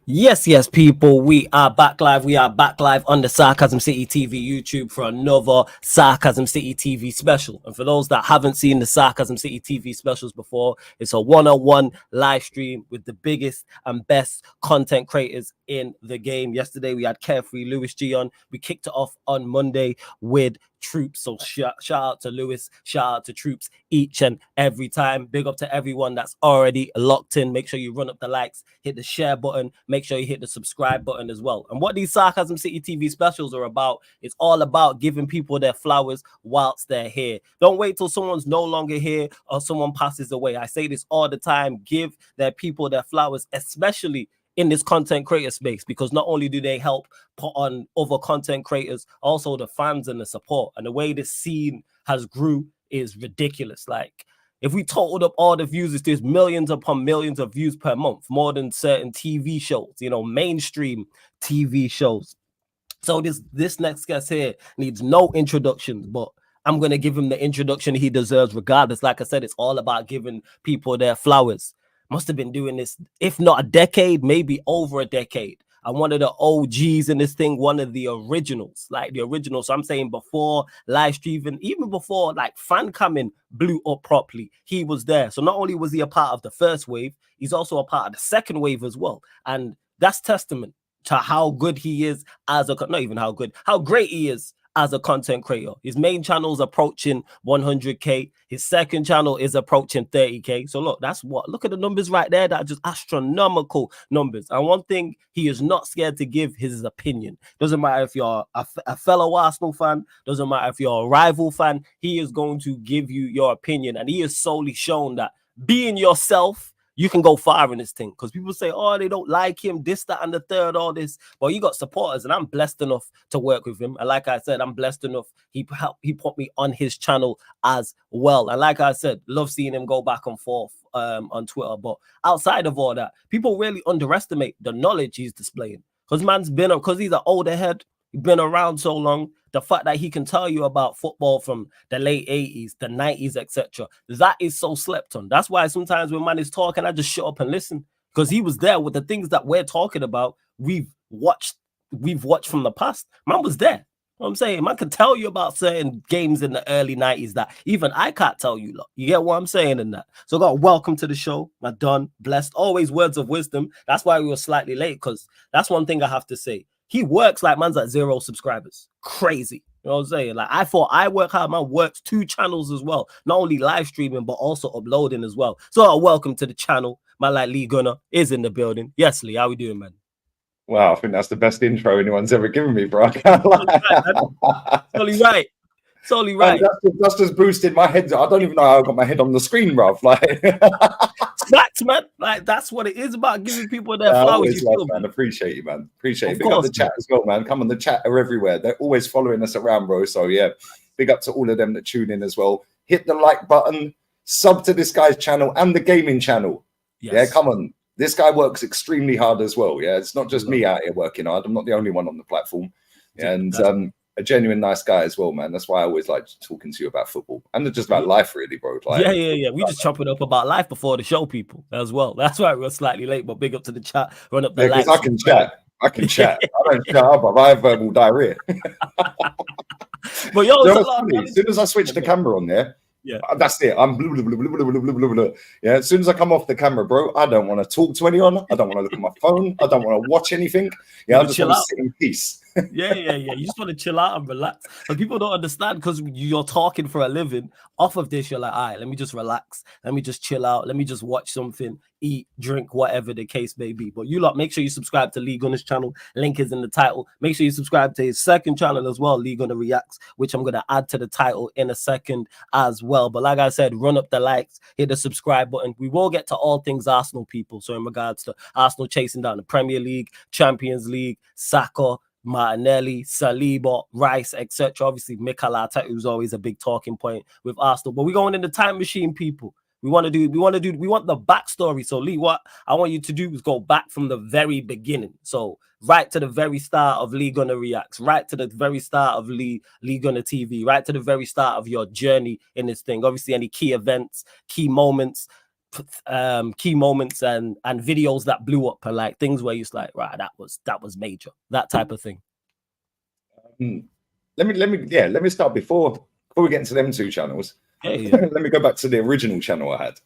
Yes, people. We are back live. We are back live on the Sarcasm City TV YouTube for another Sarcasm City TV special. And for those that haven't seen the Sarcasm City TV specials before, it's a one-on-one live stream with the biggest and best content creators in the game. Yesterday, we had Carefree Lewis G on. We kicked it off on Monday with Troops. So shout out to Lewis, shout out to Troops each and every time. Big up to everyone that's already locked in. Make sure you run up the likes, hit the share button, make sure you hit the subscribe button as well. And what these Sarcasm City TV specials are about, it's all about giving people their flowers whilst they're here. Don't wait till someone's no longer here or someone passes away. I say this all the time. Give their people their flowers, especially in this content creator space, because not only do they help put on other content creators, also the fans and the support. And the way this scene has grew is ridiculous. Like, if we totaled up all the views, there's millions upon millions of views per month, more than certain TV shows, mainstream TV shows. So this next guest here needs no introductions, but I'm going to give him the introduction he deserves regardless. Like I said, it's all about giving people their flowers. Must have been doing this, if not a decade, maybe over a decade. I'm one of the OGs in this thing, one of the originals, like the original. So I'm saying before live streaming, even before like fan coming blew up properly, he was there. So not only was he a part of the first wave, he's also a part of the second wave as well. And that's testament to how good he is as a, not even how good, how great he is as a content creator. His main channel is approaching 100K. His second channel is approaching 30K. So look, look at the numbers right there. That are just astronomical numbers. And one thing he is not scared to give his opinion. Doesn't matter if you're a fellow Arsenal fan. Doesn't matter if you're a rival fan. He is going to give you your opinion. And he has solely shown that being yourself, you can go far in this thing, because people say, oh, they don't like him, this, that, and the third, all this. But you got supporters, and I'm blessed enough to work with him. And like I said, I'm blessed enough. He put me on his channel as well. And like I said, love seeing him go back and forth on Twitter. But outside of all that, people really underestimate the knowledge he's displaying. Because because he's an older head, he's been around so long. The fact that he can tell you about football from the late 80s, the 90s, etc., that is so slept on. That's why sometimes when man is talking, I just shut up and listen, because he was there with the things that we're talking about. We've watched from the past. Man was there. You know what I'm saying? Man can tell you about certain games in the early 90s that even I can't tell you. Look, you get what I'm saying in that? So God, welcome to the show. My Don, blessed. Always words of wisdom. That's why we were slightly late, because that's one thing I have to say. He works like man's at 0 subscribers. Crazy. You know what I'm saying? Like, I thought I work hard. Man works 2 channels as well. Not only live streaming, but also uploading as well. So welcome to the channel. My like Lee Gunner is in the building. Yes, Lee, how we doing, man? Wow, I think that's the best intro anyone's ever given me, bro. I can't lie. It's only right. It's only right. That's just boosted my head. I don't even know how I got my head on the screen, bruv. Like, facts, man. Like, that's what it is about, giving people their flowers. Man. Appreciate you, man. Appreciate you. Big up the chat as well, man. Come on, the chat are everywhere. They're always following us around, bro. So yeah, big up to all of them that tune in as well. Hit the like button, sub to this guy's channel and the gaming channel. Yes. Yeah, come on. This guy works extremely hard as well. Yeah, it's not just me out here working hard. I'm not the only one on the platform. And a genuine nice guy as well, man. That's why I always like talking to you about football and just about life, really, bro. Like, yeah. We just chopping up about life before the show, people, as well. That's why we're slightly late, but big up to the chat. Run up the likes. I can chat. I don't shut up, but I have verbal diarrhea. But yo, as soon as I switch the camera on there, yeah, that's it. I'm blah, blah, blah, blah, blah, blah, blah, blah. Yeah, as soon as I come off the camera, bro, I don't want to talk to anyone. I don't want to look at my phone. I don't want to watch anything. Yeah, I just want to sit in peace. Yeah. You just want to chill out and relax. But people don't understand, because you're talking for a living. Off of this, you're like, all right, let me just relax. Let me just chill out. Let me just watch something, eat, drink, whatever the case may be. But you lot, make sure you subscribe to Lee Gunner's channel. Link is in the title. Make sure you subscribe to his second channel as well, Lee Gunner Reacts, which I'm going to add to the title in a second as well. But like I said, run up the likes, hit the subscribe button. We will get to all things Arsenal, people. So in regards to Arsenal chasing down the Premier League, Champions League, Saka, Martinelli, Saliba, Rice, etc. Obviously, Mikel Arteta, who's always a big talking point with Arsenal. But we're going in the time machine, people. We want the backstory. So, Lee, what I want you to do is go back from the very beginning. So, right to the very start of Lee Gunner Reacts, right to the very start of Lee Gunner TV, right to the very start of your journey in this thing. Obviously, any key events, key moments, key moments and videos that blew up, and like things where you're like, right, that was major, that type of thing? Let me start before we get into them two channels. Yeah. Let me go back to the original channel I had.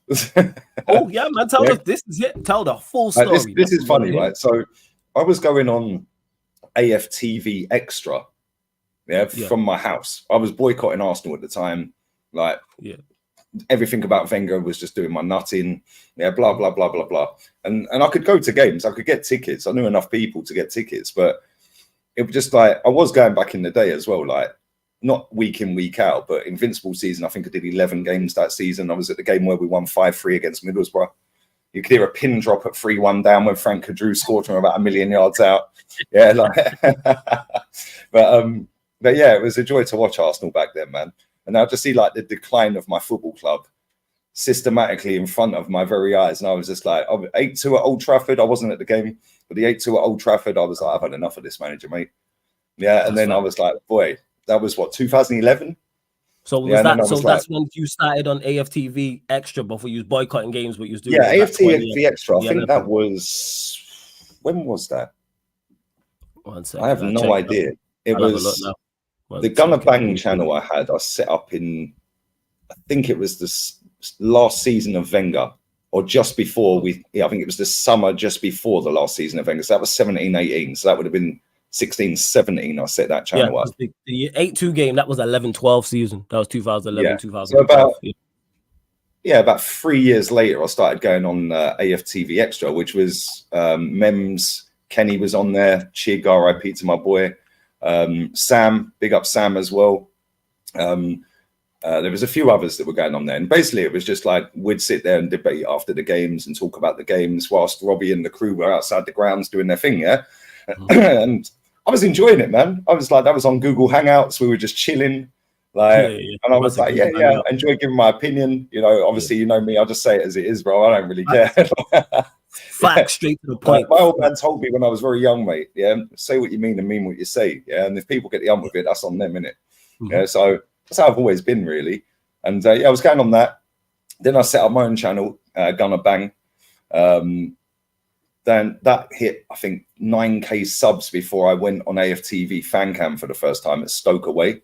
Oh yeah, man, tell us, this is it. Tell the full story. This is funny, right? So I was going on Aftv Extra, from my house. I was boycotting Arsenal at the time. Like, everything about Wenger was just doing my nutting. Blah blah blah blah blah. And I could go to games. I could get tickets. I knew enough people to get tickets, but it was just like, I was going back in the day as well, like not week in, week out, but Invincible season, I think I did 11 games that season. I was at the game where we won 5-3 against Middlesbrough. You could hear a pin drop at 3-1 down when Frank Kadrew scored from about 1,000,000 yards out. Yeah, like, but yeah, it was a joy to watch Arsenal back then, man. And now to see like the decline of my football club systematically in front of my very eyes. And I was just like, 8-2 at Old Trafford. I wasn't at the game, but the 8-2 at Old Trafford, I was like, I've had enough of this manager, mate. Yeah, and then I was like, boy, that was what, 2011? So was that's when you started on Aftv Extra before you was boycotting games, what you was doing? Yeah, Aftv Extra. I think that was, when was that? 1 second. I have no idea. It was the Gunner Bang channel I had. I set up in, I think it was this last season of Wenger, or just before I think it was the summer just before the last season of Wenger. So that was 17-18. So that would have been 16-17. I set that channel up. The 8-2 game, that was 11-12 season. That was 2011, 2012. So about 3 years later, I started going on Aftv Extra, which was Mems, Kenny was on there, Chig, RIP to my boy, Sam, big up Sam as well. There was a few others that were going on there, and basically it was just like we'd sit there and debate after the games and talk about the games whilst Robbie and the crew were outside the grounds doing their thing. And I was enjoying it, man. I was like, that was on Google Hangouts. We were just chilling, like, and I was like, I enjoy giving my opinion. You know, obviously, you know me. I'll just say it as it is, bro. I don't really care. Facts, straight to the point. My old man told me when I was very young, mate. Yeah, say what you mean and mean what you say. Yeah, and if people get the ump with it, that's on them, innit? Yeah, so that's how I've always been, really. And I was going on that. Then I set up my own channel, Gunner Bang. Then that hit, I think, 9K subs before I went on Aftv Fan Cam for the first time at Stoke away.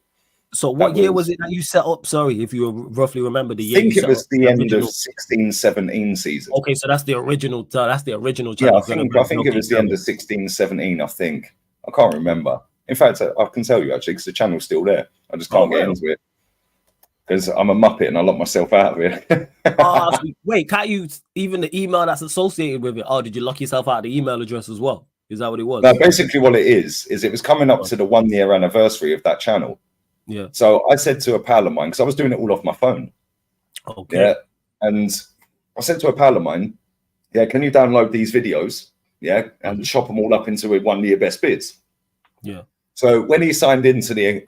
So what year was it that you set up? Sorry, if you roughly remember the year. I think it was the end of 16-17 season. Okay, so that's the original. That's the original channel. Yeah, I think it was the end of 16-17. I think, I can't remember. In fact, I can tell you actually, because the channel's still there. I just can't get into it because I'm a muppet and I lock myself out of it. Wait, can't you even the email that's associated with it? Oh, did you lock yourself out of the email address as well? Is that what it was? No, basically what it is it was coming up to the 1 year anniversary of that channel. Yeah. So I said to a pal of mine, because I was doing it all off my phone. Okay. Yeah. And I said to a pal of mine, can you download these videos? Yeah. And chop them all up into 1 year best bids. Yeah. So when he signed into the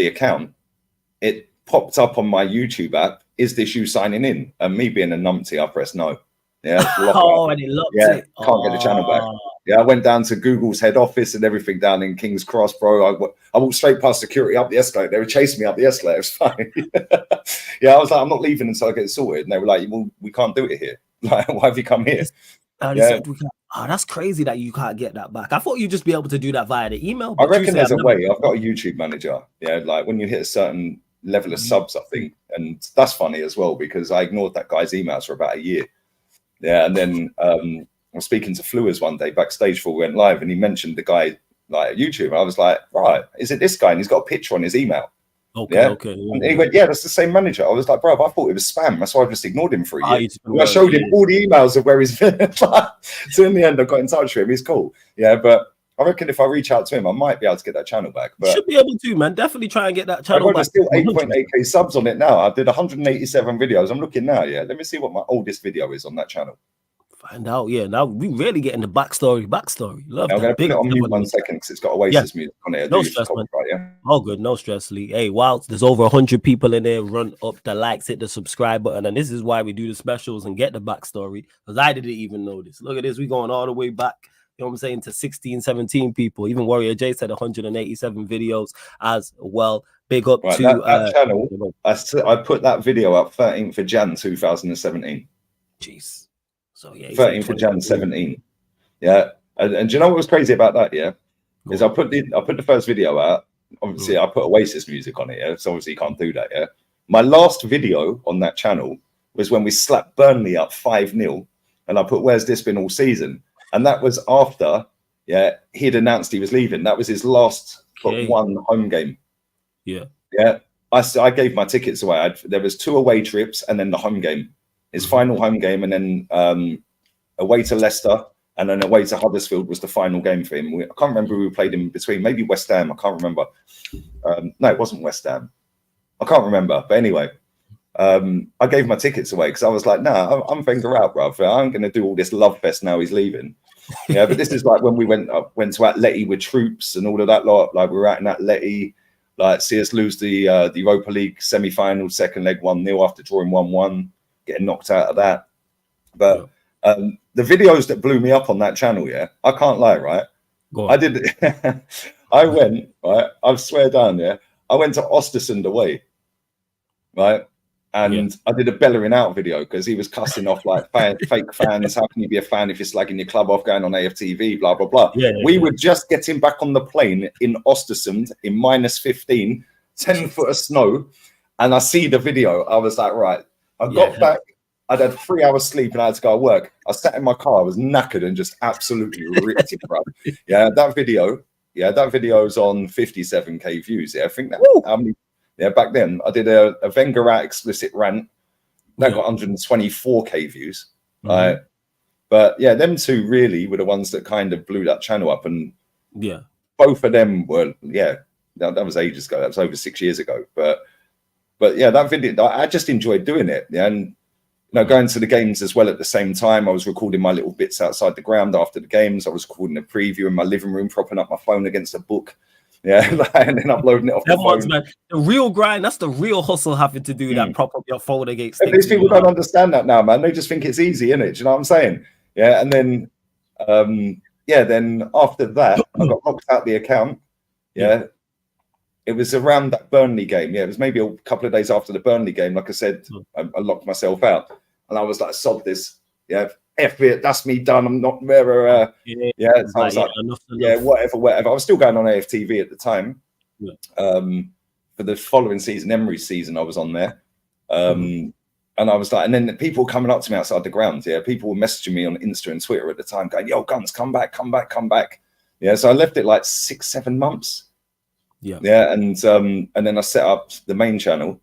account, it popped up on my YouTube app. Is this you signing in? And me being a numpty, I pressed no. Yeah. And it locked it. Can't get the channel back. Yeah, I went down to Google's head office and everything down in King's Cross, bro. I walked straight past security up the escalator. They were chasing me up the escalator. It was fine. I was like, I'm not leaving until I get it sorted. And they were like, well, we can't do it here. Like, why have you come here? That's crazy that you can't get that back. I thought you'd just be able to do that via the email. I reckon there's a way. I've got a YouTube manager. Yeah, like when you hit a certain level of subs, I think. And that's funny as well because I ignored that guy's emails for about a year. Yeah, and then I was speaking to Fluers one day backstage before we went live, and he mentioned the guy like YouTube. I was like, right, is it this guy? And he's got a picture on his email. Okay. And he went, that's the same manager. I was like, bro, I thought it was spam. That's why I just ignored him for a year. I showed him all the emails of where he's been. So in the end, I got in touch with him. He's cool. Yeah, but I reckon if I reach out to him, I might be able to get that channel back. But you should be able to, man. Definitely try and get that channel back. There's still 8.8K subs on it now. I did 187 videos. I'm looking now. Yeah, let me see what my oldest video is on that channel. Find out, now we really getting the backstory. Love. I'm gonna put it on mute 1 second because it's got Oasis music on it. No stress, man. All good, no stress, Lee. Hey, wow, there's over 100 people in there. Run up the likes, hit the subscribe button, and this is why we do the specials and get the backstory because I didn't even know this. Look at this, we going all the way back. know what I'm saying, to 16, 17 people. Even Warrior J said 187 videos as well. Big up to that channel. I put that video up 13th of Jan 2017. Jeez. So yeah, 13th of Jan 17. Yeah. And do you know what was crazy about that? Yeah. Is I put the first video out. Obviously, I put Oasis music on it. Yeah. So obviously you can't do that. Yeah. My last video on that channel was when we slapped Burnley up 5-0. And I put, where's this been all season? And that was after, he'd announced he was leaving. That was his last but one home game. Yeah. Yeah. I gave my tickets away. There was 2 away trips and then the home game. His final home game, and then away to Leicester, and then away to Huddersfield was the final game for him. I can't remember who we played in between. Maybe West Ham. I can't remember. No, it wasn't West Ham. I can't remember. But anyway, I gave my tickets away because I was like, nah, I'm Wenger out, bruv. I'm going to do all this love fest now he's leaving. Yeah, but this is like when we went to Atleti with troops and all of that lot. Like we were out in Atleti, like see us lose the Europa League semi-final, second leg 1-0 after drawing 1-1. Getting knocked out of that. But the videos that blew me up on that channel, I can't lie, right? I did I went, right? I swear down, I went to Ostersund away, right? And I did a bellowing out video because he was cussing off like fake fans. How can you be a fan if you're slagging your club off, going on Aftv, blah, blah, blah. We were just getting back on the plane in Ostersund in -15, 10 foot of snow. And I see the video. I was like, right. I got back, I'd had 3 hours sleep and I had to go to work. I sat in my car, I was knackered and just absolutely ripped it, bro. Yeah, that video's on 57k views. I think that how many back then I did a Wenger out explicit rant that got 124k views. Right. But yeah, them two really were the ones that kind of blew that channel up, and both of them were that was ages ago. That was over 6 years ago. But yeah, that video, I just enjoyed doing it. Yeah, and going to the games as well at the same time. I was recording my little bits outside the ground after the games. I was recording a preview in my living room, propping up my phone against a book. Yeah, and then uploading it off the phone. Man, the real grind, that's the real hustle, having to do that, prop up your phone against things. These people don't understand that now, man. They just think it's easy, innit? Do you know what I'm saying? Yeah, and then then after that, I got locked out the account. Yeah. It was around that Burnley game. Yeah, it was maybe a couple of days after the Burnley game. Like I said, I locked myself out, and I was like, "Sod this." Yeah, F it. That's me done. I'm not there. So I was like, enough. Whatever. I was still going on Aftv at the time. For the following season, Emery's season, I was on there. And I was like, and then the people coming up to me outside the ground. Yeah, people were messaging me on Insta and Twitter at the time, going, "Yo, Guns, come back, come back, come back." Yeah, so I left it like 6-7 months. Yeah, and then I set up the main channel,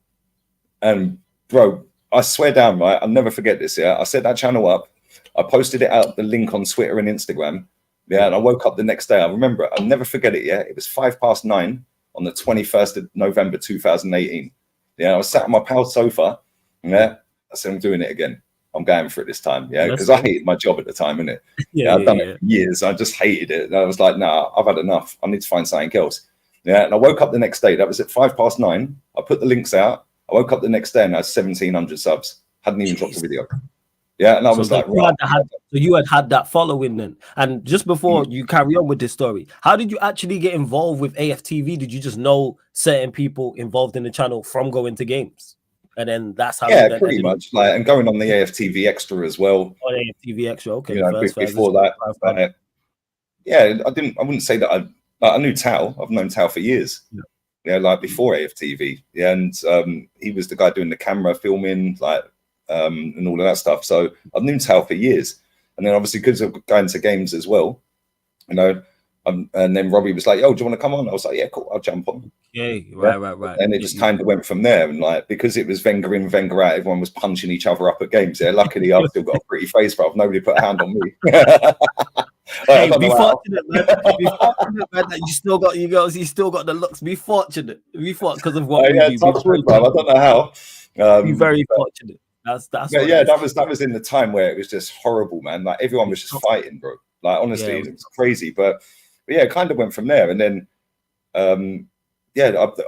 and bro, I swear down, right, I'll never forget this. Yeah, I set that channel up, I posted it out, the link on Twitter and Instagram. Yeah, and I woke up the next day. I remember it. I'll never forget it. Yeah, it was 9:05 on the 21st of November 2018. Yeah, I was sat on my pal's sofa. Yeah, I said, I'm doing it again. I'm going for it this time. Yeah, because I hated my job at the time, innit? I've done it for years. I just hated it. And I was like, nah, I've had enough. I need to find something else. Yeah, and I woke up the next day. That was at 9:05. I put the links out. I woke up the next day and I had 1,700 subs. Hadn't even dropped a video. Yeah, and I was like, so you had that following then. And just before you carry on with this story, how did you actually get involved with Aftv? Did you just know certain people involved in the channel from going to games? And then that's how. Yeah, pretty much. Like, and going on the Aftv Extra as well. Oh, AFTV Extra, okay. Before that, I wouldn't say that I knew Tao. I've known Tao for years. Yeah, like before Aftv. Yeah, and he was the guy doing the camera filming, like, and all of that stuff. So I've known Tao for years. And then obviously because of going to games as well, and then Robbie was like, "Yo, do you want to come on?" I was like, "Yeah, cool, I'll jump on." Okay, right. And it just kind of went from there. And like, because it was Wenger in, Wenger out, everyone was punching each other up at games. Yeah, luckily I've still got a pretty face, bro. Nobody put a hand on me. Hey, be fortunate, man. Be fortunate, man, that you still got the looks. Be fortunate. Be fortunate because of what we do. Bro. I don't know how. Be very fortunate. That's that was in the time where it was just horrible, man. Like everyone was just fighting, bro. Like honestly, it was crazy. But yeah, it kind of went from there. And then I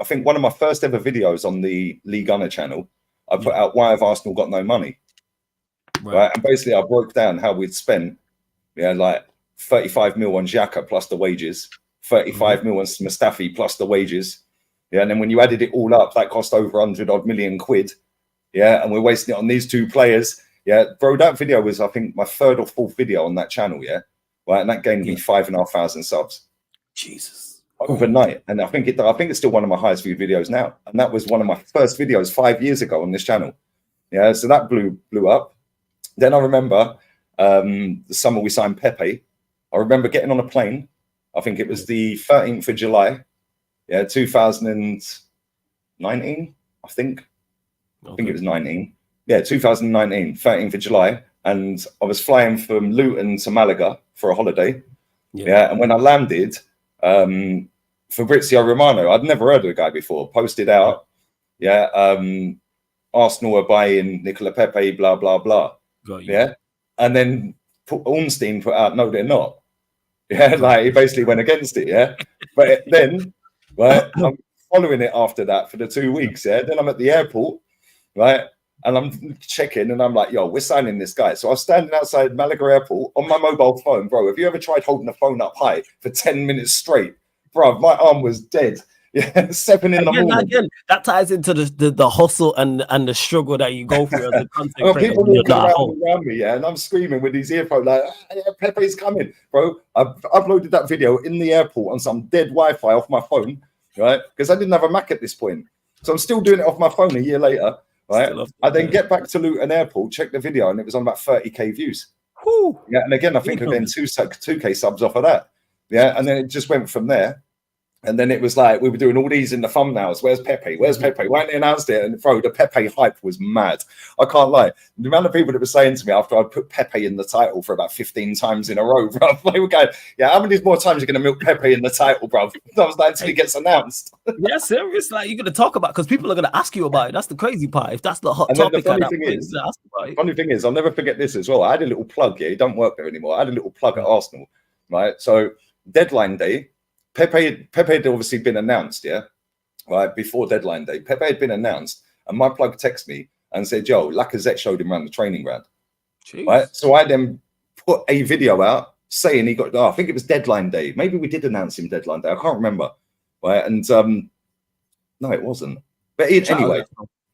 think one of my first ever videos on the League Gunner channel, I put out "Why have Arsenal got no money?" Right. And basically I broke down how we'd spent like 35 mil on Xhaka plus the wages, 35 mil on Mustafi plus the wages. Yeah, and then when you added it all up, that cost over 100 odd million quid. Yeah, and we're wasting it on these two players. Yeah, bro, that video was, I think, my third or fourth video on that channel. Yeah, right, and that gained me 5,500 subs. Jesus, overnight, and I think it's still one of my highest viewed videos now. And that was one of my first videos 5 years ago on this channel. Yeah, so that blew up. Then I remember the summer we signed Pepe. I remember getting on a plane. I think it was the 13th of July. Yeah, 2019. I think it was 19. Yeah, 2019, 13th of July. And I was flying from Luton to Malaga for a holiday. Yeah, and when I landed, Fabrizio Romano, I'd never heard of the guy before, posted out, Arsenal are buying Nicola Pepe, blah, blah, blah. Yeah. And then Ornstein put out, no, they're not. Yeah, like he basically went against it, yeah. But then, right, I'm following it after that for the 2 weeks, yeah. Then I'm at the airport, right, and I'm checking, and I'm like, yo, we're signing this guy. So I was standing outside Malaga Airport on my mobile phone, bro. Have you ever tried holding the phone up high for 10 minutes straight? Bro, my arm was dead. Yeah, 7 in the morning. Again, that ties into the hustle and the struggle that you go through as a content creator. People walking around me, yeah, and I'm screaming with these earphones like, Pepe's coming, bro. I've uploaded that video in the airport on some dead Wi-Fi off my phone, right? Because I didn't have a Mac at this point, so I'm still doing it off my phone a year later, right? I then get back to Luton Airport, check the video, and it was on about 30k views. Whew. Yeah, and again, I think again 2k subs off of that. Yeah, and then it just went from there. And then it was like we were doing all these in the thumbnails. Where's Pepe? Where's Pepe? Why didn't they announce it? And bro, the Pepe hype was mad. I can't lie. The amount of people that were saying to me after I put Pepe in the title for about 15 times in a row, bro, they were going, yeah, how many more times are you going to milk Pepe in the title, bro? That was like until he gets announced. Yeah, serious. Like you're going to talk about because people are going to ask you about it. That's the crazy part. If that's the hot topic, the funny thing is, I'll never forget this as well. I had a little plug. Yeah, he don't work there anymore. I had a little plug at Arsenal, right? So deadline day. Pepe had obviously been announced, yeah, right before deadline day. Pepe had been announced, and my plug texted me and said, "Yo, Lacazette showed him around the training ground." Jeez. Right, so I then put a video out saying he got. I think it was deadline day. Maybe we did announce him deadline day. I can't remember. Right, and no, it wasn't. But anyway,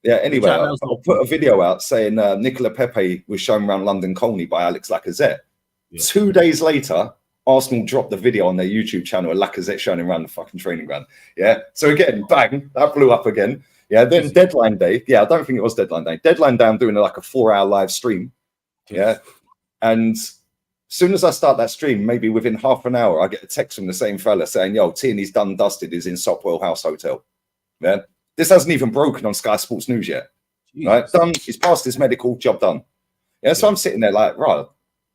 I put a video out saying Nicola Pepe was shown around London Colney by Alex Lacazette. Yeah. 2 days later, Arsenal dropped the video on their YouTube channel of Lacazette showing around the fucking training ground. Yeah. So again, bang, that blew up again. Yeah. Then deadline day. Yeah, I don't think it was deadline day. Deadline day, I'm doing like a 4-hour live stream. Yeah. And as soon as I start that stream, maybe within half an hour, I get a text from the same fella saying, yo, Tierney's done dusted, is in Sopwell House Hotel. Yeah. This hasn't even broken on Sky Sports News yet. Jeez. Right. Done. He's passed his medical, job done. Yeah. So I'm sitting there like, right.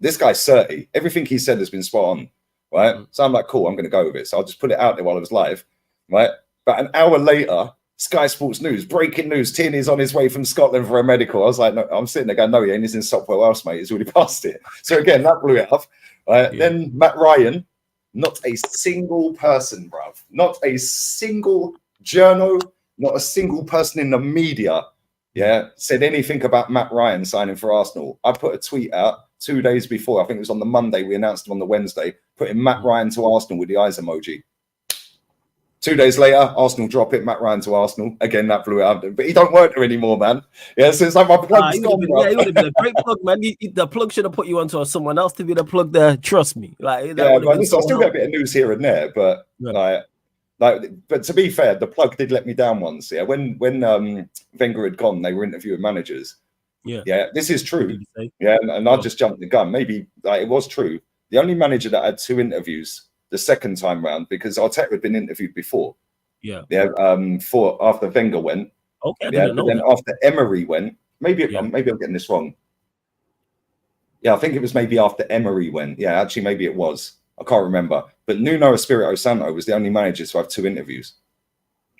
This guy's 30. Everything he said has been spot on, right? So I'm like, cool, I'm going to go with it. So I'll just put it out there while I was live, right? But an hour later, Sky Sports News, breaking news, Tierney's on his way from Scotland for a medical. I was like, no, I'm sitting there going, no, he ain't. He's in Sopwell House, mate. He's already passed it. So again, that blew it up. Right? Yeah. Then Matt Ryan, not a single person, bruv. Not a single journal, not a single person in the media, said anything about Matt Ryan signing for Arsenal. I put a tweet out 2 days before, I think it was on the Monday, we announced him on the Wednesday, putting Matt Ryan to Arsenal with the eyes emoji. 2 days later, Arsenal drop it, Matt Ryan to Arsenal. Again, that blew it up. But he don't work there anymore, man. Yeah, so it's like my plug's gone. He would have been a great plug, man. The plug should have put you onto someone else to be the plug there. Trust me. Like, but listen, I still get a bit of news here and there, but but to be fair, the plug did let me down once. Yeah, when Wenger had gone, they were interviewing managers. Yeah, this is true. Yeah, and I just jumped the gun. Maybe it was true. The only manager that had 2 interviews the second time round, because Arteta had been interviewed before. For after Wenger went. Okay. But then after Emery went, maybe I'm getting this wrong. Yeah, I think it was maybe after Emery went. Yeah, actually, maybe it was. I can't remember. But Nuno Espirito Santo was the only manager to have 2 interviews.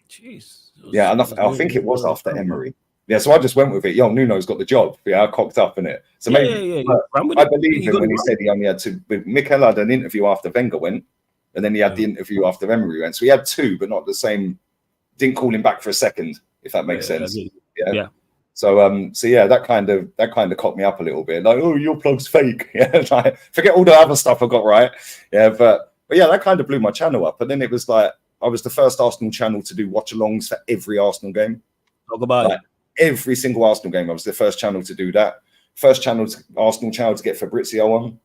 Jeez. Yeah, and I think it was after Emery. Yeah, so I just went with it. Yo, Nuno's got the job. Yeah, I cocked up in it. So maybe I believe him when he said he only had 2. With Mikel had an interview after Wenger went, and then he had the interview after Emery went. So he had 2, but not the same. Didn't call him back for a second, if that makes sense. Yeah. So yeah, that kind of cocked me up a little bit. Like, oh, your plug's fake. Yeah, like, forget all the other stuff I got right. Yeah, but yeah, that kind of blew my channel up. And then it was like I was the first Arsenal channel to do watch-alongs for every Arsenal game. Talk about it. Every single Arsenal game, I was the first channel to do that. First Arsenal channel to get Fabrizio on.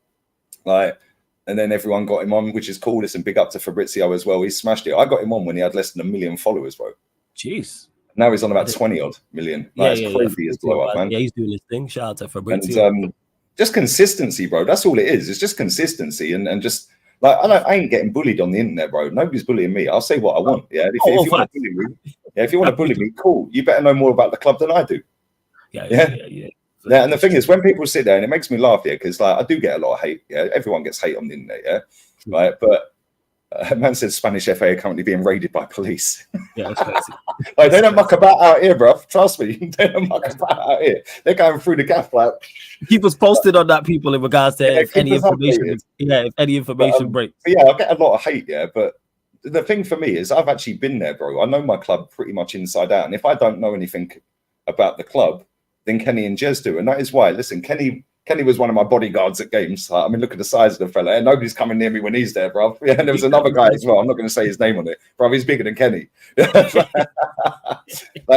Like, and then everyone got him on, which is cool. Listen, big up to Fabrizio as well. He smashed it. I got him on when he had less than 1 million followers, bro. Jeez. Now he's on about 20 odd million. Like, it's crazy his blow up, man. Yeah, he's doing his thing. Shout out to Fabrizio. And just consistency, bro. That's all it is. It's just consistency and just like I ain't getting bullied on the internet, bro. Nobody's bullying me. I'll say what I want. Yeah. If you want to bully me, if you want to bully me, cool. You better know more about the club than I do. Yeah. And the thing is, when people sit there, and it makes me laugh, because like I do get a lot of hate. Yeah, everyone gets hate on the internet. Yeah, right. But a man said Spanish FA are currently being raided by police. Yeah, that's crazy. Like, they don't muck about out here, bro. Trust me, they don't muck about out here. They're going through the gaff like. Keep us posted on that, people, in regards to if any information. If any information breaks. But yeah, I get a lot of hate. Yeah, but the thing for me is I've actually been there, bro. I know my club pretty much inside out, and if I don't know anything about the club, then Kenny and Jez do, and that is why. Listen, Kenny was one of my bodyguards at games. I mean, look at the size of the fella. And nobody's coming near me when he's there, bro. Yeah, and there was another guy as well. I'm not going to say his name on it, bro. He's bigger than Kenny. Like,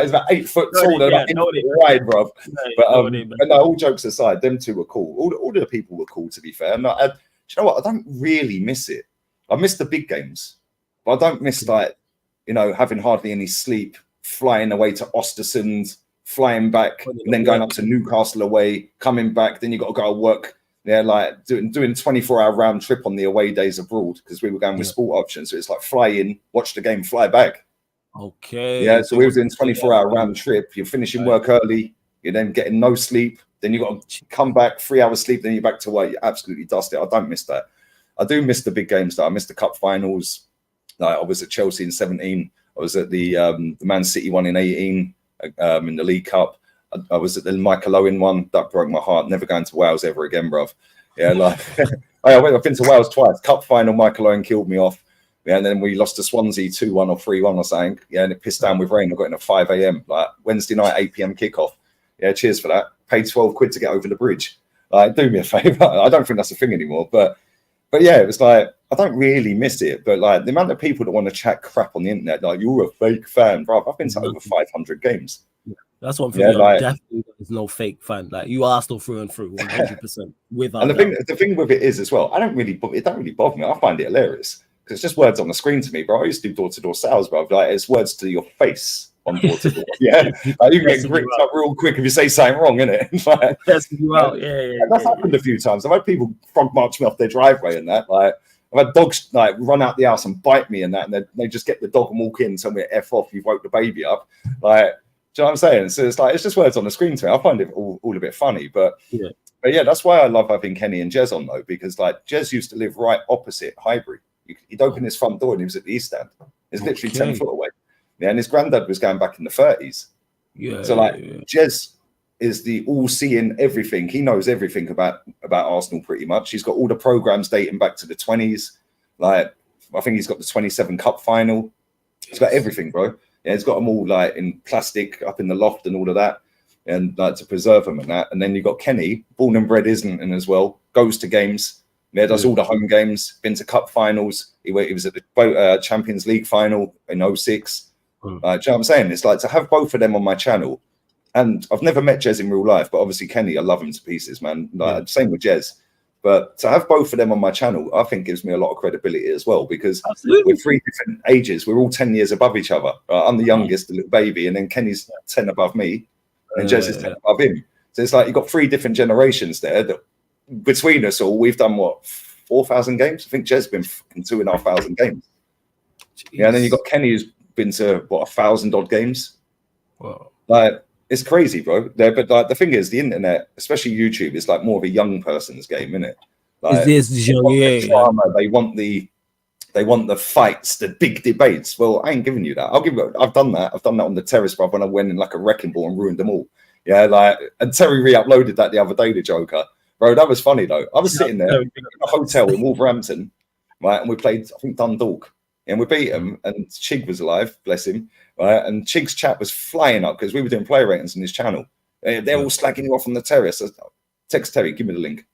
he's about 8 foot tall and about 8 foot wide, bro. But no, all jokes aside, them two were cool. All the people were cool, to be fair. And do you know what? I don't really miss it. I miss the big games, but I don't miss, like, you know, having hardly any sleep, flying away to Ostersund, flying back, and then going up to Newcastle away, coming back. Then you got to go to work. Yeah, like doing 24-hour round trip on the away days abroad, because we were going with sport options. So it's like fly in, watch the game, fly back. Okay. Yeah, so we were doing 24-hour round trip. You're finishing work early. You're then getting no sleep. Then you got to come back, 3 hours sleep. Then you're back to work. You're absolutely dusted. I don't miss that. I do miss the big games, though. I miss the cup finals. Like, I was at Chelsea in 17. I was at the Man City one in 18. In the League Cup. I was at the Michael Owen one. That broke my heart. Never going to Wales ever again, bruv. Yeah, like I've been to Wales twice. Cup final, Michael Owen killed me off. Yeah, and then we lost to Swansea 2-1 or 3-1 or something. Yeah, and it pissed down with rain. I got in at 5 a.m. like Wednesday night, 8 p.m. kickoff. Yeah, cheers for that. Paid 12 quid to get over the bridge. Like, do me a favour. I don't think that's a thing anymore. But yeah, it was like, I don't really miss it. But like, the amount of people that want to chat crap on the internet, like, you're a fake fan, bro. I've been to over 500 games. That's one thing. Yeah, like, definitely there's no fake fan. Like, you are still through and through, 100%. Without and the thing with it is as well, it don't really bother me. I find it hilarious because it's just words on the screen to me, bro. I used to do door-to-door sales, bro. Like, it's words to your face on door-to-door. Yeah, like, you can get gripped up real quick if you say something wrong, innit? Like, you out. Yeah. That's happened a few times. I've had people front march me off their driveway and that. Like, I've had dogs like run out the house and bite me and that, and they just get the dog and walk in and tell me F off, you've woke the baby up. Like, do you know what I'm saying? So it's like, it's just words on the screen to me. I find it all a bit funny, but yeah, that's why I love having Kenny and Jez on, though, because like Jez used to live right opposite Highbury. He'd open his front door and he was at the East Stand. It's literally 10 foot away. Yeah, and his granddad was going back in the 30s. Yeah. So like Jez is the all-seeing everything. He knows everything about Arsenal pretty much. He's got all the programs dating back to the 20s. Like, I think he's got the 27 Cup final. He's got everything, bro. Yeah, he's got them all like in plastic up in the loft and all of that, and like to preserve them and that. And then you've got Kenny, born and bred Islington as well, goes to games. Yeah, does all the home games, been to cup finals. He was at the Champions League final in 06. Do you know what I'm saying? It's like to have both of them on my channel. And I've never met Jez in real life, but obviously Kenny, I love him to pieces, man. Like, same with Jez. But to have both of them on my channel, I think gives me a lot of credibility as well, because we're 3 different ages. We're all 10 years above each other. I'm the youngest, the little baby, and then Kenny's 10 above me, and Jez is 10 above him. So it's like you've got 3 different generations there. That between us all, we've done what, 4,000 games? I think Jez's been 2,500 games. Jeez. Yeah, and then you've got Kenny who's been to what, 1,000 odd games. Wow. Like, it's crazy, bro. But like the thing is, the internet, especially YouTube, is like more of a young person's game, isn't it? Like, drama. They want the fights, the big debates. Well, I ain't giving you that. I've done that. I've done that on the terrace, bro, when I went in like a wrecking ball and ruined them all. Yeah, like, and Terry re-uploaded that the other day, the Joker. Bro, that was funny though. I was sitting there in a hotel in Wolverhampton, right, and we played, I think, Dundalk, and we beat him, and Chig was alive, bless him. Right, and Chig's chat was flying up because we were doing player ratings on his channel. They're all slagging you off on the terrace. Text Terry, give me the link.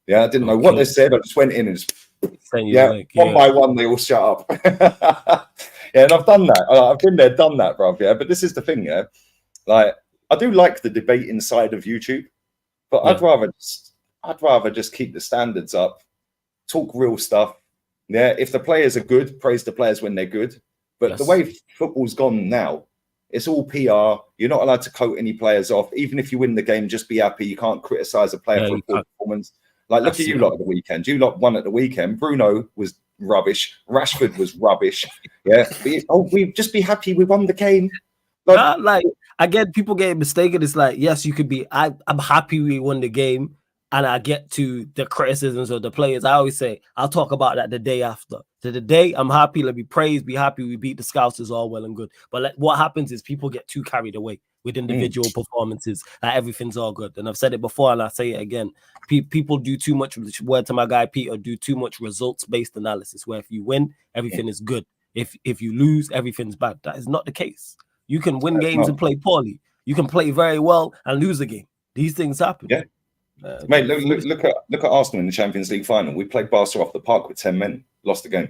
Yeah, I didn't know what they said. I just went in and just, one by one, they all shut up. Yeah, and I've done that. I've been there, done that, bruv. Yeah, but this is the thing, yeah. Like, I do like the debate inside of YouTube, but I'd rather just keep the standards up, talk real stuff. Yeah, if the players are good, praise the players when they're good. But the way football's gone now, it's all PR. You're not allowed to quote any players off. Even if you win the game, just be happy. You can't criticize a player for a poor performance. Like, look at you lot at the weekend. You lot won at the weekend. Bruno was rubbish. Rashford was rubbish. Yeah. We just be happy we won the game. Like again, people get mistaken. It's like, yes, you could be. I'm happy we won the game, and I get to the criticisms of the players. I always say I'll talk about that the day after. So the day I'm happy, let me praise, be happy we beat the Scouts is all well and good. But what happens is people get too carried away with individual performances. Like everything's all good. And I've said it before, and I say it again. People do too much. Word to my guy Peter, do too much results-based analysis. Where if you win, everything is good. If you lose, everything's bad. That is not the case. You can win games and play poorly. You can play very well and lose a game. These things happen. Yeah. Mate, look at Arsenal in the Champions League final. We played Barca off the park with 10 men, lost the game.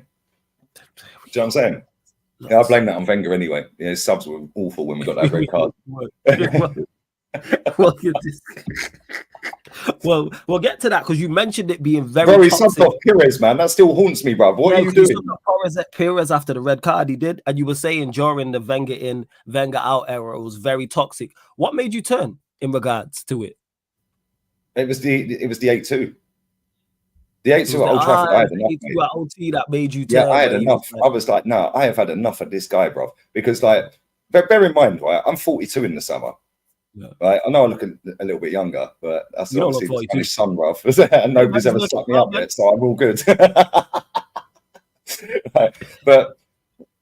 Do you know what I'm saying? Yeah, I blame that on Wenger anyway. Yeah, his subs were awful when we got that red card. Well, we'll get to that because you mentioned it being very. Bro, he subbed off Pires, man. That still haunts me, bro. What are you doing? Pires after the red card he did, and you were saying during the Wenger in, Wenger out era, it was very toxic. What made you turn in regards to it? It was the 8-2. The 8-2 at Old Trafford. I had enough. At OT that made you turn. Yeah, I had enough. I was like, no, I have had enough of this guy, bro. Because like, bear in mind, right? I'm 42 in the summer. Yeah. Right? I know I look a little bit younger, but that's obviously the Spanish sun, bro. And nobody's ever sucked me up yet, so I'm all good. Right. But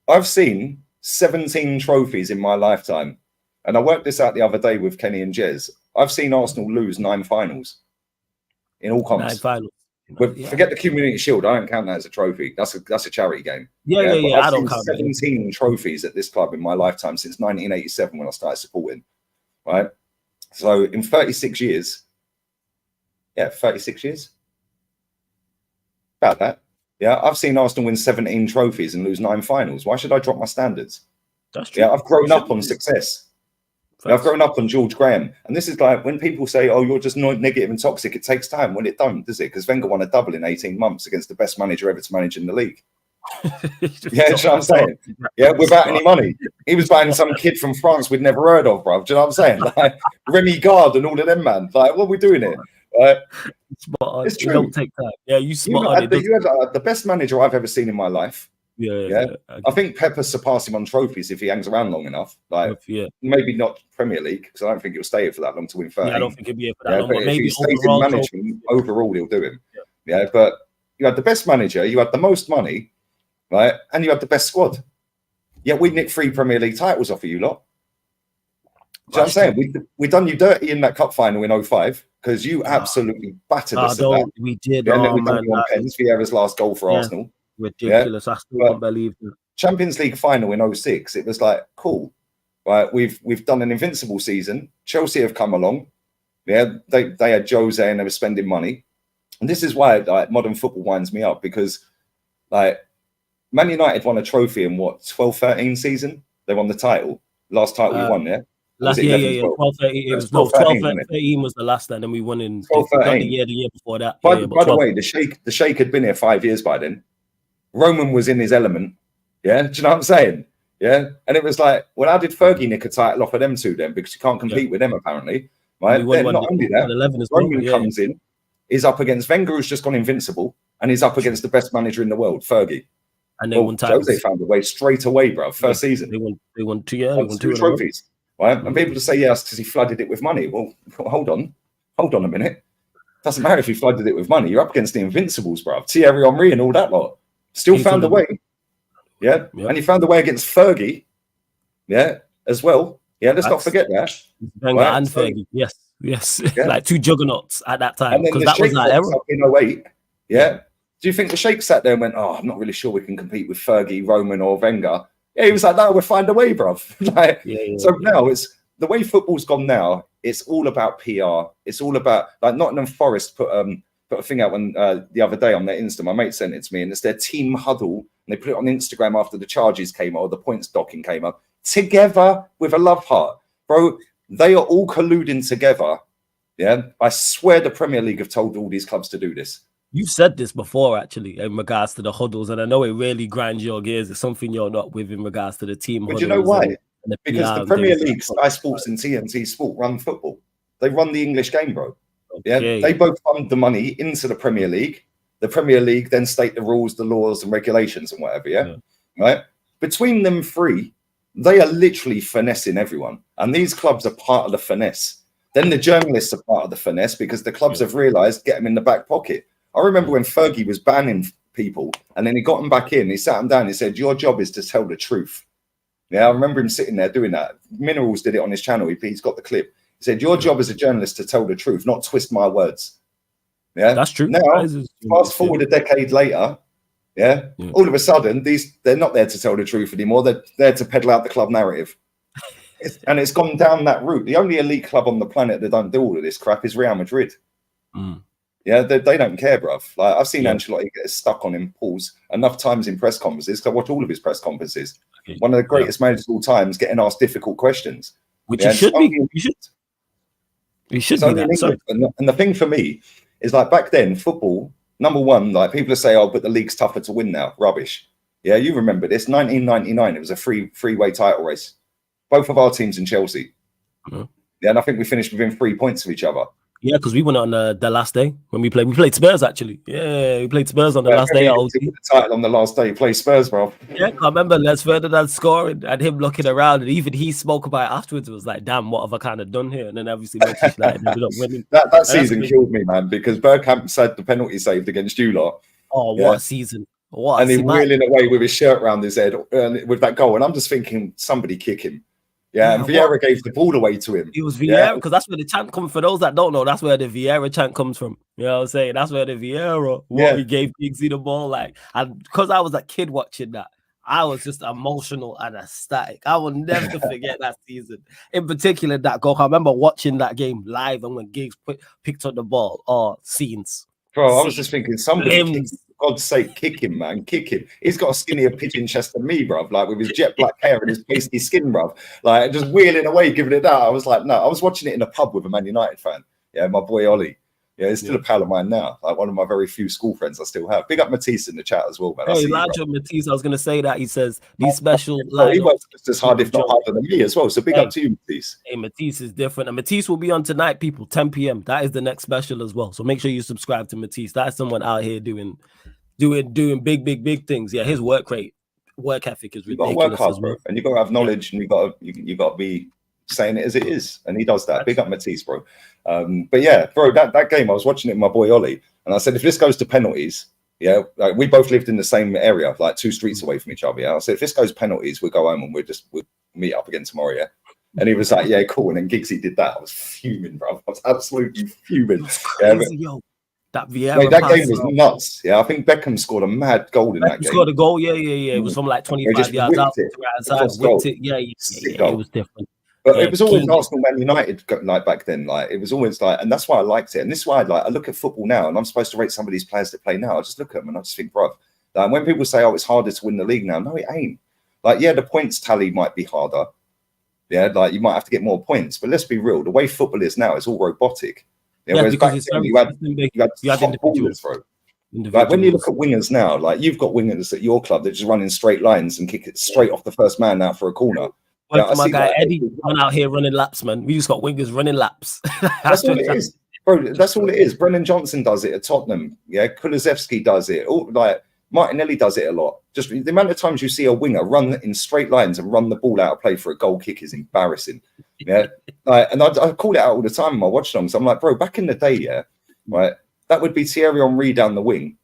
I've seen 17 trophies in my lifetime. And I worked this out the other day with Kenny and Jez. I've seen Arsenal lose 9 finals in all comps. 9 finals. Forget the Community Shield. I don't count that as a trophy. That's a charity game. Yeah. I don't count 17 trophies at this club in my lifetime since 1987 when I started supporting. Right. So in 36 years, 36 years. About that. Yeah, I've seen Arsenal win 17 trophies and lose 9 finals. Why should I drop my standards? That's true. Yeah, I've grown up on success. I've grown up on George Graham. And this is like when people say, oh, you're just negative and toxic, it takes time. Well, it don't, does it? Because Wenger won a double in 18 months against the best manager ever to manage in the league. Yeah, that's what I'm saying. Yeah, without any money. He was buying some kid from France we'd never heard of, bro. Do you know what I'm saying? Like Remy Gard and all of them, man. Like, what are we doing here? It's true. It don't take time. Yeah, you smart. You had the best manager I've ever seen in my life. Yeah. I think Pepper surpassed him on trophies if he hangs around long enough. Like, maybe not Premier League because I don't think he'll stay here for that long to win 30. Yeah, I don't think he'll be here for that long. But maybe if he stays in management, overall he'll do him. Yeah, but you had the best manager, you had the most money, right? And you had the best squad. Yeah, we nicked 3 Premier League titles off of you lot. Do you know what I'm saying? We done you dirty in that cup final in 05 because you absolutely battered us at that. We did. And then we done you on pens. Vieira's last goal for Arsenal. Ridiculous. I still can't believe it. Champions League final in 06, it was like, cool. Right, we've done an invincible season. Chelsea have come along. Yeah, they had Jose and they were spending money. And this is why like modern football winds me up because like Man United won a trophy in 12-13 season. They won the title. Last title we won, yeah? 12-13. It was 12-13 was the last time, and we won in 12-13. The year before that. By the way, the Sheikh had been here 5 years by then. Roman was in his element. Yeah, do you know what I'm saying? Yeah, and it was like, well, how did Fergie nick a title off of them two then? Because you can't compete with them apparently. Right? Then, not only that, Roman comes in, is up against Wenger, who's just gone invincible, and he's up against the best manager in the world, Fergie. And they won titles. Jose found a way straight away, bro. First season, they won 2 trophies. Right? And people just say yes because he flooded it with money. Well, hold on a minute. Doesn't matter if he flooded it with money. You're up against the Invincibles, bro. Thierry Henry and all that lot. Still found a way. Yeah. And he found a way against Fergie. Yeah, as well. Yeah, let's not forget that. Wenger and Fergie. Yes. Yeah. Like 2 juggernauts at that time. Because that was that era. In 08. Yeah. Do you think the Sheikh sat there and went, oh, I'm not really sure we can compete with Fergie, Roman, or Wenger? Yeah, he was like, no, we'll find a way, bruv. So now the way football's gone now, it's all about PR. It's all about, like, Nottingham Forest put a thing out when the other day on their Insta. My mate sent it to me, and it's their team huddle. And they put it on Instagram after the charges came up, or the points docking came up, together with a love heart. Bro, they are all colluding together. Yeah, I swear the Premier League have told all these clubs to do this. You've said this before, actually, in regards to the huddles, and I know it really grinds your gears. It's something you're not with in regards to the team but huddles. You know why? Because the Premier things. League, Sky Sports and TNT Sport run football. They run the English game, bro. Okay. Yeah, they both fund the money into the Premier League. The Premier League then state the rules, the laws, and regulations and whatever. Yeah, right. Between them three, they are literally finessing everyone, and these clubs are part of the finesse. Then the journalists are part of the finesse because the clubs have realised get them in the back pocket. I remember when Fergie was banning people, and then he got them back in. He sat them down. He said, "Your job is to tell the truth." Yeah, I remember him sitting there doing that. Minerals did it on his channel. He's got the clip. He said, "Your job as a journalist to tell the truth, not twist my words." Yeah, that's true. Now, fast forward a decade later, all of a sudden, they're not there to tell the truth anymore. They're there to peddle out the club narrative. And it's gone down that route. The only elite club on the planet that don't do all of this crap is Real Madrid. Yeah, they don't care, bruv. Like, I've seen Ancelotti get stuck on him, pause enough times in press conferences, because I watch all of his press conferences. One of the greatest managers of all time is getting asked difficult questions. Which it should be. You should be that. And the thing for me is, like, back then, football, number one, like, people say, "Oh, but the league's tougher to win now." Rubbish. Yeah, you remember this. 1999, it was a freeway title race. Both of our teams in Chelsea. Yeah, and I think we finished within 3 points of each other. Yeah, because we went on the last day when we played Spurs, actually. Yeah, we played Spurs on the last day. The title on the last day, play Spurs, bro. Yeah, I remember Les Ferdinand scoring and him looking around, and even he spoke about it afterwards. It was like, "Damn, what have I kind of done here?" And then obviously Manchester United ended up winning. That season killed me, man, because Bergkamp had the penalty saved against you lot. Oh, what a season! What? And he wheeling away with his shirt around his head with that goal, and I'm just thinking, somebody kick him. Yeah, and Vieira gave the ball away to him. It was Vieira, because that's where the chant comes. For those that don't know, that's where the Vieira chant comes from. You know what I'm saying? That's where the Vieira, he gave Giggsy the ball. Like, and because I was a kid watching that, I was just emotional and ecstatic. I will never forget that season. In particular, that goal. I remember watching that game live, and when Giggs picked up the ball, scenes. Bro, I was just thinking, somebody, for God's sake, kick him, man, kick him. He's got a skinnier pigeon chest than me, bruv, like with his jet black hair and his pasty skin, bruv. Like, just wheeling away, giving it out. I was like, no, I was watching it in a pub with a Man United fan. Yeah, my boy Ollie. Yeah, he's still a pal of mine now. Like, one of my very few school friends I still have. Big up Matisse in the chat as well, man. Hey, Elijah Matisse, I was going to say that. He says these special... he works just as hard, if not harder than me as well. So big up to you, Matisse. Hey, Matisse is different. And Matisse will be on tonight, people, 10 p.m. That is the next special as well. So make sure you subscribe to Matisse. That is someone out here doing big things. Yeah, his work ethic is ridiculous. You got to work hard, bro. And you got to have knowledge, and you got to be saying it as it is, and he does that. Big up Matisse, bro. But yeah, bro, that game, I was watching it with my boy Ollie, and I said, if this goes to penalties, yeah, like, we both lived in the same area, like 2 streets away from each other. Yeah, I said, if this goes penalties, we'll go home and we'll meet up again tomorrow. Yeah, and he was like, yeah, cool. And then Giggsy did that. I was fuming, bro. I was absolutely fuming. Crazy, yo. That Vieira that game was nuts. Yeah, I think Beckham scored a mad goal in that game. Scored a goal, yeah. It was from like 25 yards out. Whipped it. Yeah, it was different. But it was always Arsenal, Man United, like back then. Like, it was always like, and that's why I liked it. And this is why I look at football now, and I'm supposed to rate some of these players that play now. I just look at them and I just think, bruv, like, when people say, "Oh, it's harder to win the league now," no, it ain't. Like, yeah, the points tally might be harder. Yeah, like, you might have to get more points. But let's be real, the way football is now, it's all robotic. Yeah, whereas back then you had top ballers, bro. Like, when you look at wingers now, like, you've got wingers at your club that just run in straight lines and kick it straight off the first man out for a corner. Well, my guy Eddie run out here running laps, man. We just got wingers running laps. That's all it is, bro. That's all it is. Brennan Johnson does it at Tottenham. Yeah, Kulusevski does it. Like, Martinelli does it a lot. Just the amount of times you see a winger run in straight lines and run the ball out of play for a goal kick is embarrassing. Yeah, and I call it out all the time in my watch songs. I'm like, bro, back in the day, yeah, right, that would be Thierry Henry down the wing,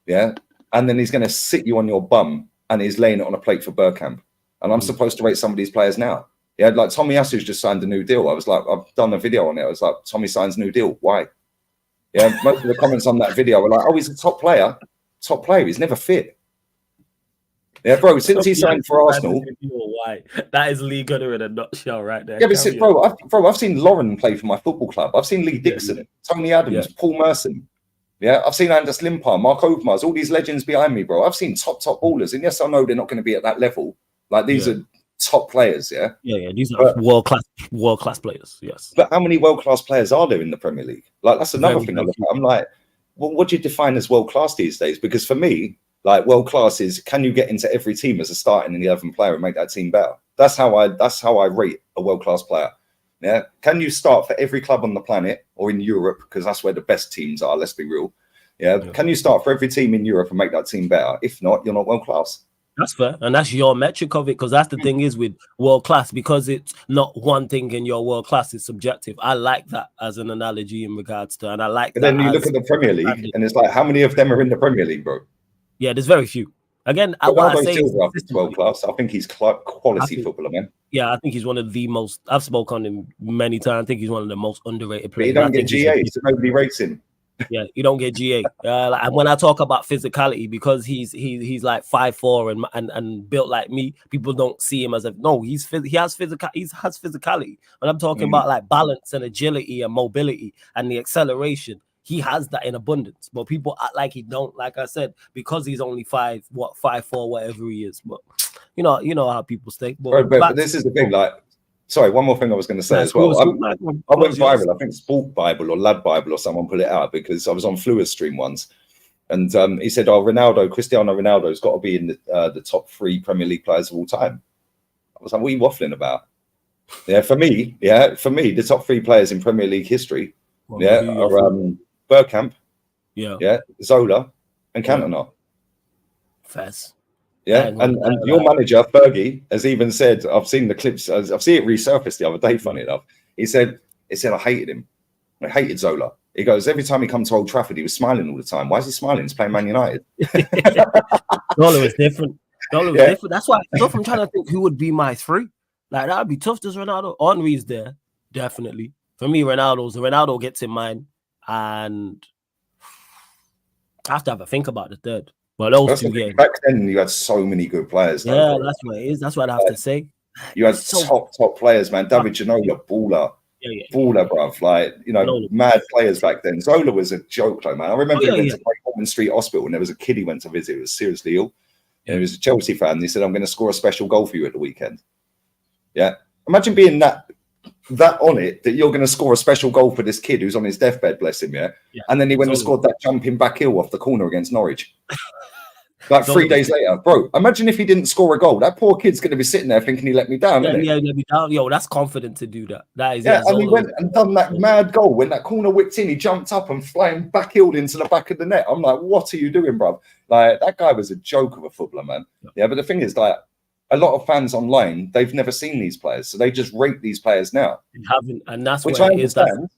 yeah, and then he's going to sit you on your bum and he's laying it on a plate for Bergkamp. And I'm supposed to rate some of these players now. Yeah, like Tommy Yasu's just signed a new deal. I was like, I've done a video on it. I was like, Tommy signs new deal. Why? Yeah, most of the comments on that video were like, oh, he's a top player. Top player. He's never fit. Yeah, bro, since he signed for Arsenal, why. That is Lee Gunner in a nutshell right there. Yeah, but I've seen Lauren play for my football club. I've seen Lee Dixon, Tony Adams, Paul Merson. Yeah, I've seen Anders Limpar, Mark Overmars, all these legends behind me, bro. I've seen top ballers. And yes, I know they're not going to be at that level. Like, these are top players, yeah? Yeah, these are world-class players, yes. But how many world-class players are there in the Premier League? Like, that's another thing I look at. I'm like, well, what do you define as world-class these days? Because for me, like, world-class is, can you get into every team as a starting 11 player and make that team better? That's how I rate a world-class player. Yeah, can you start for every club on the planet or in Europe, because that's where the best teams are, let's be real. Yeah, can you start for every team in Europe and make that team better? If not, you're not world-class. That's fair, and that's your metric of it, because that's the thing is with world-class, because it's not one thing in your world-class, it's subjective. I like that as an analogy in regards to, and I like but that. Then you look at the Premier League, and it's like, how many of them are in the Premier League, bro? Yeah, there's very few. Again, what I say is world-class. I think he's quality footballer, man. Yeah, I think he's one of the most. I've spoken on him many times. I think he's one of the most underrated players. But he don't get GA, so nobody rates him. Yeah, you don't get GA. And when I talk about physicality, because he's like 5'4" and built like me, people don't see him as he has physicality. When I'm talking about like balance and agility and mobility and the acceleration, he has that in abundance. But people act like he don't. Like I said, because he's only 5'4", whatever he is. But you know how people stay. But this is the thing, like. Sorry, one more thing I was going to say as well. I went viral. I think Sport Bible or Lad Bible or someone put it out, because I was on Flua's stream once, and he said, Cristiano Ronaldo's got to be in the top 3 Premier League players of all time. I was like, what are you waffling about? Yeah, for me, the top 3 players in Premier League history, are Bergkamp, Zola, and Cantona. Fast. Yeah, and your manager, Fergie, has even said, I've seen the clips, I've seen it resurfaced the other day, funny enough. He said, I hated him. I hated Zola. He goes, every time he come to Old Trafford, he was smiling all the time. Why is he smiling? He's playing Man United. Zola was different. Different. That's why I'm trying to think who would be my 3. Like, that would be tough. Does Ronaldo? Henry's there, definitely. For me, Ronaldo gets in mine, and I have to have a think about the third. But those 2 games. Back then, you had so many good players. Yeah, that's what it is. That's what I have to say. You had top players, man. David Ginola, baller. Baller, bruv. Like, mad players back then. Zola was a joke, though, man. I remember he went to Holman Street Hospital, and there was a kid he went to visit who was seriously ill. And he was a Chelsea fan. And he said, I'm going to score a special goal for you at the weekend. Yeah. Imagine being that on it, that you're going to score a special goal for this kid who's on his deathbed, bless him, and then he went and scored that jumping back heel off the corner against Norwich. Like 3 days later, bro. Imagine if he didn't score a goal. That poor kid's going to be sitting there thinking he let me down. Let me down. Yo, that's confident to do that. That is. And he went and done that mad goal. When that corner whipped in, he jumped up and flying back heeled into the back of the net. I'm like, what are you doing, bro? Like, that guy was a joke of a footballer, man. Yeah, but the thing is, like, a lot of fans online, they've never seen these players, so they just rate these players now. They haven't, and that's which what I understand.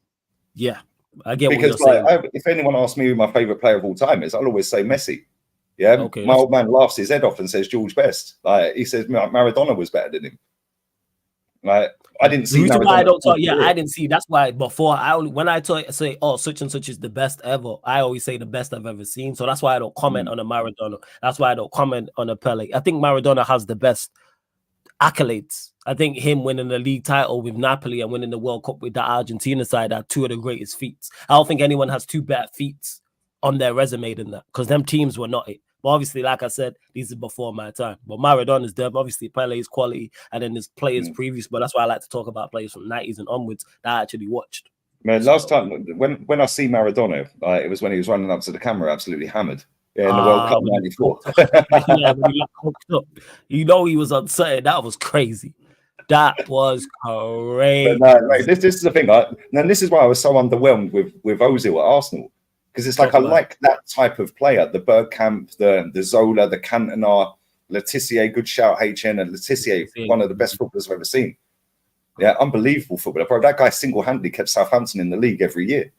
I get because what you're saying. If anyone asks me who my favorite player of all time is, I'll always say Messi. Yeah, my old man laughs his head off and says George Best. Like, he says Maradona was better than him. Like, I didn't see. I didn't see. That's why before when I say, oh, such and such is the best ever, I always say the best I've ever seen. So that's why I don't comment on a Maradona. That's why I don't comment on a Pele. I think Maradona has the best accolades. I think him winning the league title with Napoli and winning the World Cup with the Argentina side are 2 of the greatest feats. I don't think anyone has 2 better feats on their resume than that, because them teams were not it. But obviously, like I said, these are before my time. But Maradona's there. Obviously, Pele's quality, and then there's players previous. But that's why I like to talk about players from 90s and onwards that I actually watched. Man, last time when I see Maradona, it was when he was running up to the camera, absolutely hammered. Yeah, in the World Cup '94. Yeah, when he got hooked up. You know, he was uncertain. That was crazy. That was crazy. But no, this is the thing. And this is why I was so underwhelmed with Ozil at Arsenal. Because it's like, I like that type of player, the Bergkamp, the Zola, the Cantona, Letitia, good shout, HN, and Letitia, one of the best footballers I've ever seen. Yeah, unbelievable footballer. Bro, that guy single-handedly kept Southampton in the league every year.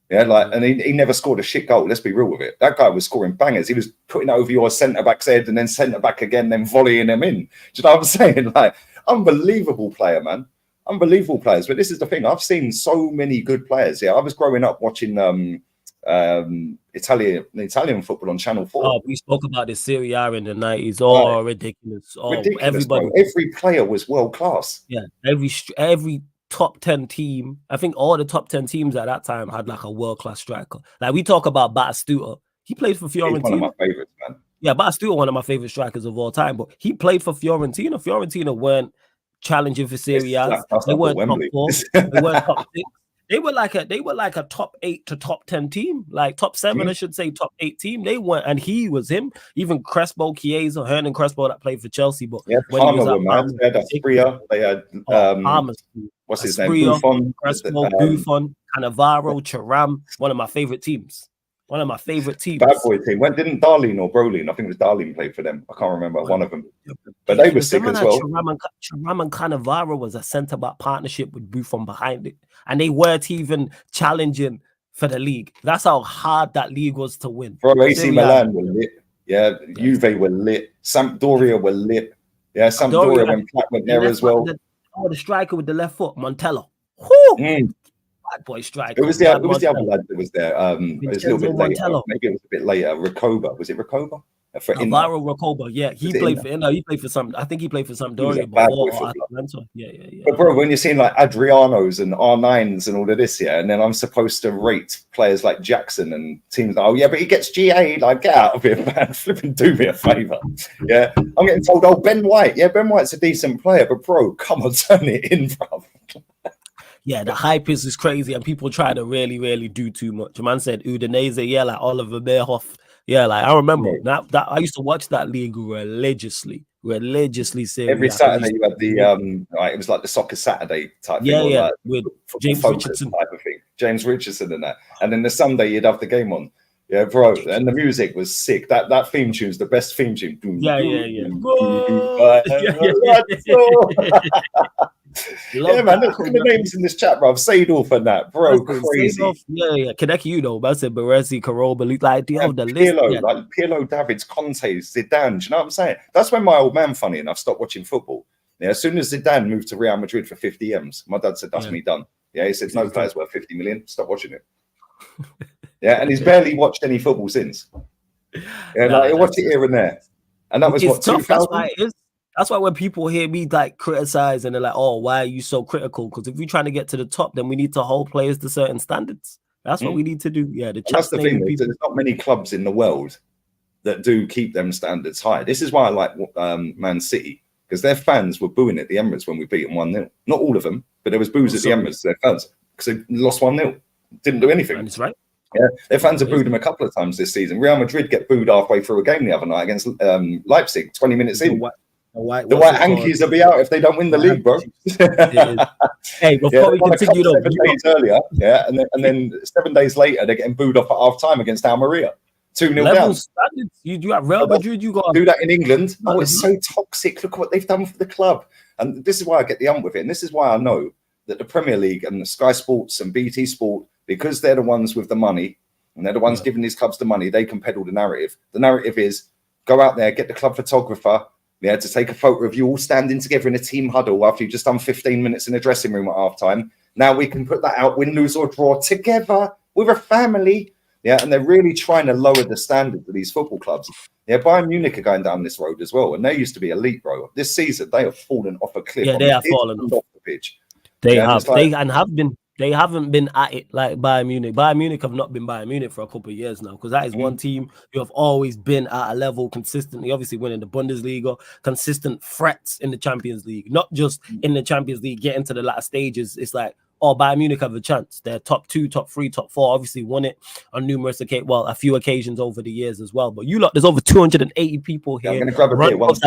Yeah, like, and he never scored a shit goal, let's be real with it. That guy was scoring bangers. He was putting it over your centre-back's head and then centre-back again, then volleying them in. Do you know what I'm saying? Like, unbelievable player, man. Unbelievable players. But this is the thing. I've seen so many good players. Yeah, I was growing up watching... Italian football on Channel 4. Oh, we spoke about the Serie A in the 90s. Oh, ridiculous. Oh, ridiculous, everybody. bro. Every player was world class. Yeah, every top 10 team. I think all the top 10 teams at that time had like a world class striker. Like we talk about Batistuta. He played for Fiorentina. He's one of my favorites, man. Yeah, Batistuta, one of my favorite strikers of all time. But he played for Fiorentina. Fiorentina weren't challenging for Serie A. They weren't top 4. They weren't top 6. They were like a top 8 to top 10 team, like top 7, I should say, top 8 team. They weren't, and he was him. Even Crespo, Chiesa, Hernan Crespo that played for Chelsea, but yeah, when he was at Parma, they had Asprilla, they had what's his name, Buffon, Crespo, Buffon, Cannavaro, Thuram. One of my favorite teams. One of my favorite teams. Bad boy team. When didn't Darlene or Brolin? I think it was Darlene played for them. I can't remember one of them. But they were sick as well. Thuram and Cannavaro was a centre-back partnership with Buffon behind it. And they weren't even challenging for the league. That's how hard that league was to win. Bro, AC Milan were lit. Yeah, Juve were lit. Sampdoria were lit. Yeah, Sampdoria when Platt went there as well. The striker with the left foot, Montello. Bad boy striker. It was the other lad that was there. It was a little bit later. Maybe it was a bit later. Recoba. Was it Recoba? Alvaro Recoba. Yeah, he played for some. I think he played for Sampdoria before Atlanta. Yeah. But bro, when you're seeing like Adrianos and R9s and all of this, and then I'm supposed to rate players like Jackson and teams like, oh yeah, but he gets GA, like get out of here, man. Flipping do me a favor. Yeah, I'm getting told, oh, Ben White. Yeah, Ben White's a decent player, but bro, come on, turn it in, bro. Yeah, the hype is crazy, and people try to really, really do too much. A man said Udinese, yeah, like Oliver Bierhoff. Yeah, like I remember that I used to watch that league religiously. Every Saturday you had the it was like the Soccer Saturday type thing. Yeah, with James Richardson type of thing. James Richardson and that. And then the Sunday you'd have the game on. Yeah, bro. And the music was sick. That theme tune's the best theme tune. Yeah. Yeah, man, look at the names in this chat, bro. Seedorf and that, bro, crazy. Yeah. Kaneki, you know, I said Baresi, Karoba, like the list. Pirlo, like Pirlo, Davids, Conte, Zidane. Do you know what I'm saying? That's when my old man, funny enough, stopped watching football. Yeah, as soon as Zidane moved to Real Madrid for 50 M's, my dad said, that's me done. Yeah, he said, no player's worth 50 million. Stop watching it. Yeah, and he's barely watched any football since. Yeah, like, he'll watch it here and there. And that was what, tough. That's why it is. That's why when people hear me like criticize and they're like, oh, why are you so critical? Because if we're trying to get to the top, then we need to hold players to certain standards. That's what we need to do. Yeah, that's the thing. There's not many clubs in the world that do keep them standards high. This is why I like Man City, because their fans were booing at the Emirates when we beat them 1-0. Not all of them, but there was boos at the Emirates to their fans because they lost 1-0. Didn't do anything. That's right. Yeah, their fans have booed them a couple of times this season. Real Madrid get booed halfway through a game the other night against Leipzig, 20 minutes in. The white Hankies will be out if they don't win the league, bro. Hey, before we continue, earlier, and then 7 days later they're getting booed off at half time against Almeria, 2-0 down. Standards. You at Real Madrid, you got do that in England. Oh, it's so toxic. Look what they've done for the club, and this is why I get the ump with it. And this is why I know that the Premier League and the Sky Sports and BT Sport, because they're the ones with the money and they're the ones giving these clubs the money, they can peddle the narrative. The narrative is go out there, get the club photographer. Yeah, to take a photo of you all standing together in a team huddle after you've just done 15 minutes in a dressing room at halftime. Now we can put that out, win, lose, or draw together with a family. Yeah, and they're really trying to lower the standards of these football clubs. Yeah, Bayern Munich are going down this road as well, and they used to be elite, bro. This season they have fallen off a cliff. Yeah, they have fallen off the pitch. They have. They haven't been at it like Bayern Munich. Bayern Munich have not been Bayern Munich for a couple of years now, because that is one team who have always been at a level consistently, obviously winning the Bundesliga, consistent threats in the Champions League, not just in the Champions League, getting to the latter stages. It's like, oh, Bayern Munich have a chance. They're top 2, top 3, top 4, obviously won it on numerous occasions, well, a few occasions over the years as well. But you lot, there's over 280 people here. I'm going to grab a bit once.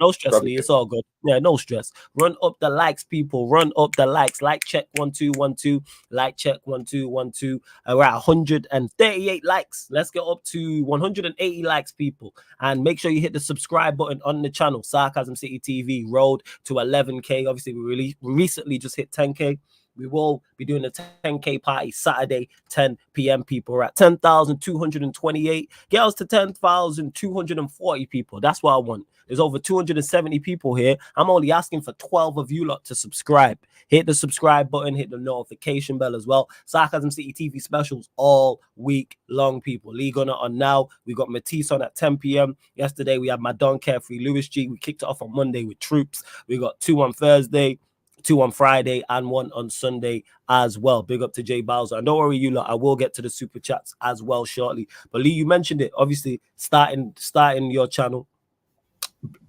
No stress, Lee. It's all good. Yeah, no stress. Run up the likes, people. Run up the likes. Like check 1212. Like check 1212. We're at 138 likes. Let's get up to 180 likes, people. And make sure you hit the subscribe button on the channel. Sarcasm City TV. Road to 11K. Obviously, we recently just hit 10K. We will be doing a 10K party Saturday, 10 p.m. People, we're at 10,228. Get us to 10,240 people. That's what I want. There's over 270 people here. I'm only asking for 12 of you lot to subscribe. Hit the subscribe button, hit the notification bell as well. Sarcasm City TV specials all week long, people. League on it on now. We got Matisse on at 10 p.m. Yesterday, we had my Don Carefree Lewis G. We kicked it off on Monday with Troops. We got 2 on Thursday, 2 on Friday, and 1 on Sunday as well. Big up to Jay Bowser. And don't worry, you lot, I will get to the super chats as well shortly. But Lee, you mentioned it. Obviously, starting your channel,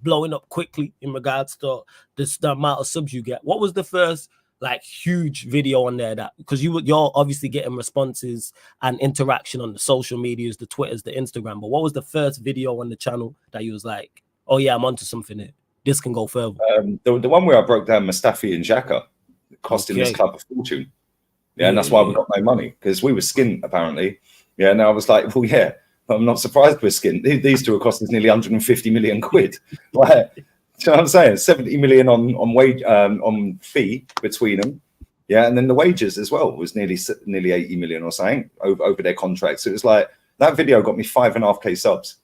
blowing up quickly in regards to the amount of subs you get. What was the first like huge video on there that, because you're obviously getting responses and interaction on the social medias, the Twitters, the Instagram, but what was the first video on the channel that you was like, oh yeah, I'm onto something here, this can go further? The one where I broke down Mustafi and Xhaka costing this club a fortune. Yeah, and that's why we got no money, because we were skint apparently. Yeah, and I was like, well, yeah, I'm not surprised we're skint. These two are costing us nearly 150 million quid. Like, do you know what I'm saying? 70 million on wage on fee between them. Yeah, and then the wages as well was nearly 80 million or something over their contracts. So it was like that video got me 5.5K subs.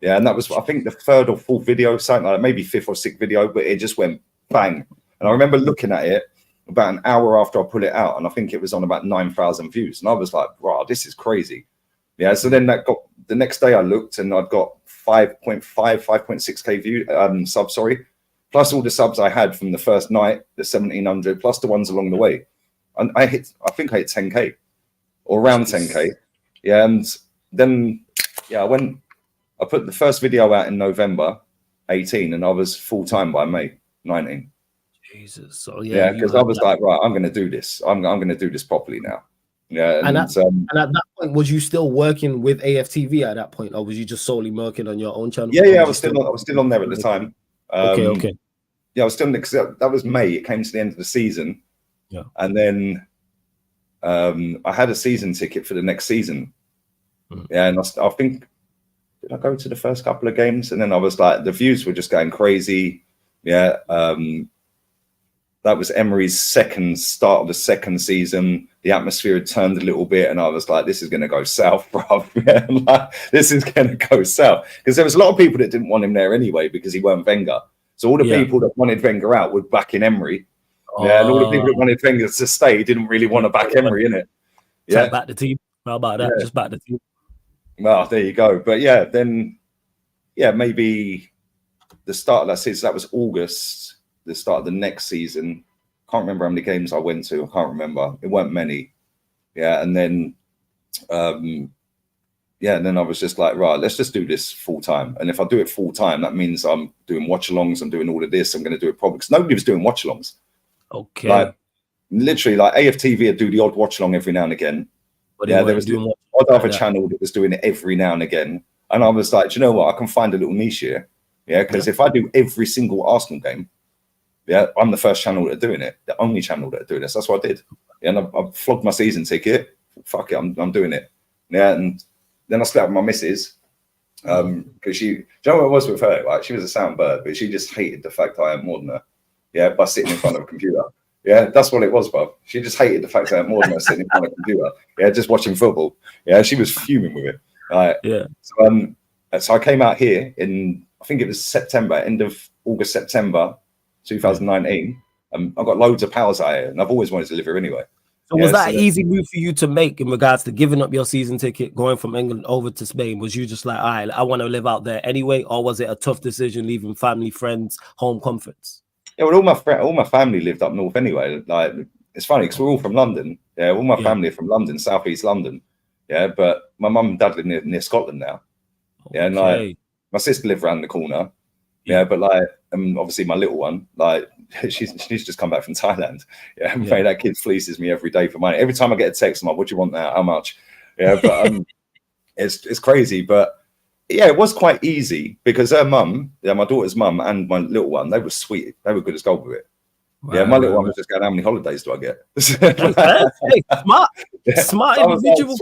Yeah, and that was, I think, the third or fourth video, something like that, maybe fifth or sixth video, but it just went bang. And I remember looking at it about an hour after I put it out, and I think it was on about 9,000 views. And I was like, wow, this is crazy. Yeah, so then that got, the next day I looked and I'd got 5.6K view subs, sorry, plus all the subs I had from the first night, the 1,700, plus the ones along the way. And I think I hit 10K or around 10K. Yeah, and then, yeah, I put the first video out in November 18 and I was full-time by May 19. Jesus. So yeah, because I was like, right, I'm going to do this. I'm going to do this properly now. Yeah, and at that point, was you still working with Aftv at that point, or was you just solely working on your own channel? Yeah, I was still on there at the time. Okay. Yeah, I was still, because that was May. It came to the end of the season. Yeah, and then I had a season ticket for the next season. Yeah, and I think, did I go to the first couple of games? And then I was like, the views were just going crazy. Yeah, that was Emery's start of the second season. The atmosphere had turned a little bit, and I was like, this is going to go south, bro. Yeah, like, this is going to go south. Because there was a lot of people that didn't want him there anyway because he weren't Wenger. So all the people that wanted Wenger out would back in Emery. Yeah, and all the people that wanted Wenger to stay didn't really want to back Emery, innit? Yeah. Back the team. How about that? Just back the team. Well, there you go. But yeah, then, yeah, maybe the start of that season, that was August, the start of the next season. Can't remember how many games I went to. I can't remember. It weren't many. Yeah, and then, and then I was just like, right, let's just do this full time. And if I do it full time, that means I'm doing watch-alongs. I'm doing all of this. I'm going to do it properly. Because nobody was doing watch-alongs. Okay. Like, literally, like AFTV would do the odd watch-along every now and again. But yeah, there was the odd other channel that was doing it every now and again. And I was like, do you know what? I can find a little niche here. Yeah, because if I do every single Arsenal game, yeah, I'm the first channel that are doing it, the only channel that are doing this. That's what I did. Yeah, and I flogged my season ticket. Fuck it, I'm doing it. Yeah, and then I split up with my missus because she, do you know what it was with her? Like, she was a sound bird, but she just hated the fact that I am more than her. Yeah, by sitting in front of a computer. Yeah, that's what it was, bro. She just hated the fact that I am more than her sitting in front of a computer. Yeah, just watching football. Yeah, she was fuming with it. Yeah. So I came out here in, I think it was September, end of August, September 2019. I've got loads of pals out here, and I've always wanted to live here anyway. So was that an easy move for you to make in regards to giving up your season ticket, going from England over to Spain? Was you just like, all right, I want to live out there anyway, or was it a tough decision, leaving family, friends, home comforts? Yeah, well, all my family lived up north anyway. Like, it's funny because we're all from London. Yeah, all my family are from London, southeast London. Yeah, but my mum and dad live near Scotland now. Okay. Yeah, and like my sister lived around the corner. Yeah, but like, obviously my little one, like, she's just come back from Thailand. Yeah, mate, that kid fleeces me every day for money. Every time I get a text, I'm like, "What do you want now? How much?" Yeah, but it's crazy. But yeah, it was quite easy because her mum, my daughter's mum, and my little one, they were sweet. They were good as gold with it. Wow, yeah, my little one was just going, "How many holidays do I get?" Smart individual.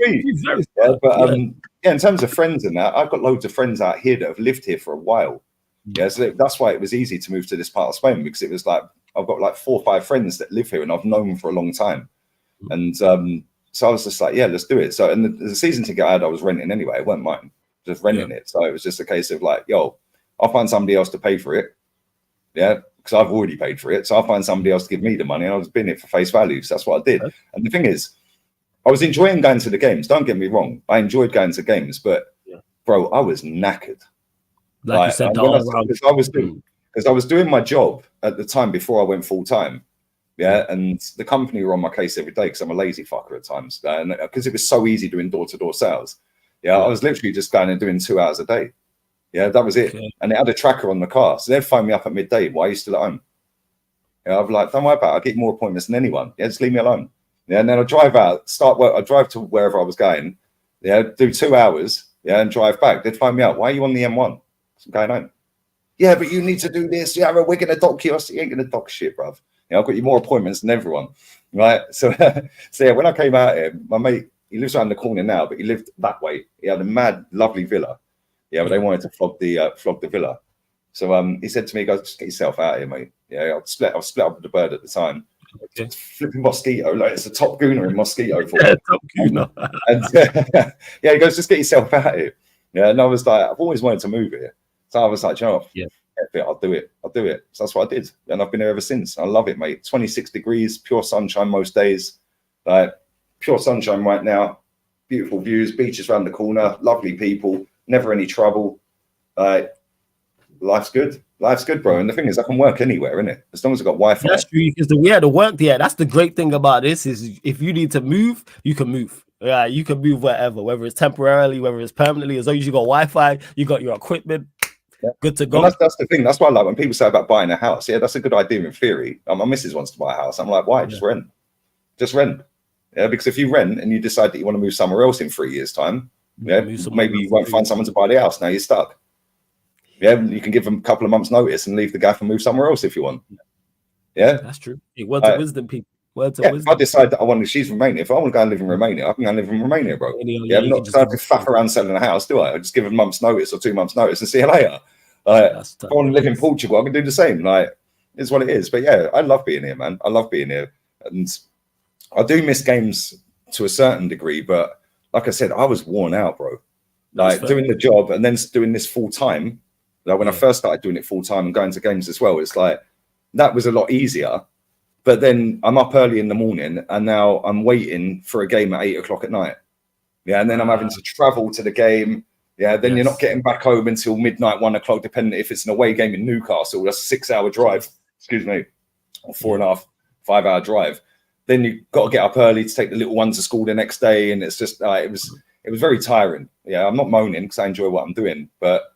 Like, but in terms of friends and that, I've got loads of friends out here that have lived here for a while. Yeah, so that's why it was easy to move to this part of Spain, because it was like I've got like 4 or 5 friends that live here and I've known them for a long time. And so I was just like, yeah, let's do it. So, and the season ticket I was renting anyway. It wasn't mine, just renting it. So it was just a case of like, yo, I'll find somebody else to pay for it. Yeah, because I've already paid for it. So I'll find somebody else to give me the money. And I was bidding it for face value. So that's what I did. And the thing is, I was enjoying going to the games. Don't get me wrong. I enjoyed going to games, but bro, I was knackered. Like you said, because I was doing my job at the time before I went full time. Yeah, and the company were on my case every day because I'm a lazy fucker at times, and because it was so easy doing door-to-door sales. Yeah, I was literally just going and doing 2 hours a day. Yeah, that was it. And it had a tracker on the car, so they'd phone me up at midday. Why are you still at home? Yeah, I'd be like, don't worry about it. I get more appointments than anyone. Yeah, just leave me alone. Yeah, and then I drive out, start work. I drive to wherever I was going. Yeah, do 2 hours. Yeah, and drive back. They'd phone me up. Why are you on the M1? I'm going home. Yeah, but you need to do this. Yeah, we're going to dock you. I said, you ain't going to dock shit, bruv. You know, I've got you more appointments than everyone, right? So, so yeah, when I came out here, my mate, he lives around the corner now, but he lived that way. He had a mad, lovely villa. Yeah, but they wanted to flog the villa. So he said to me, he goes, just get yourself out here, mate. Yeah, I was split up with the bird at the time. Flipping mosquito, like it's a top gooner in mosquito for me. Top gooner. And yeah, he goes, just get yourself out here. Yeah, and I was like, I've always wanted to move here. So I was like, I'll do it. So that's what I did. And I've been here ever since. I love it, mate. 26 degrees, pure sunshine most days. Like pure sunshine right now. Beautiful views, beaches around the corner, lovely people, never any trouble. Life's good. Life's good, bro. And the thing is, I can work anywhere, innit? As long as I've got Wi-Fi. That's true, because the work there, that's the great thing about this is if you need to move, you can move. Yeah, you can move wherever, whether it's temporarily, whether it's permanently, as long as you got Wi-Fi, you got your equipment. Yeah. Good to go. And that's the thing. That's why I like when people say about buying a house. Yeah, that's a good idea in theory. My missus wants to buy a house. I'm like, why? Just rent. Just rent. Yeah, because if you rent and you decide that you want to move somewhere else in 3 years' time, yeah, maybe you won't find someone to buy the house. Now you're stuck. Yeah, you can give them a couple of months' notice and leave the gaff and move somewhere else if you want. Yeah, that's true. Words of wisdom, people. Words of wisdom. If I decide that I want to, she's Romania. If I want to go and live in Romania, I can go and live in Romania, bro. Yeah, I'm not trying to faff around selling a house, do I? I just give a month's notice or 2 months' notice and see you later. If I want to live in Portugal, I can do the same. Like, it's what it is. But yeah, I love being here, man. I love being here. And I do miss games to a certain degree, but like I said, I was worn out, bro. Like doing the job and then doing this full time. Like when I first started doing it full time and going to games as well, it's like that was a lot easier. But then I'm up early in the morning and now I'm waiting for a game at 8 o'clock at night. Yeah, and then I'm having to travel to the game. Yeah, then you're not getting back home until midnight, 1 o'clock, depending if it's an away game in Newcastle. That's a 6-hour drive. Excuse me, or 4.5, 5 hour drive. Then you've got to get up early to take the little one to school the next day, and it's just it was very tiring. Yeah, I'm not moaning because I enjoy what I'm doing, but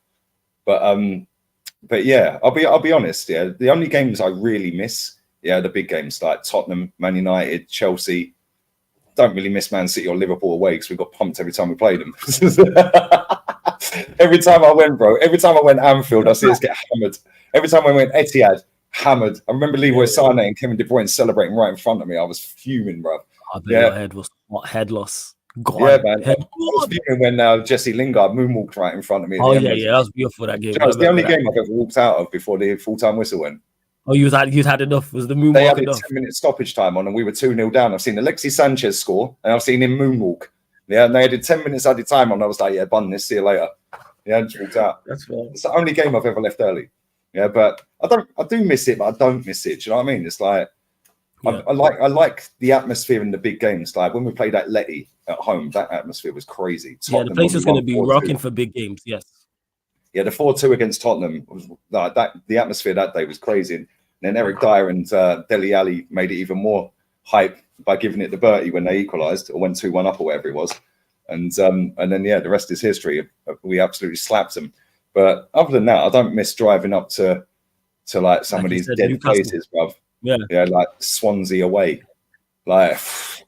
yeah, I'll be honest. Yeah, the only games I really miss, the big games like Tottenham, Man United, Chelsea. Don't really miss Man City or Liverpool away because we got pumped every time we played them. Every time I went, bro. Every time I went Anfield, I see us get hammered. Every time I went Etihad, hammered. I remember Leroy Sané and Kevin De Bruyne celebrating right in front of me. I was fuming, bro. Your head was head loss. God, yeah, man. I was fuming when Jesse Lingard moonwalked right in front of me. Oh yeah, that was beautiful, that game. That was the only game I've ever walked out of before the full-time whistle went. Oh, you'd had enough. Was the moonwalk They had a enough? 10-minute stoppage time on, and we were 2-0 down. I've seen Alexis Sanchez score, and I've seen him moonwalk. Yeah, and they had 10 minutes added time on. I was like, yeah, bun this. See you later. Yeah, and just walked out. That's fair. It's the only game I've ever left early. Yeah, but I do miss it, but I don't miss it. Do you know what I mean? It's like I like the atmosphere in the big games. Like when we played at Letty at home, that atmosphere was crazy. Tottenham, the place is going to be rocking for big games. Yes. Yeah, the 4-2 against Tottenham was like that. The atmosphere that day was crazy. And then Eric Dyer and Dele Alli made it even more hype by giving it the Bertie when they equalised or went 2-1 up or whatever it was. And then the rest is history. We absolutely slapped them. But other than that, I don't miss driving up to like some of these dead places, bruv. Yeah, like Swansea away. Like,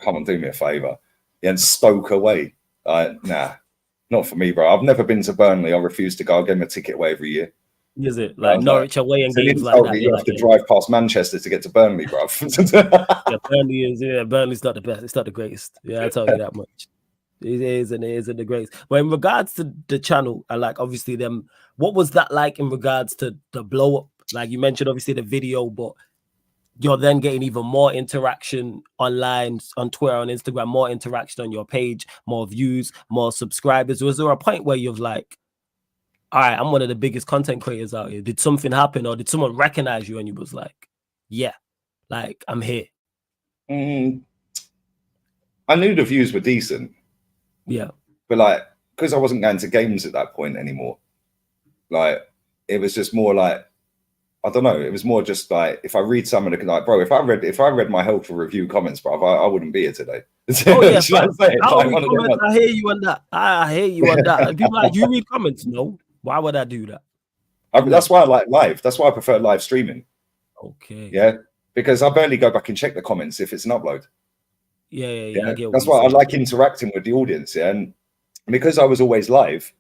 come on, do me a favour. Yeah, and Stoke away. Like, nah, not for me, bro. I've never been to Burnley. I refuse to go. I give them a ticket away every year. Is it like Norwich away and games like that? You have to drive past Manchester to get to Burnley, bro. Burnley is Burnley's not the best. It's not the greatest. Yeah, I tell you that much. It is and it isn't the greatest. But in regards to the channel and like obviously them, what was that like in regards to the blow up? Like you mentioned, obviously the video, but you're then getting even more interaction online, on Twitter, on Instagram, more interaction on your page, more views, more subscribers. Was there a point where you've like, all right, I'm one of the biggest content creators out here. Did something happen or did someone recognize you and you was like, yeah, like I'm here? I knew the views were decent. Yeah. But like, because I wasn't going to games at that point anymore, like it was just more like, I don't know. It was more just like if I read some of the like, bro, if I read my helpful review comments, bro, I wouldn't be here today. Oh yeah, I hear you on that. I hear you on that. And people like, you read comments? No. Why would I do that? That's why I like live. That's why I prefer live streaming. Okay. Yeah, because I barely go back and check the comments if it's an upload. Yeah. That's why I like interacting with the audience. Yeah, and because I was always live.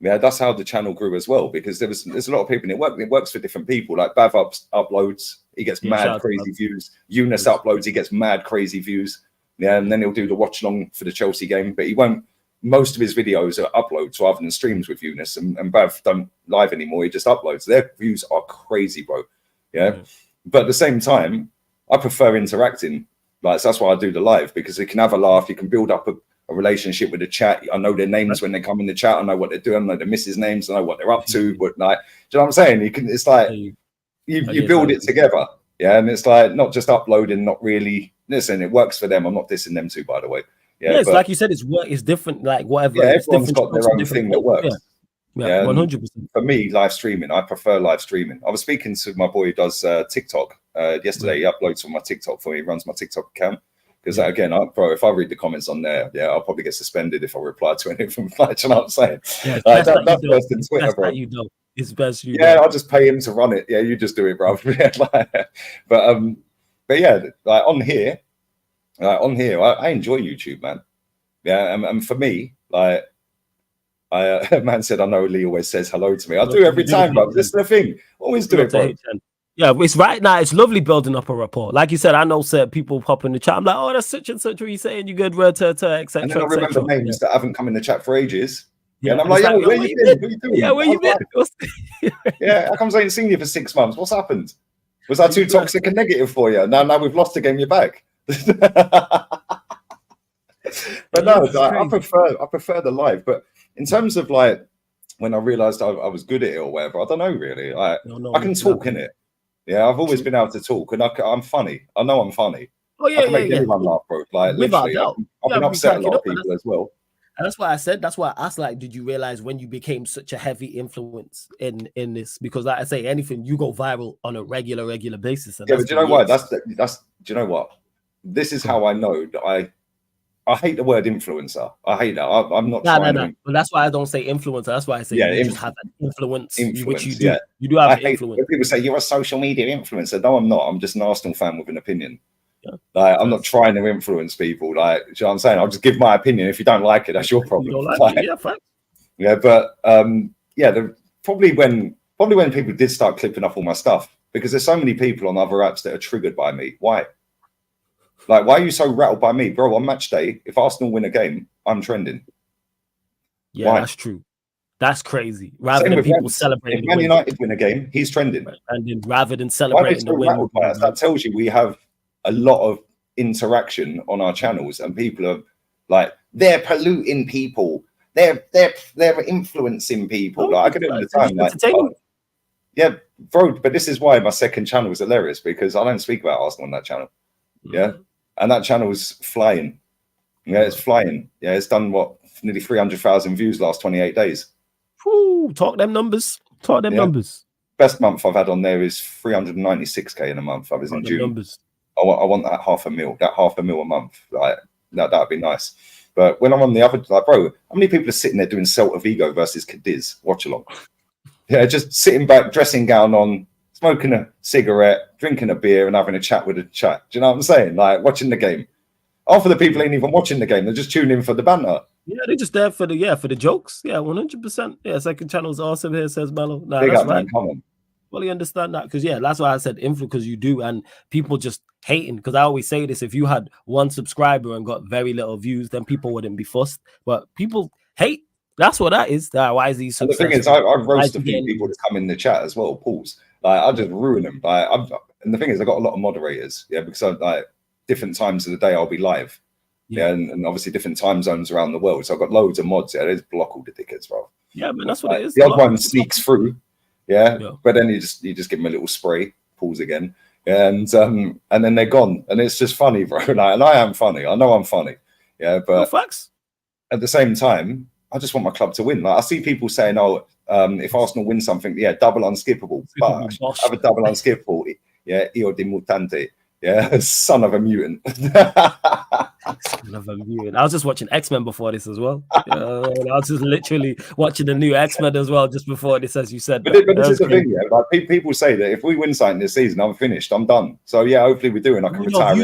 Yeah, that's how the channel grew as well, because there's a lot of people, and it works for different people. Like Bav uploads, he gets mad crazy views. Eunice uploads, he gets mad crazy views. Yeah, and then he'll do the watch long for the Chelsea game, but he won't. Most of his videos are uploads rather than streams with Eunice, and Bav don't live anymore. He just uploads. Their views are crazy, bro. Yeah, but at the same time, I prefer interacting. Like so that's why I do the live, because you can have a laugh, you can build up a relationship with the chat. I know their names when they come in the chat. I know what they're doing. I know their missus' names. I know what they're up to. But like, do you know what I'm saying? You can. It's like you build it together. Yeah, and it's like not just uploading. Not really. Listen, it works for them. I'm not dissing them too, by the way. Yeah, it's like you said. It's work. It's different. Like whatever. Yeah, everyone's got their own thing that works. Yeah, 100%. For me, live streaming. I prefer live streaming. I was speaking to my boy who does TikTok yesterday. He uploads from my TikTok for me. He runs my TikTok account. Because again, bro, if I read the comments on there, I'll probably get suspended if I reply to anything. Like, you know what I'm saying? Yeah, that's worse than Twitter, bro. It's best you I'll just pay him to run it. Yeah, you just do it, bro. But yeah, like on here, I enjoy YouTube, man. Yeah, and for me, like, a man said, I know Lee always says hello to me. I do every time, bro. This is the thing. Always do it, bro. Yeah, it's right now. It's lovely building up a rapport. Like you said, I know certain people pop in the chat. I'm like, oh, that's such and such. What are you saying? You good? etc. And then I remember names that haven't come in the chat for ages. Yeah, and I'm like, yo, where you been? What are you doing? Yeah, where you been? Yeah, how comes I ain't seen you for 6 months? What's happened? Was I too toxic and negative for you? Now we've lost the game. You're back. But no, I prefer the live. But in terms of like when I realized I was good at it or whatever, I don't know really. I can talk in it. Yeah, I've always been able to talk, and I'm funny. I know I'm funny. Oh yeah, I can make anyone laugh, bro. Like literally, I've been upset a lot of people as well. And that's why I said. That's why I asked. Like, did you realize when you became such a heavy influence in this? Because, like I say, anything you go viral on a regular basis. And yeah, but do you know what? That's. Do you know what? This is how I know that I hate the word influencer. I hate that. I'm not trying to. But that's why I don't say influencer. That's why I say you just have an influence, which you do. Yeah. You do have influence. When people say you're a social media influencer. No, I'm not. I'm just an Arsenal fan with an opinion. Yeah. Like, I'm not trying to influence people. Like, you know what I'm saying? I'll just give my opinion. If you don't like it, that's your problem. You don't like it, yeah, fact. Yeah, but probably when people did start clipping up all my stuff, because there's so many people on other apps that are triggered by me. Why? Like, why are you so rattled by me, bro? On match day, if Arsenal win a game, I'm trending. Yeah, that's true. That's crazy. Rather than people celebrating, if Man United win a game, he's trending. And then rather than celebrating the win, that tells you we have a lot of interaction on our channels, and people are like, they're polluting people. They're influencing people. Like, I get it all the time. Like, yeah, bro. But this is why my second channel is hilarious, because I don't speak about Arsenal on that channel. Yeah. And that channel's flying. Yeah, it's flying. Yeah, it's done nearly 300,000 views last 28 days. Whew, talk them numbers. Numbers. Best month I've had on there is 396k in a month. I was in June. Numbers. I want that $500,000. That $500,000 a month. Like that'd be nice. But when I'm on the other, like, bro, how many people are sitting there doing Celta Vigo versus Cadiz watch along? Yeah, just sitting back, dressing gown on, smoking a cigarette, drinking a beer, and having a chat with a chat. Do you know what I'm saying? Like, watching the game. Half of the people ain't even watching the game. They're just tuning in for the banter. Yeah, they're just there for the jokes. Yeah, 100%. Yeah, second channel's awesome here, says Mello. Nah, that's right. Come on. Fully understand that. Because, yeah, that's why I said influence, because you do. And people just hating, because I always say this: if you had one subscriber and got very little views, then people wouldn't be fussed. But people hate. That's what that is. Why is he successful? And the thing is, I've roasted a few people to come in the chat as well. Pause. Like I just ruin them. Like and the thing is, I got a lot of moderators. Yeah, because like different times of the day I'll be live. Yeah, and obviously different time zones around the world. So I've got loads of mods. Yeah, they just block all the dickheads, bro. Yeah, but that's what it is. The odd one sneaks through. Yeah, but then you just give them a little spray. Pause again. And then they're gone, and it's just funny, bro. Like, and I am funny. I know I'm funny. Yeah, but no facts. At the same time, I just want my club to win. Like I see people saying, "Oh, if Arsenal win something, yeah, double unskippable." But have a double unskippable. Yeah, Io di Mutante. Yeah, son of a mutant. Son of a mutant. I was just watching X-Men before this as well. I was just literally watching the new X-Men as well just before this, as you said. But this is the thing, yeah. Like people say that if we win something this season, I'm finished. I'm done. So yeah, hopefully we do, and I can retire.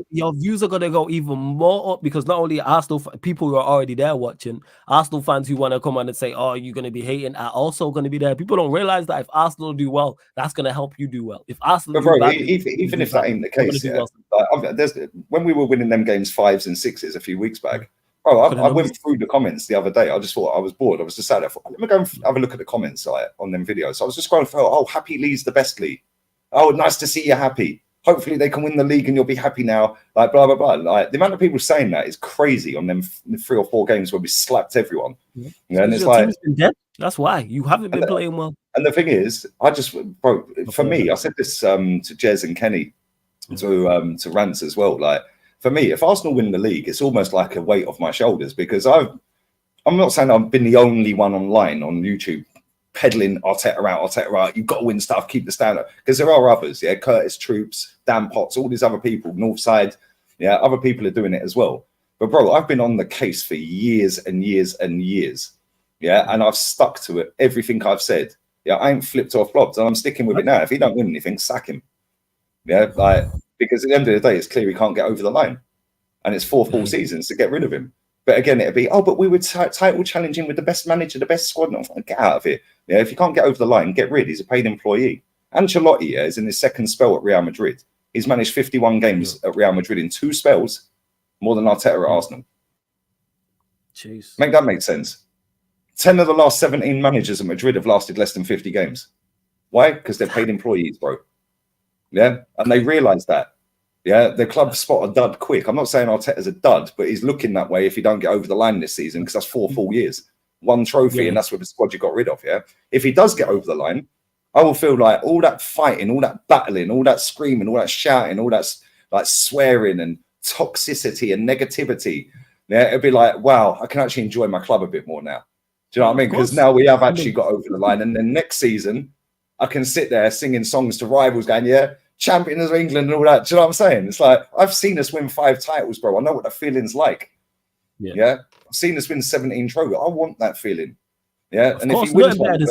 Your views are gonna go even more up, because not only Arsenal people who are already there watching, Arsenal fans who want to come on and say, "Oh, you're gonna be hating," are also gonna be there. People don't realize that if Arsenal do well, that's gonna help you do well. If Arsenal, but bro, even if that ain't the case, yeah. Like, when we were winning them games 5s and 6s a few weeks back, I went through the comments the other day. I just thought I was bored. I was just sad. I thought, let me go and have a look at the comments on them videos. So I was just scrolling through. Oh, Happy Lee's the best Lee. Oh, nice to see you happy. Hopefully they can win the league and you'll be happy now. Like blah blah blah. Like the amount of people saying that is crazy on them 3 or 4 games where we slapped everyone. Yeah. And it's like that's why you haven't been playing well. And the thing is, for me, I said this to Jez and Kenny, to Rance as well. Like for me, if Arsenal win the league, it's almost like a weight off my shoulders, because I'm not saying I've been the only one online on YouTube peddling Arteta out. You've got to win stuff, keep the standard, because there are others. Yeah, Curtis Troops, Dan Potts, all these other people, Northside. Yeah, other people are doing it as well. But bro, I've been on the case for years and years and years. Yeah, and I've stuck to it. Everything I've said. Yeah, I ain't flipped or flopped, and I'm sticking with it now. If he don't win anything, sack him. Yeah, like, because at the end of the day, it's clear he can't get over the line, and it's 4 full seasons to get rid of him. But again, it'd be, but we were title challenging with the best manager, the best squad. No, get out of here. Yeah, if you can't get over the line, get rid. He's a paid employee. Ancelotti is in his 2nd spell at Real Madrid. He's managed 51 games at Real Madrid in 2 spells, more than Arteta at Arsenal. Jeez. Make that make sense. 10 of the last 17 managers at Madrid have lasted less than 50 games. Why? Because they're paid employees, bro. Yeah, and they realise that. Yeah, the club spot a dud quick. I'm not saying Arteta's a dud, but he's looking that way if he don't get over the line this season, because that's 4 full years, 1 trophy, and that's what the squad you got rid of. Yeah, if he does get over the line, I will feel like all that fighting, all that battling, all that screaming, all that shouting, all that like swearing and toxicity and negativity. Yeah, it'd be like, wow, I can actually enjoy my club a bit more now. Do you know what I mean? Because now we have actually got over the line, and then next season I can sit there singing songs to rivals, going, yeah, champions of England and all that. Do you know what I'm saying? It's like, I've seen us win 5 titles, bro. I know what the feeling's like. Yeah. I've seen us win 17 trophies. I want that feeling. Yeah. And if he wins one,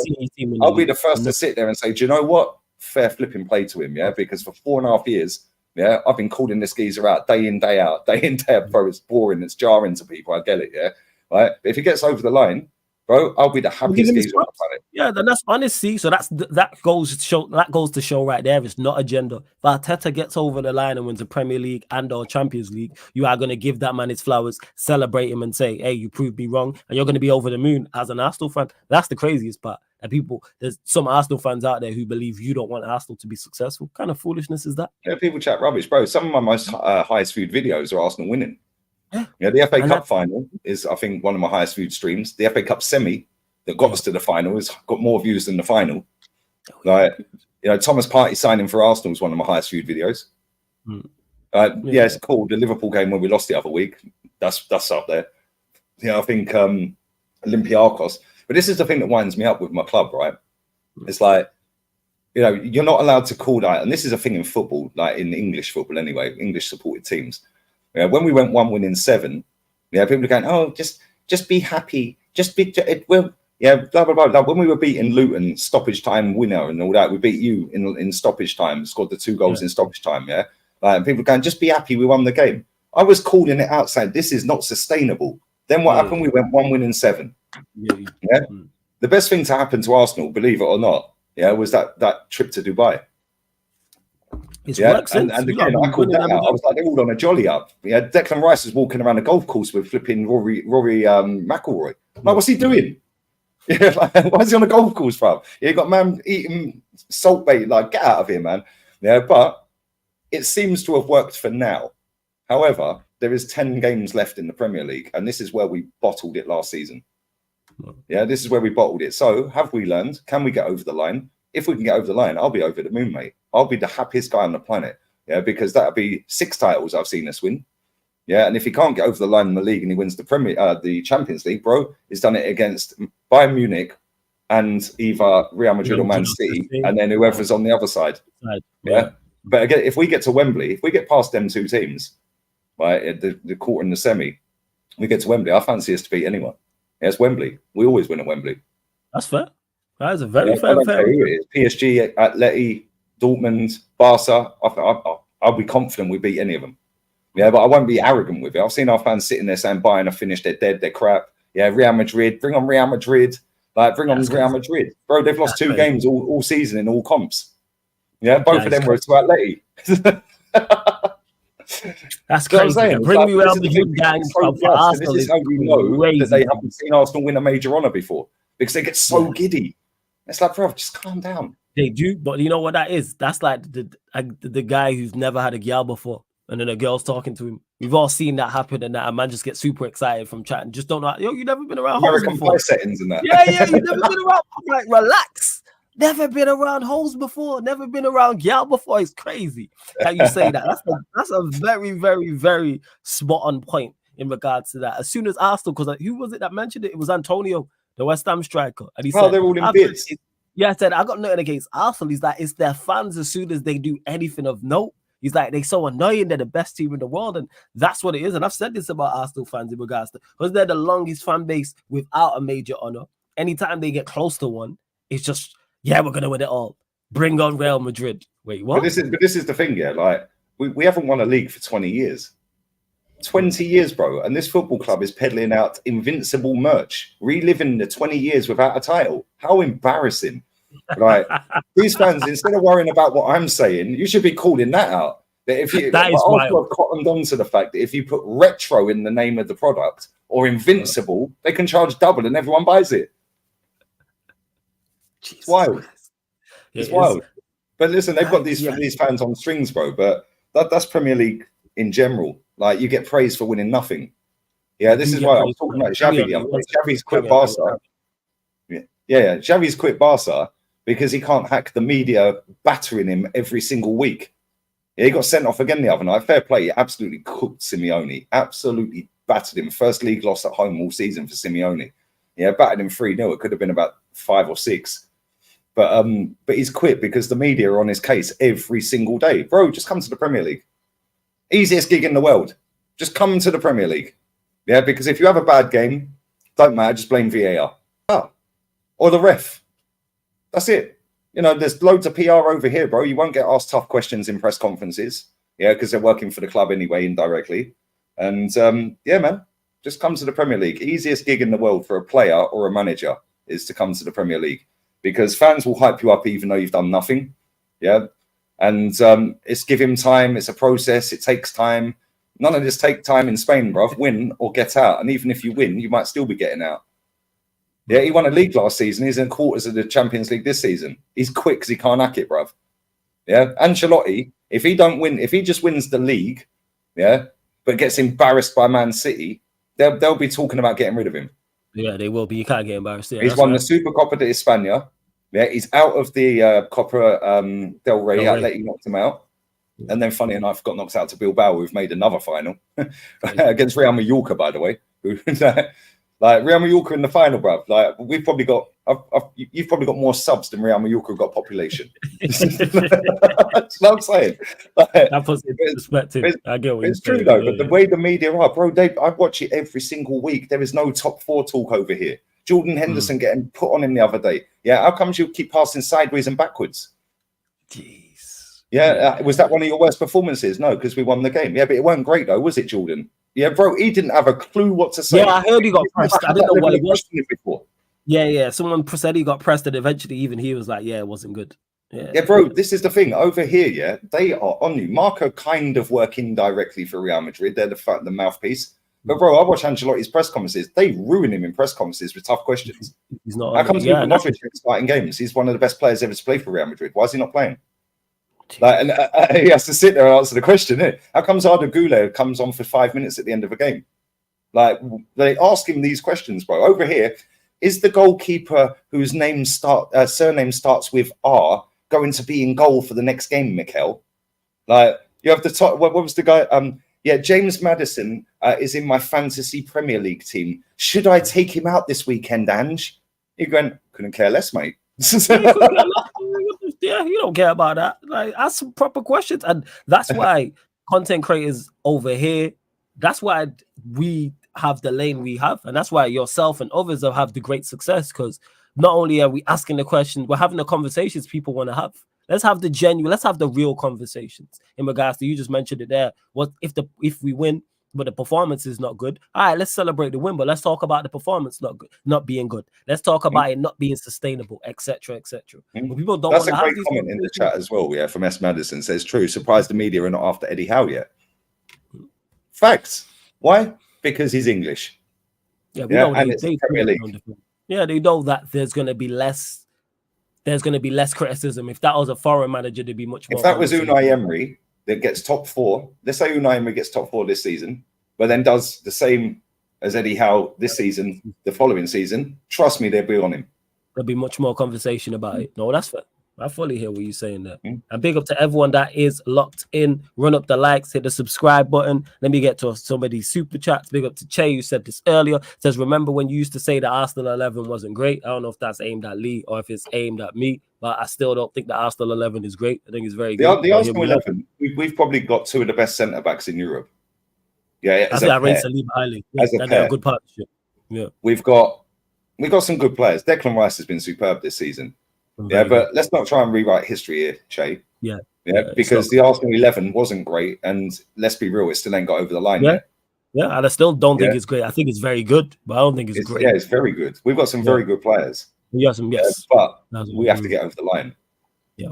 I'll be the first to sit there and say, do you know what? Fair flipping play to him. Yeah. Because for 4.5 years, yeah, I've been calling this geezer out day in, day out, bro. It's boring. It's jarring to people. I get it. Yeah. Right. But if he gets over the line, bro, I'll be the happiest geezer on the planet. Yeah, then that's honesty. So that goes to show right there. It's not agenda. If Arteta gets over the line and wins the Premier League and/or Champions League, you are going to give that man his flowers, celebrate him, and say, "Hey, you proved me wrong," and you're going to be over the moon as an Arsenal fan. That's the craziest part. And there's some Arsenal fans out there who believe you don't want Arsenal to be successful. What kind of foolishness is that? Yeah, people chat rubbish, bro. Some of my most highest viewed videos are Arsenal winning. Yeah, the FA Cup final is, I think, one of my highest viewed streams. The FA Cup semi that got us to the final has got more views than the final. Like, you know, Thomas Partey signing for Arsenal is one of my highest viewed videos. Yeah, it's cool. The Liverpool game where we lost the other week, that's up there. Yeah, I think Olympiacos. But this is the thing that winds me up with my club, right? It's like, you know, you're not allowed to call that, and this is a thing in football, like in English football anyway, English supported teams. Yeah, when we went 1 win in 7, yeah, people are going, oh, just be happy, just be, well, yeah, blah blah blah. Like when we were beating Luton, stoppage time winner and all that, we beat you in stoppage time, scored the 2 goals in stoppage time. Yeah, and people are going, just be happy, we won the game. I was calling it out, saying this is not sustainable. Then what happened? We went 1 win in 7. Yeah, the best thing to happen to Arsenal, believe it or not, yeah, was that trip to Dubai. It's worked and since. again, I called that out. I was like, they're all on a jolly up. Yeah, Declan Rice is walking around the golf course with flipping Rory McIlroy. Like, what's he doing? Yeah, like, why is he on a golf course, bro? Yeah, you got man eating salt bait. Like, get out of here, man. Yeah, but it seems to have worked for now. However, there is 10 games left in the Premier League, and this is where we bottled it last season. Yeah, this is where we bottled it. So, have we learned? Can we get over the line? If we can get over the line, I'll be over the moon, mate. I'll be the happiest guy on the planet. Yeah, because that'll be 6 titles I've seen us win. Yeah, and if he can't get over the line in the league and he wins the Champions League, bro, he's done it against Bayern Munich and either Real Madrid or Man City, and then whoever's on the other side. Yeah. But again, if we get to Wembley, if we get past them 2 teams, right, the quarter and the semi, we get to Wembley, I fancy us to beat anyone. Yeah, it's Wembley. We always win at Wembley. That's fair. That is a very fair. PSG, Atleti, Dortmund, Barca. I'll be confident we beat any of them. Yeah, but I won't be arrogant with it. I've seen our fans sitting there saying Bayern are finished, they're dead, they're crap. Yeah, Real Madrid, bring on Real Madrid. Like, bring on Real Madrid. Bro, they've lost 2 games all season in all comps. Yeah, both of them were to Atleti. That's crazy. Bring me Real Madrid gangs from Arsenal. This is how you know that they haven't seen Arsenal win a major honour before, because they get so giddy. It's like, bro, just calm down. They do, but you know what that is? That's like the guy who's never had a girl before, and then a girl's talking to him. We've all seen that happen, and that a man just gets super excited from chatting. Just don't know. Yo, you never been around American holes before. Settings and that. Yeah, you've never been around. Like, relax. Never been around holes before. Never been around gal before. It's crazy how you say that. That's a very, very, very spot on point in regards to that. As soon as Arsenal, because who was it that mentioned it? It was Antonio, the West Ham striker, and he said they're all in bits. Yeah, I said I got nothing against Arsenal. He's like, it's their fans. As soon as they do anything of note, he's like, they're so annoying. They're the best team in the world, and that's what it is. And I've said this about Arsenal fans in regards to, because they're the longest fan base without a major honor. Anytime they get close to one, it's just, yeah, we're gonna win it all. Bring on Real Madrid. Wait, what? But this is the thing, yeah. Like, we haven't won a league for 20 years. 20 years, bro. And this football club is peddling out invincible merch, reliving the 20 years without a title. How embarrassing. Right. These fans, instead of worrying about what I'm saying, you should be calling that out. That if you that is wild. I've cottoned on to the fact that if you put retro in the name of the product or invincible, they can charge double and everyone buys it. Jesus it's wild. Christ. It's wild. But listen, they've got these fans on strings, bro. But that's Premier League in general. Like, you get praised for winning nothing. Yeah, this is why I was talking about Xavi the other day. Xavi's quit Barca. Yeah, Xavi's quit Barca because he can't hack the media battering him every single week. Yeah, he got sent off again the other night. Fair play. He absolutely cooked Simeone. Absolutely battered him. First league loss at home all season for Simeone. Yeah, battered him 3-0. It could have been about 5 or 6. But he's quit because the media are on his case every single day. Bro, just come to the Premier League. Easiest gig in the world. Just come to the Premier League. Yeah, because if you have a bad game, don't matter, just blame VAR. Or the ref. That's it. You know, there's loads of PR over here, bro. You won't get asked tough questions in press conferences. Yeah, because they're working for the club anyway, indirectly. And yeah, man, just come to the Premier League. Easiest gig in the world for a player or a manager is to come to the Premier League. Because fans will hype you up even though you've done nothing. Yeah. And it's give him time. It's a process. It takes time. None of this take time in Spain, bruv. Win or get out. And even if you win, you might still be getting out. Yeah, he won a league last season. He's in quarters of the Champions League this season. He's quick because he can't hack it, bruv. Yeah, Ancelotti, if he don't win, if he just wins the league, yeah, but gets embarrassed by Man City, they'll be talking about getting rid of him. Yeah, they will be. You can't get embarrassed. Yeah, he's won the Supercopa de España. Yeah, he's out of the Copa del Rey. Atleti knocked him out. And then, funny enough, got knocked out to Bilbao, who've made another final against Real Mallorca, by the way. Like, Real Mallorca in the final, bruv. Like, we've probably got, you've probably got more subs than Real Mallorca have got population. That's what I'm saying. Like, that puts it in perspective. I get what it's true, though. But the way the media are, bro, I watch it every single week. There is no top 4 talk over here. Jordan Henderson getting put on him the other day. Yeah, how comes you keep passing sideways and backwards? Jeez. Yeah, was that one of your worst performances? No, because we won the game. Yeah, but it weren't great, though, was it, Jordan? Yeah, bro, he didn't have a clue what to say. Yeah, I heard he got pressed. I didn't know what it was. Before. Yeah. Someone said he got pressed, and eventually even he was like, yeah, it wasn't good. Yeah, bro, this is the thing. Over here, yeah, they are on you. Marco kind of working directly for Real Madrid. They're the mouthpiece. But, bro, I watch Ancelotti's press conferences. They ruin him in press conferences with tough questions. He's not. How comes Luka Modric is starting games? He's one of the best players ever to play for Real Madrid. Why is he not playing? Like, and he has to sit there and answer the question. How comes Arda Güler comes on for 5 minutes at the end of a game? Like, they ask him these questions, bro. Over here, is the goalkeeper whose surname starts with R going to be in goal for the next game, Mikel? Like, you have the top. What was the guy? James Maddison is in my fantasy Premier League team. Should I take him out this weekend, Ange? You're going, couldn't care less, mate. Yeah, you don't care about that. Like, ask some proper questions. And that's why content creators over here, that's why we have the lane we have. And that's why yourself and others have had the great success, because not only are we asking the questions, we're having the conversations people want to have. Let's have the real conversations in regards to, you just mentioned it there. What if we win, but the performance is not good? All right, let's celebrate the win, but let's talk about the performance not being good. Let's talk about it not being sustainable, etc., etc. People don't. That's a great comment in the chat as well. Yeah, from S. Madison says, "True, surprised the media are not after Eddie Howe yet." Facts. Why? Because he's English. Yeah, we know and it's Premier League. Yeah, they know that there's going to be less. There's going to be less criticism. If that was a foreign manager, there'd be much more. If that was Unai Emery that gets top 4, let's say Unai Emery gets top 4 this season, but then does the same as Eddie Howe this season, the following season, trust me, they'll be on him. There'll be much more conversation about it. No, that's fair. I fully hear what you're saying there. And big up to everyone that is locked in. Run up the likes, hit the subscribe button. Let me get to some of these super chats. Big up to Che, who said this earlier. Says, remember when you used to say that Arsenal 11 wasn't great? I don't know if that's aimed at Lee or if it's aimed at me, but I still don't think that Arsenal 11 is great. I think it's very good. The Arsenal 11, we've probably got 2 of the best centre-backs in Europe. Yeah, I think I rate Saliba highly. Yeah, as a pair. A good partnership. Yeah, we've got some good players. Declan Rice has been superb this season. Yeah, but let's not try and rewrite history here, Che. Yeah, because the Arsenal 11 wasn't great, and let's be real, it still ain't got over the line yet. Yeah, and I still don't think it's great. I think it's very good, but I don't think it's great. Yeah, it's very good. We've got some very good players. Yes, but we have to get over the line. Yeah,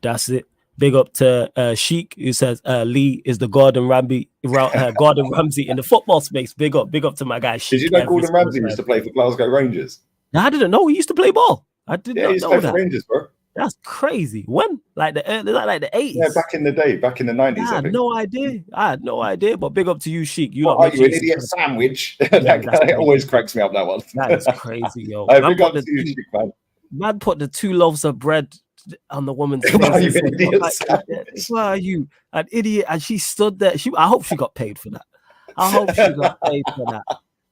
that's it. Big up to Sheik, who says Lee is the Gordon Ramsay in the football space. Big up to my guy Sheik. Did you know Gordon Ramsay used to play for Glasgow Rangers? No, I didn't know he used to play ball. I did not know that. Rangers, bro. That's crazy. When? Like the 80s? Yeah, back in the day, back in the 90s. I had no idea. But big up to you, Sheik. Are you an idiot sandwich? That always cracks me up, that one. That is crazy, yo. Big up to you, Sheik, man. Man put the 2 loaves of bread on the woman's face. Why are you an idiot? And she stood there. I hope she got paid for that.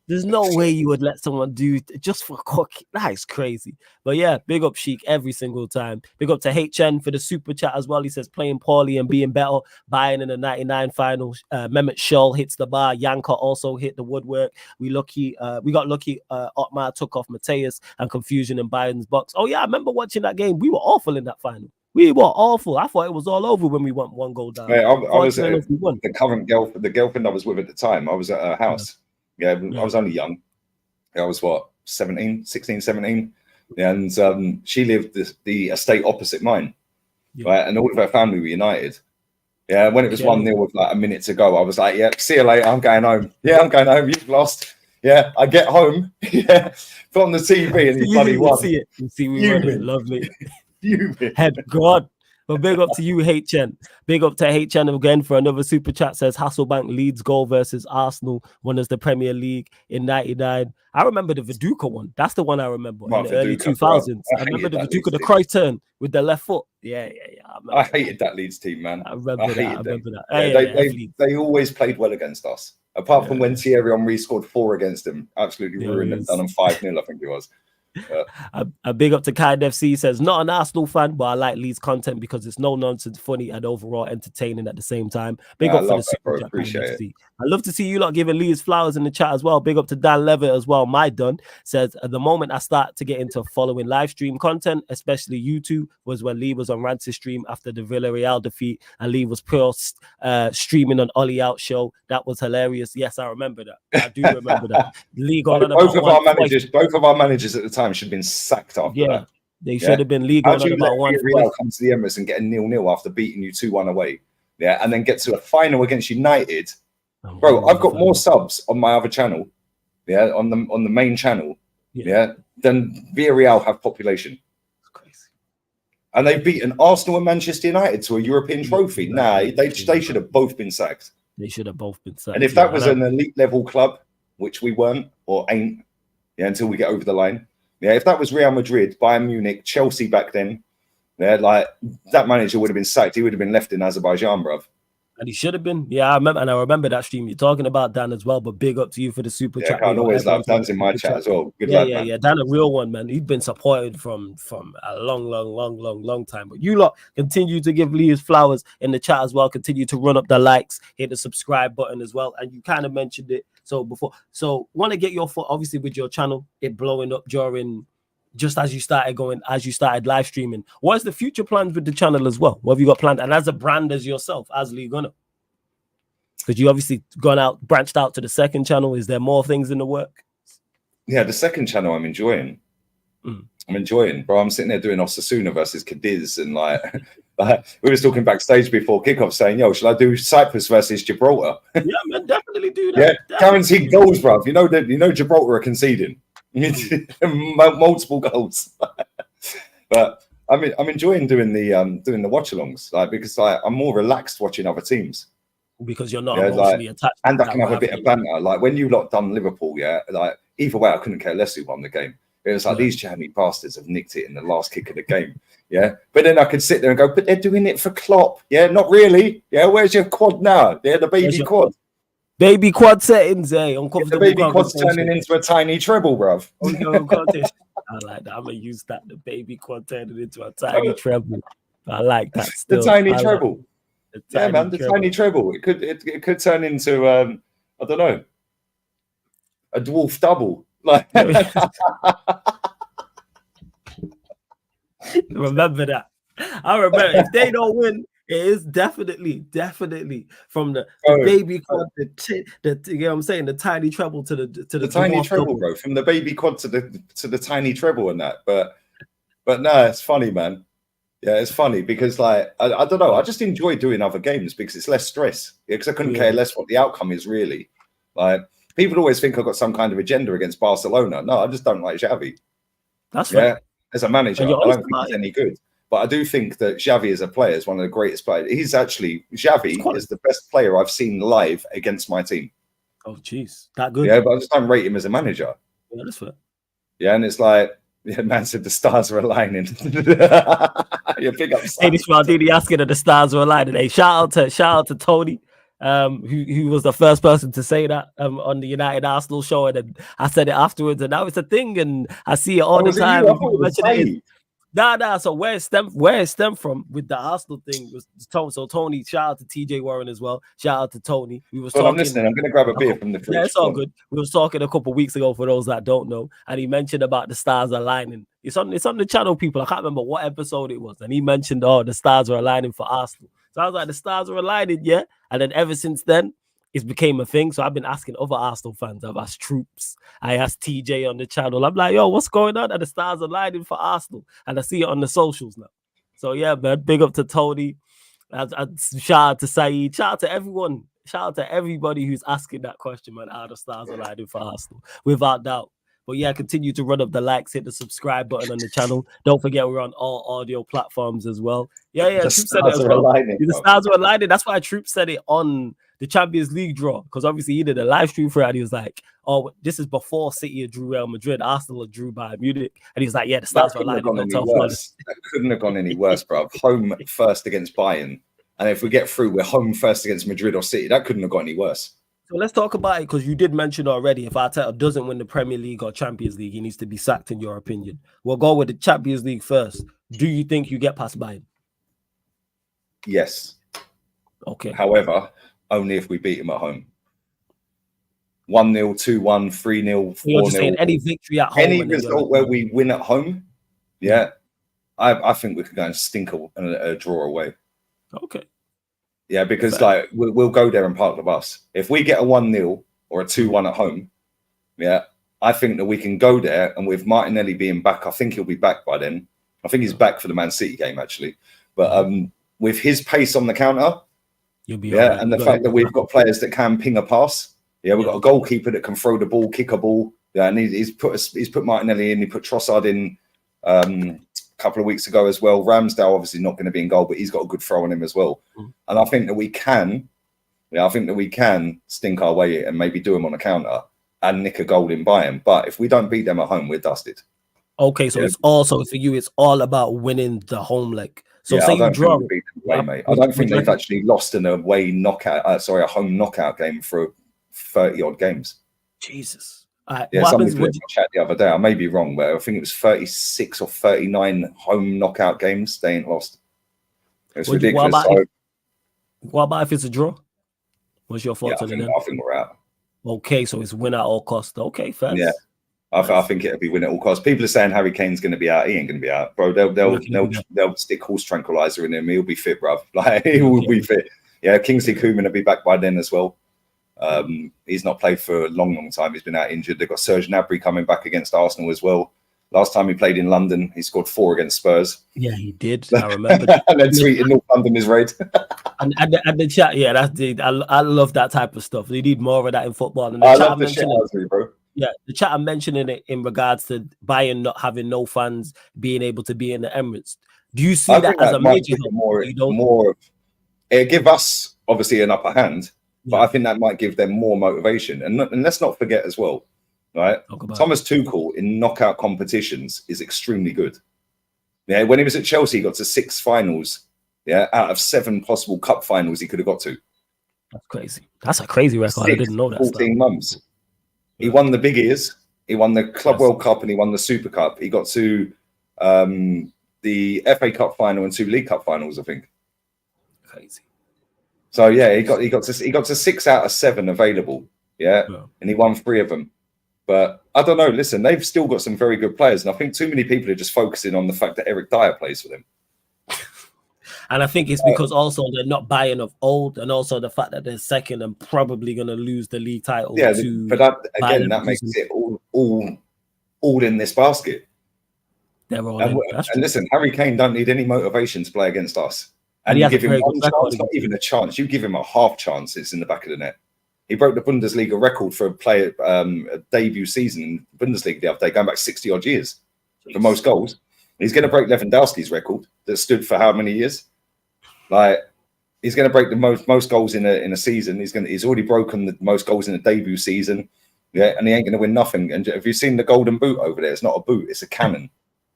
There's no way you would let someone do just for cooking. That is crazy. But yeah, big up Sheik every single time. Big up to HN for the super chat as well. He says playing poorly and being better. Bayern in the 99 final. Mehmet Scholl hits the bar. Yanka also hit the woodwork. We got lucky. Otmar took off Mateus and confusion in Bayern's box. Oh yeah, I remember watching that game. We were awful in that final. We were awful. I thought it was all over when we went 1 goal down. Yeah, I was the girlfriend I was with at the time. I was at her house. Yeah, I was only young. I was 16, 17. And she lived the estate opposite mine. Right? And all of her family were united. Yeah, when it was 1-0 with like a minute to go, I was like, yeah, see you later. I'm going home. Yeah, I'm going home. You've lost. Yeah, I get home. Yeah, put on the TV and you bloody won. You see, we won it. Lovely. Head God. But big up to you, HN. Big up to HN again for another super chat. Says Hasselbank leads goal versus Arsenal, won as the Premier League in 99. I remember the Viduka one. That's the one I remember in the early 2000s. I remember the Viduka, the Cruyff turn with the left foot. Yeah. I hated that Leeds team, man. I remember that. They always played well against us. Apart from when Thierry Henry scored 4 against them. Absolutely ruined them. Done them 5-0, I think it was. A big up to Kind FC. Says not an Arsenal fan, but I like Leeds content because it's no nonsense, funny, and overall entertaining at the same time. Big up for the super chat. Appreciate it. I love to see you lot giving Leeds flowers in the chat as well. Big up to Dan Levitt as well. My done says at the moment I start to get into following live stream content, especially YouTube, was when Lee was on Rance's stream after the Villarreal defeat, and Lee was streaming on Ollie Out show. That was hilarious. Yes, I remember that. I do remember that. Lee got on both of our managers at the time should have been sacked after that. They should have been legal on about one. Villarreal come to the Emirates and get a 0-0 after beating you 2-1 away, yeah, and then get to a final against United. Bro, I've got more subs on my other channel, yeah, on the main channel, yeah, than Villarreal have population. It's crazy. And they've beaten Arsenal and Manchester United to a European trophy. Nah, they should have both been sacked. They should have both been sacked. And if that was an elite level club, which we weren't or ain't, yeah, until we get over the line, yeah, if that was Real Madrid, Bayern Munich, Chelsea back then, yeah, like that manager would have been sacked. He would have been left in Azerbaijan, bruv. And he should have been. Yeah, I remember that stream you're talking about, Dan, as well. But big up to you for the super chat. I always love Dan's in my chat as well. Good lad, man. Dan, a real one, man. He's been supported from a long time. But you lot continue to give Lee his flowers in the chat as well. Continue to run up the likes, hit the subscribe button as well. And you kind of mentioned it want to get your foot, obviously, with your channel, it blowing up during. Just as you started live streaming, what's the future plans with the channel as well? What have you got planned? And as a brand as yourself, as Lee Gunner, because you obviously branched out to the second channel. Is there more things in the work? Yeah, the second channel I'm enjoying. I'm enjoying, bro. I'm sitting there doing Osasuna versus Cadiz, and like we was talking backstage before kickoff, saying, "Yo, shall I do Cyprus versus Gibraltar?" Yeah, man, definitely do that. Yeah, guaranteed goals, bro. You know Gibraltar are conceding. Multiple goals. But I'm enjoying doing the watch-alongs, like, because I'm more relaxed watching other teams. Because you're not emotionally attached. And I can have a bit of banter. Like when you lot done Liverpool, yeah, like either way I couldn't care less who won the game. It was like these jammy bastards have nicked it in the last kick of the game. Yeah. But then I could sit there and go, but they're doing it for Klopp. Yeah, not really. Yeah, where's your quad now? Yeah, the baby quad. Baby quad settings, eh? Uncomfortable. The baby quad's turning into a tiny treble, bruv. I like that. I'm gonna use that. The baby quad turning into a tiny treble. I like that. Still. The tiny treble. Yeah, man, the tiny treble. It could turn into I don't know, a dwarf double. Like remember that. I remember if they don't win. It is definitely from the baby quad, you know what I'm saying, the tiny treble to the tiny treble, bro. From the baby quad to the tiny treble and that. But no, it's funny, man. Yeah, it's funny because like I don't know, I just enjoy doing other games because it's less stress. Yeah, because I couldn't care less what the outcome is really. Like people always think I've got some kind of agenda against Barcelona. No, I just don't like Xavi. That's right. As a manager, I don't think he's any good. But I do think that Xavi as a player is one of the greatest players. Xavi is the best player I've seen live against my team. Oh, jeez. That good? Yeah, but I just don't rate him as a manager. Yeah, that's fair. Yeah, and it's like, man said the stars are aligning. Yeah, big up. Hey, this Maldini asking if the stars are aligning. Hey, shout out to Tony, who was the first person to say that on the United Arsenal show. And then I said it afterwards, and now it's a thing, and I see it all the time. Nah. So where it stemmed from with the Arsenal thing was Tony. So Tony, shout out to TJ Warren as well. Shout out to Tony. We was talking. I'm listening. I'm gonna grab a beer from the fridge. Yeah, it's all good. We was talking a couple of weeks ago for those that don't know, and he mentioned about the stars aligning. It's on the channel, people. I can't remember what episode it was, and he mentioned, the stars are aligning for Arsenal. So I was like, the stars are aligning, yeah. And then ever since then, it became a thing. So I've been asking other Arsenal fans. I've asked Troops. I asked TJ on the channel. I'm like, yo, what's going on? And the stars are lining for Arsenal. And I see it on the socials now. So yeah, man, big up to Tony. Shout out to Saeed. Shout out to everyone. Shout out to everybody who's asking that question, man. How the stars are lining for Arsenal, without doubt. But yeah, continue to run up the likes, hit the subscribe button on the channel. Don't forget we're on all audio platforms as well. Yeah. The stars are aligning. The stars are aligning. That's why Troop said it on the Champions League draw, because obviously he did a live stream for it, and he was like, "Oh, this is before City drew Real Madrid, Arsenal drew Bayern Munich," and he's like, "Yeah, the stars are aligning." That couldn't have gone any worse, bro. Home first against Bayern, and if we get through, we're home first against Madrid or City. That couldn't have got any worse. So let's talk about it, because you did mention already, if Arteta doesn't win the Premier League or Champions League, he needs to be sacked, in your opinion. We'll go with the Champions League first. Do you think you get past Bayern? Yes. Okay. However, only if we beat him at home. 1-0, 2-1, 3-0, 4-0. Any victory at home. Any result where we win at home, yeah, I think we could go and stink a draw away. Okay. Yeah, because like we'll go there and park the bus. If we get a 1-0 or a 2-1 at home, yeah, I think that we can go there, and with Martinelli being back, I think he'll be back by then. I think he's back for the Man City game actually. But with his pace on the counter, you'll be all right. And the fact that we've got players that can ping a pass. Yeah, we've got a goalkeeper that can throw the ball, kick a ball. Yeah, and he's put Martinelli in. He put Trossard in a couple of weeks ago as well. Ramsdale obviously not going to be in goal, but he's got a good throw on him as well. And I think that we can. Yeah, I think that we can stink our way and maybe do him on a counter and nick a goal in by him. But if we don't beat them at home, we're dusted. Okay, so it's also for you. It's all about winning the home leg. So say you draw, mate. I don't think they've actually lost in a away knockout. A home knockout game for 30 odd games. Jesus. Yeah, somebody put in the chat the other day. I may be wrong, but I think it was 36 or 39 home knockout games. They ain't lost. It's ridiculous. What about if it's a draw? What's your thoughts on it? I think we're out. Okay, so it's win at all costs. Okay, fair. Yeah, I think it'll be win at all costs. People are saying Harry Kane's going to be out. He ain't going to be out, bro. They'll stick horse tranquilizer in him. He'll be fit, bruv. Like he will be fit. Yeah, Kingsley Coman will be back by then as well. He's not played for a long time. He's been out injured. They've got Serge Gnabry coming back against Arsenal as well. Last time he played in London, he scored 4 against Spurs. Yeah, he did. I remember. And then tweeting North London is red. and the chat, yeah, that's the. I love that type of stuff. They need more of that in football. And I love the shit out of me, bro. Yeah, the chat I'm mentioning it in regards to Bayern not having no fans being able to be in the Emirates. Do you see that as a major more? It give us obviously an upper hand, but I think that might give them more motivation. And let's not forget as well. Right, Thomas Tuchel in knockout competitions is extremely good. Yeah, when he was at Chelsea, he got to 6 finals. Yeah, out of 7 possible cup finals he could have got to. That's crazy. That's a crazy record. I didn't know that. 14 months. He won the big ears. He won the Club World Cup and he won the Super Cup. He got to the FA Cup final and 2 League Cup finals, I think. Crazy. So yeah, he got to 6 out of 7 available. Yeah, and he won 3 of them. But I don't know. Listen, they've still got some very good players, and I think too many people are just focusing on the fact that Eric Dyer plays for them. And I think it's because also they're not buying of old, and also the fact that they're second and probably going to lose the league title. Yeah, but that makes it all in this basket. They're all and listen, Harry Kane don't need any motivation to play against us. And you give him one chance, not even a chance. You give him a half chance, it's in the back of the net. He broke the Bundesliga record for a player a debut season in Bundesliga the other day, going back 60 odd years for most goals. He's going to break Lewandowski's record that stood for how many years? Like he's going to break the most goals in a season. He's already broken the most goals in a debut season. Yeah, and he ain't going to win nothing. And have you seen the golden boot over there? It's not a boot, it's a cannon.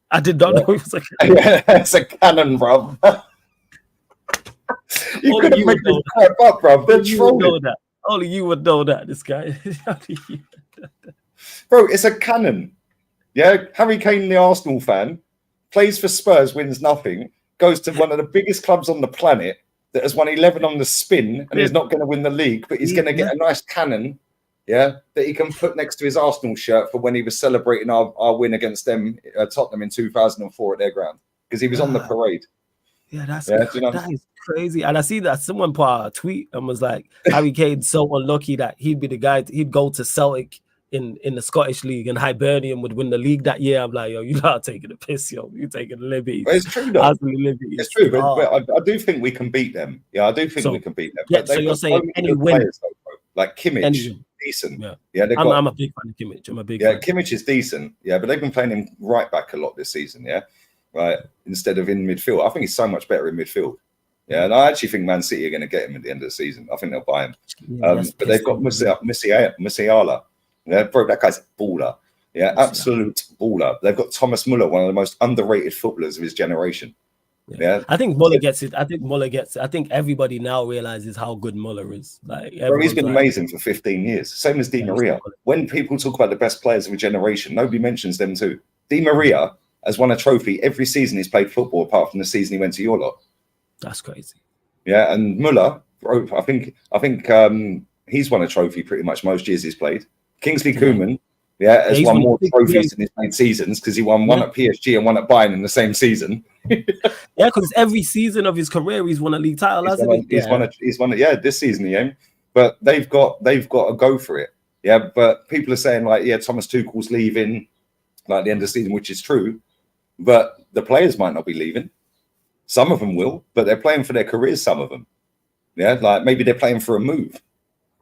I did not know it was a cannon. Yeah, it's a cannon, bro. You couldn't make this crap up, bro. They're trolling. Only you would know that, this guy. Bro, it's a cannon. Yeah, Harry Kane, the Arsenal fan, plays for Spurs, wins nothing, goes to one of the biggest clubs on the planet that has won 11 on the spin and is not going to win the league, but he's going to get a nice cannon, that he can put next to his Arsenal shirt for when he was celebrating our win against them, Tottenham in 2004 at their ground, because he was on the parade. Yeah, that is crazy. And I see that someone put out a tweet and was like, Harry Kane's so unlucky that he'd be the guy, he'd go to Celtic in the Scottish League and Hibernian would win the league that year. I'm like, yo, you're not taking the piss, yo. You're taking the liberties. But it's true, though. It's true, but I do think we can beat them. Yeah, I do think we can beat them. Yeah, so you're saying any win. Players, though, like Kimmich, decent. Yeah, I'm a big fan of Kimmich. I'm a big fan. Kimmich is decent. Yeah, but they've been playing him right back a lot this season, yeah? Right, instead of in midfield. I think he's so much better in midfield. Yeah, and I actually think Man City are going to get him at the end of the season. I think they'll buy him. But they've got Musiala. Yeah, bro, that guy's a baller. Yeah, absolute baller. They've got Thomas Muller, one of the most underrated footballers of his generation. Yeah. I think Muller gets it. I think everybody now realizes how good Muller is. Like, bro, he's been amazing for 15 years. Same as Di Maria. When people talk about the best players of a generation, nobody mentions them too. Di Maria has won a trophy every season he's played football, apart from the season he went to your lot. That's crazy. Yeah, and Muller, bro, I think he's won a trophy pretty much most years he's played. Kingsley Coman, has won more trophies in his played seasons because he won one at PSG and one at Bayern in the same season. Yeah, because every season of his career he's won a league title, hasn't he? He's won it. This season he aimed. But they've got to go for it. Yeah, but people are saying like, Thomas Tuchel's leaving like the end of the season, which is true. but the players might not be leaving. Some of them will, but they're playing for their careers. Some of them, yeah, like maybe they're playing for a move.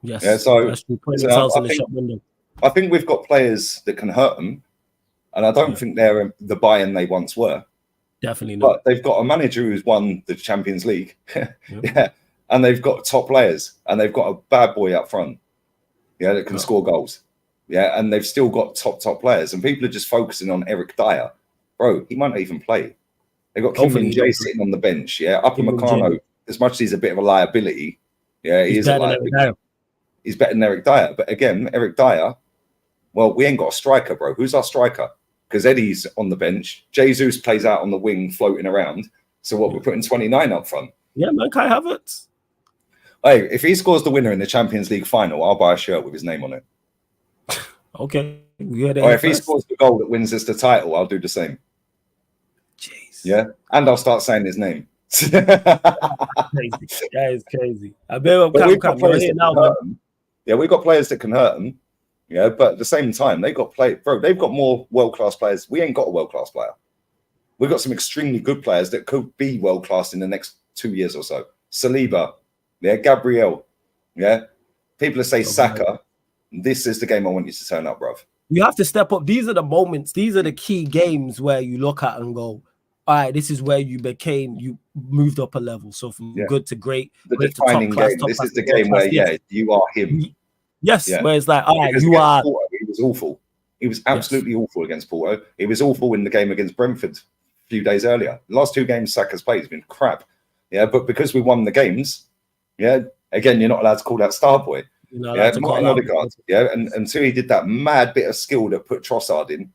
Yes, yeah. So I think we've got players that can hurt them, and I don't think they're the Bayern they once were. Definitely not. But they've got a manager who's won the Champions League, yeah, and they've got top players, and they've got a bad boy up front, yeah, that can score goals, yeah, and they've still got top players, and people are just focusing on Eric Dyer, bro. He might not even play. They've got Kim Min-jae sitting on the bench, yeah. Upamecano, as much as he's a bit of a liability, yeah, he is a liability. He's better than Eric Dyer, but again, Eric Dyer, well, we ain't got a striker, bro. Who's our striker? Because Eddie's on the bench. Jesus plays out on the wing, floating around. So what, we're putting 29 up front? Yeah, man, Kai Havertz. Hey, if he scores the winner in the Champions League final, I'll buy a shirt with his name on it. Okay. Or if he scores the goal that wins us the title, I'll do the same. Jeez. Yeah, and I'll start saying his name. Crazy. That is crazy. I bet we've got players that can hurt him. Yeah, we've got players that can hurt them. Yeah, but at the same time, they've got they've got more world-class players. We ain't got a world-class player. We've got some extremely good players that could be world-class in the next 2 years or so. Saliba, yeah, Gabriel, yeah. People that say Saka, this is the game I want you to turn up, bruv. You have to step up. These are the moments. These are the key games where you look at and go, all right, this is where you moved up a level. So from good to great, the defining game. This is the game where, you are him. Yes, where it's like, all right, you are. Porto, he was awful. He was absolutely awful against Porto. He was awful in the game against Brentford a few days earlier. The last 2 games Saka's played has been crap. Yeah, but because we won the games, again, you're not allowed to call that star boy. Martin Odegaard, and until he did that mad bit of skill that put Trossard in,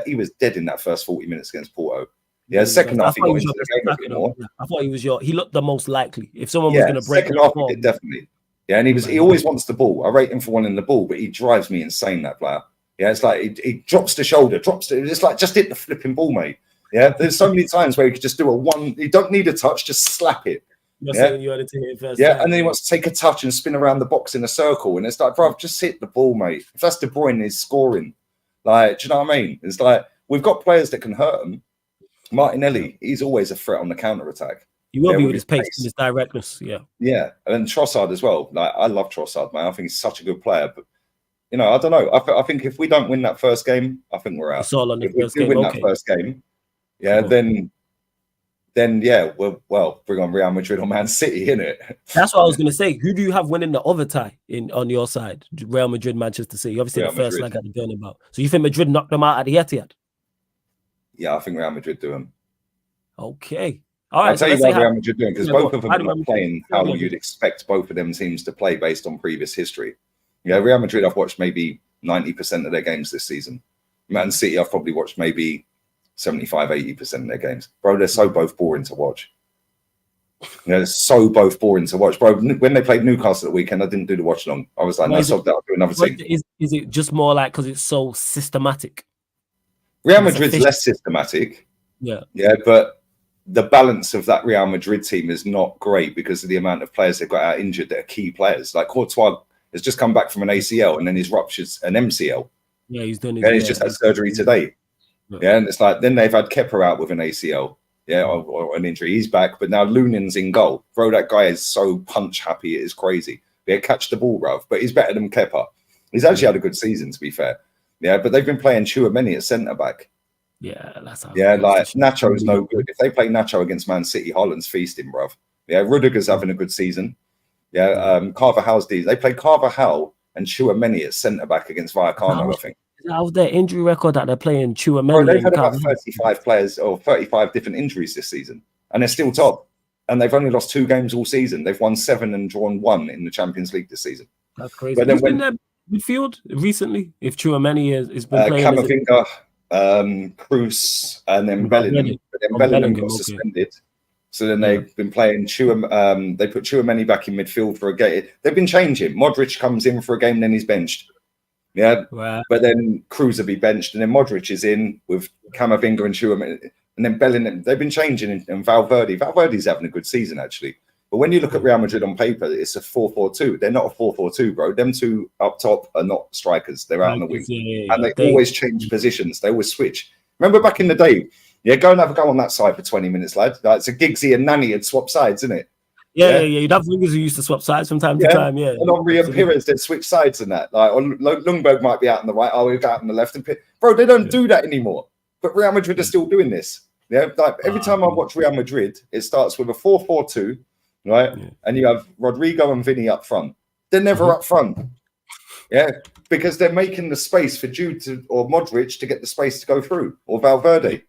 he was dead in that first 40 minutes against Porto. Yeah, second half he got into the game a bit more. I thought he looked the most likely. If someone was going to break second half, he did definitely. Yeah, and he always wants the ball. I rate him for wanting the ball, but he drives me insane, that player. Yeah, it's like he drops the shoulder, it's like just hit the flipping ball, mate. Yeah, there's so many times where you could just do a one. You don't need a touch, just slap it. You're saying you had it to hit first. Yeah, and then he wants to take a touch and spin around the box in a circle, and it's like, bro, just hit the ball, mate. If that's De Bruyne, he's scoring. Like, do you know what I mean? It's like we've got players that can hurt him. Martinelli, he's always a threat on the counter attack. He will be with his pace and his directness. Yeah, and Trossard as well. Like, I love Trossard, man. I think he's such a good player. But I don't know. I think if we don't win that first game, I think we're out. It's all on the first game. Win that first game, then well, bring on Real Madrid or Man City, innit? That's what I was going to say. Who do you have winning the other tie on your side? Real Madrid, Manchester City. Obviously, Real the first leg at the Bernabeu. So you think Madrid knocked them out at the Etihad? Yeah, I think Real Madrid do them. Okay. All right. I'll tell you what Real Madrid doing, because both of them are playing how you'd expect both of them teams to play based on previous history. Real Madrid, I've watched maybe 90% of their games this season. Man City, I've probably watched maybe 75, 80% of their games. Bro, they're so both boring to watch. They're so both boring to watch. Bro, when they played Newcastle at the weekend, I didn't do the watch long. I was like, no, stop that. I'll do another team. Is it just more like because it's so systematic? Real Madrid's less systematic. Yeah, but the balance of that Real Madrid team is not great because of the amount of players they've got out injured that are key players. Like Courtois has just come back from an ACL and then he's ruptured an MCL. Yeah, he's done it. And he's just had surgery today. Yeah, and it's like then they've had Kepa out with an ACL, or an injury. He's back, but now Lunin's in goal. Bro, that guy is so punch happy, it is crazy. Yeah, catch the ball, bruv. But he's better than Kepa. He's actually had a good season, to be fair. Yeah, but they've been playing Tchouaméni at centre back. Yeah, that's how. Yeah, like Nacho's no good. If they play Nacho against Man City, Holland's feasting, bruv. Yeah, Rudiger's having a good season. Yeah, Carvajal's these. They play Carvajal and Tchouaméni at centre back against Vallecano, I think. How's their injury record that they're playing Tchouaméni? Bro, they've had about 35 players or 35 different injuries this season, and they're still top. And they've only lost 2 games all season. They've won 7 and drawn 1 in the Champions League this season. That's crazy. But then been their midfield recently? If Tchouaméni has been playing, Camavinga, Cruz, and then Bellingham. But then Bellingham got suspended. So then they've been playing they put Tchouaméni back in midfield for a game. They've been changing. Modric comes in for a game, then he's benched. Yeah, wow. But then Cruz will be benched, and then Modric is in with Camavinga and Tchouaméni, and then Bellingham. They've been changing, and Valverde. Valverde's having a good season actually. But when you look at Real Madrid on paper, it's a 4-4-2. They're not a 4-4-2, bro. Them two up top are not strikers. They're out on the wing, and they always change positions. They always switch. Remember back in the day, Yeah, go and have a go on that side for 20 minutes, lad. Like, it's a Giggsy and Nani had swap sides, isn't it? Yeah. You'd have wingers who used to swap sides from time to time. Yeah, and Henry and Pires, they'd switch sides and that. Like, Lundberg might be out on the right, we'll go out on the left. And bro, they don't do that anymore. But Real Madrid are still doing this. Yeah, like every time I watch Real Madrid, it starts with a 4-4-2, right? Yeah. And you have Rodrigo and Vinny up front. They're never up front. Yeah, because they're making the space for Jude or Modric to get the space to go through, or Valverde.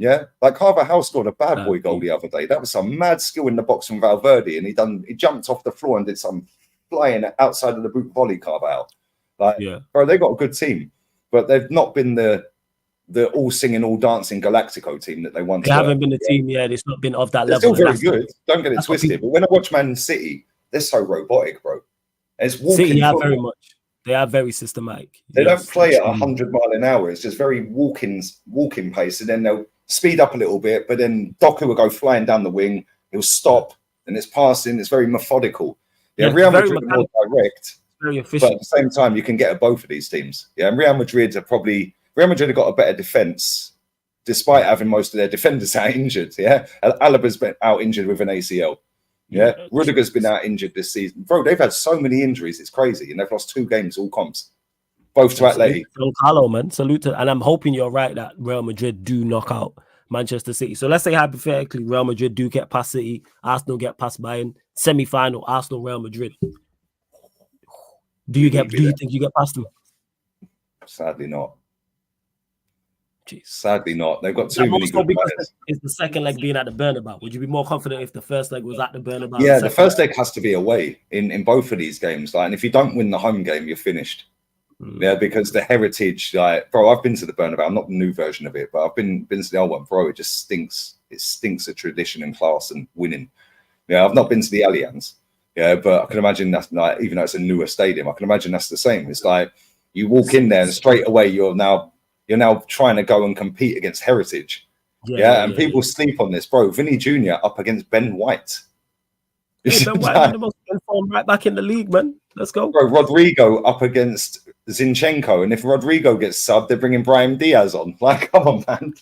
Yeah, like Carvajal scored a bad boy goal the other day. That was some mad skill in the box from Valverde, and he jumped off the floor and did some flying outside of the boot volley. Carvajal, bro, they got a good team, but they've not been the all singing, all dancing Galactico team that they once. They haven't been the team. Yeah, it's not been of that level. Still very good. Don't get it twisted. But when I watch Man City, they're so robotic, bro. It's walking. City are very much. They are very systematic. They don't play at 100 mile an hour. It's just very walking pace, and then they'll speed up a little bit, but then Doku will go flying down the wing. He'll stop, and it's passing. It's very methodical. Yeah, Real Madrid are more direct, very efficient. But at the same time, you can get at both of these teams. Yeah, and Real Madrid have got a better defense, despite having most of their defenders out injured. Yeah, Alaba's been out injured with an ACL. Yeah, Rudiger's been out injured this season. Bro, they've had so many injuries. It's crazy, and they've lost 2 games all comps. Both to Atleti. Hello, man. Salute to, and I'm hoping you're right that Real Madrid do knock out Manchester City. So let's say hypothetically Real Madrid do get past City, Arsenal get past Bayern, semi-final Arsenal Real Madrid. Do you think you get past them? Sadly not. Jeez. Sadly not. They've got too many good players. Is the second leg being at the Bernabeu? Would you be more confident if the first leg was at the Bernabeu? Yeah, the first leg has to be away in both of these games. Like, and if you don't win the home game, you're finished. Yeah, because the heritage, like, bro, I've been to the Bernabeu. I'm not the new version of it, but I've been to the old one, bro. It just stinks. It stinks of tradition and class and winning. Yeah, I've not been to the Allianz. Yeah, but I can imagine that's like, even though it's a newer stadium, I can imagine that's the same. It's like you walk in there and straight away you're now trying to go and compete against heritage. And people sleep on this, bro. Vinny Jr. up against Ben White. Hey, Ben White, the most informed right back in the league, man. Let's go. Bro, Rodrigo up against Zinchenko, and if Rodrigo gets subbed, they're bringing Brahim Diaz on. Like, come on, man.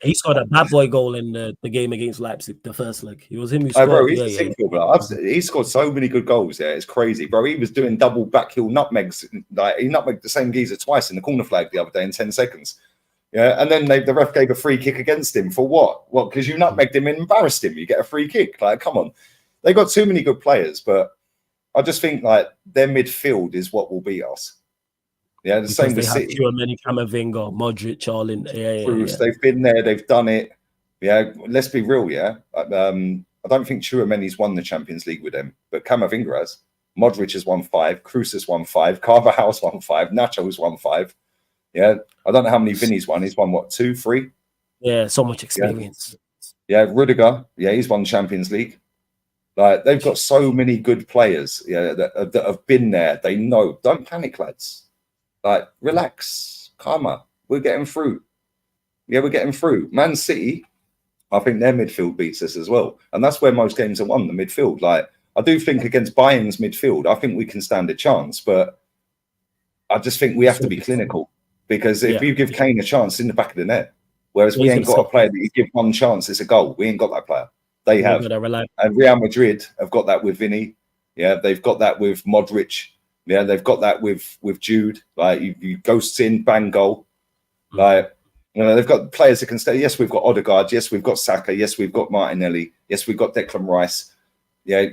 He scored a bad boy goal in the game against Leipzig, the first leg. It was him who scored. Bro, he scored so many good goals. Yeah, it's crazy, bro. He was doing double back heel nutmegs. Like, he nutmegged the same geezer twice in the corner flag the other day in 10 seconds. Yeah, and then the ref gave a free kick against him for what? Well, because you nutmegged him and embarrassed him. You get a free kick. Like, come on. They got too many good players, but I just think like their midfield is what will beat us. Yeah, the same with City. Many Camavinga, Modric, all in. They've been there, they've done it. Yeah, let's be real. Yeah, I don't think Tchouameni's won the Champions League with them, but Camavinga has. Modric has won 5. Kroos has won 5. Carvajal's won 5. Nacho's won 5. Yeah, I don't know how many Vinny's won. He's won what, 2, 3? Yeah, so much experience. Yeah, Rudiger. Yeah, he's won Champions League. Like, they've got so many good players, that have been there. They know. Don't panic, lads. Like, relax, calmer. We're getting through. Yeah, we're getting through. Man City, I think their midfield beats us as well, and that's where most games are won. The midfield. Like, I do think against Bayern's midfield, I think we can stand a chance, but I just think we have to be clinical, because if you give Kane a chance in the back of the net, whereas we ain't got a player that you give one chance, it's a goal. We ain't got that player. They have. And Real Madrid have got that with Vinny. Yeah, they've got that with Modric. Yeah, they've got that with Jude. Like, you ghosts in, bang, goal. Like, they've got players that can stay. Yes, we've got Odegaard. Yes, we've got Saka. Yes, we've got Martinelli. Yes, we've got Declan Rice. Yeah,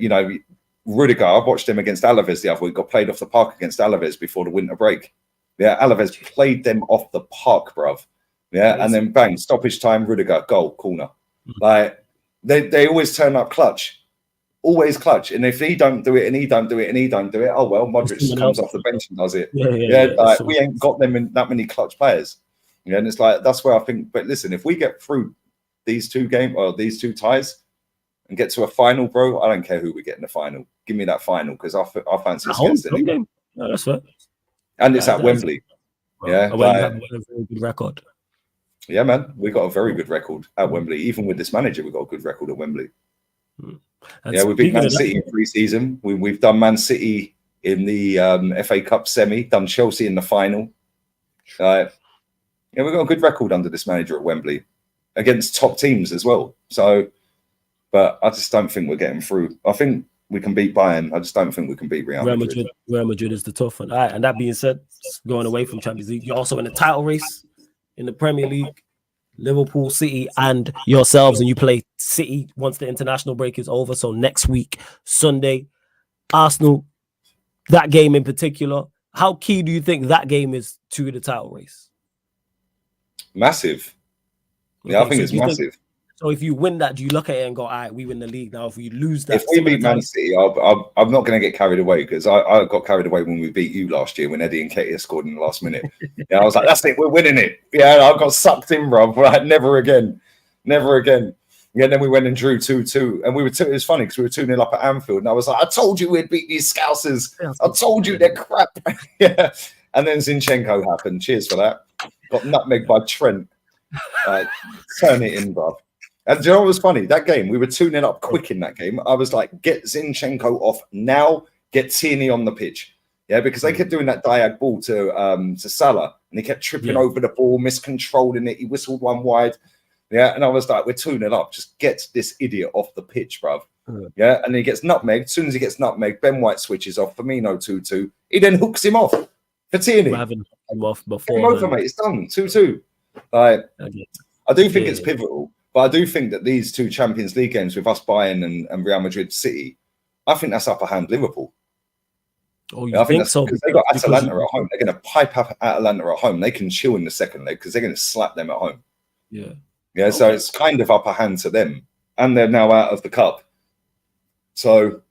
Rudiger, I watched him against Alaves the other week, got played off the park against Alaves before the winter break. Yeah, Alaves played them off the park, bruv. Yeah, and then bang, stoppage time, Rudiger, goal, corner. Like, they always turn up clutch. Always clutch. And if he don't do it and he don't do it and he don't do it, oh well, Modric comes off the bench and does it. Like, we ain't got them in that many clutch players. Yeah, and it's like, that's where I think, but listen, if we get through these 2 games or these 2 ties and get to a final, bro, I don't care who we get in the final. Give me that final, because I fancy us against it. No, that's fair. And it's at Wembley. Yeah, you have a very good record. Yeah, man, we got a very good record at Wembley. Even with this manager, we got a good record at Wembley. Yeah, we beat Man City in pre-season. We've done Man City in the FA Cup semi, done Chelsea in the final. Yeah, we've got a good record under this manager at Wembley. against top teams as well. So, but I just don't think we're getting through. I think we can beat Bayern. I just don't think we can beat Real Madrid. Real Madrid is the tough one. All right, and that being said, going away from Champions League, you're also in the title race in the Premier League. Liverpool, City, and yourselves, and you play City once the international break is over. So next week, Sunday, Arsenal. That game in particular, how key do you think that game is to the title race? Massive. Yeah, okay, I think it's massive. So if you win that, do you look at it and go, all right, we win the league now? If we lose that, if we beat Man City, I'm not going to get carried away, because I got carried away when we beat you last year when Eddie Nketiah scored in the last minute. Yeah, I was like, that's it, we're winning it. Yeah, I got sucked in, bro. Like, never again. Yeah, then we went and drew 2-2, and it was funny because we were 2-0 up at Anfield, and I was like, I told you we'd beat these Scousers. I told you they're crap. Yeah, and then Zinchenko happened. Cheers for that. Got nutmegged by Trent. Turn it in, bro. And do you know what was funny? That game, we were 2-0 up quick in that game. I was like, get Zinchenko off now, get Tierney on the pitch. Yeah, because they kept doing that diag ball to Salah, and he kept tripping over the ball, miscontrolling it. He whistled one wide. Yeah, and I was like, we're 2-0 up. Just get this idiot off the pitch, bruv. Yeah, and he gets nutmegged. As soon as he gets nutmegged, Ben White switches off. Firmino 2-2. He then hooks him off for Tierney. Having him off before. Game over, mate. It's done. 2-2. Like, I do think it's pivotal, but I do think that these two Champions League games with us Bayern and Real Madrid City, I think that's upper hand Liverpool. Oh, you think so? Because they got Atalanta at home. They're going to pipe up Atalanta at home. They can chill in the second leg because they're going to slap them at home. Yeah. Yeah, so it's kind of upper hand to them, and they're now out of the cup. So,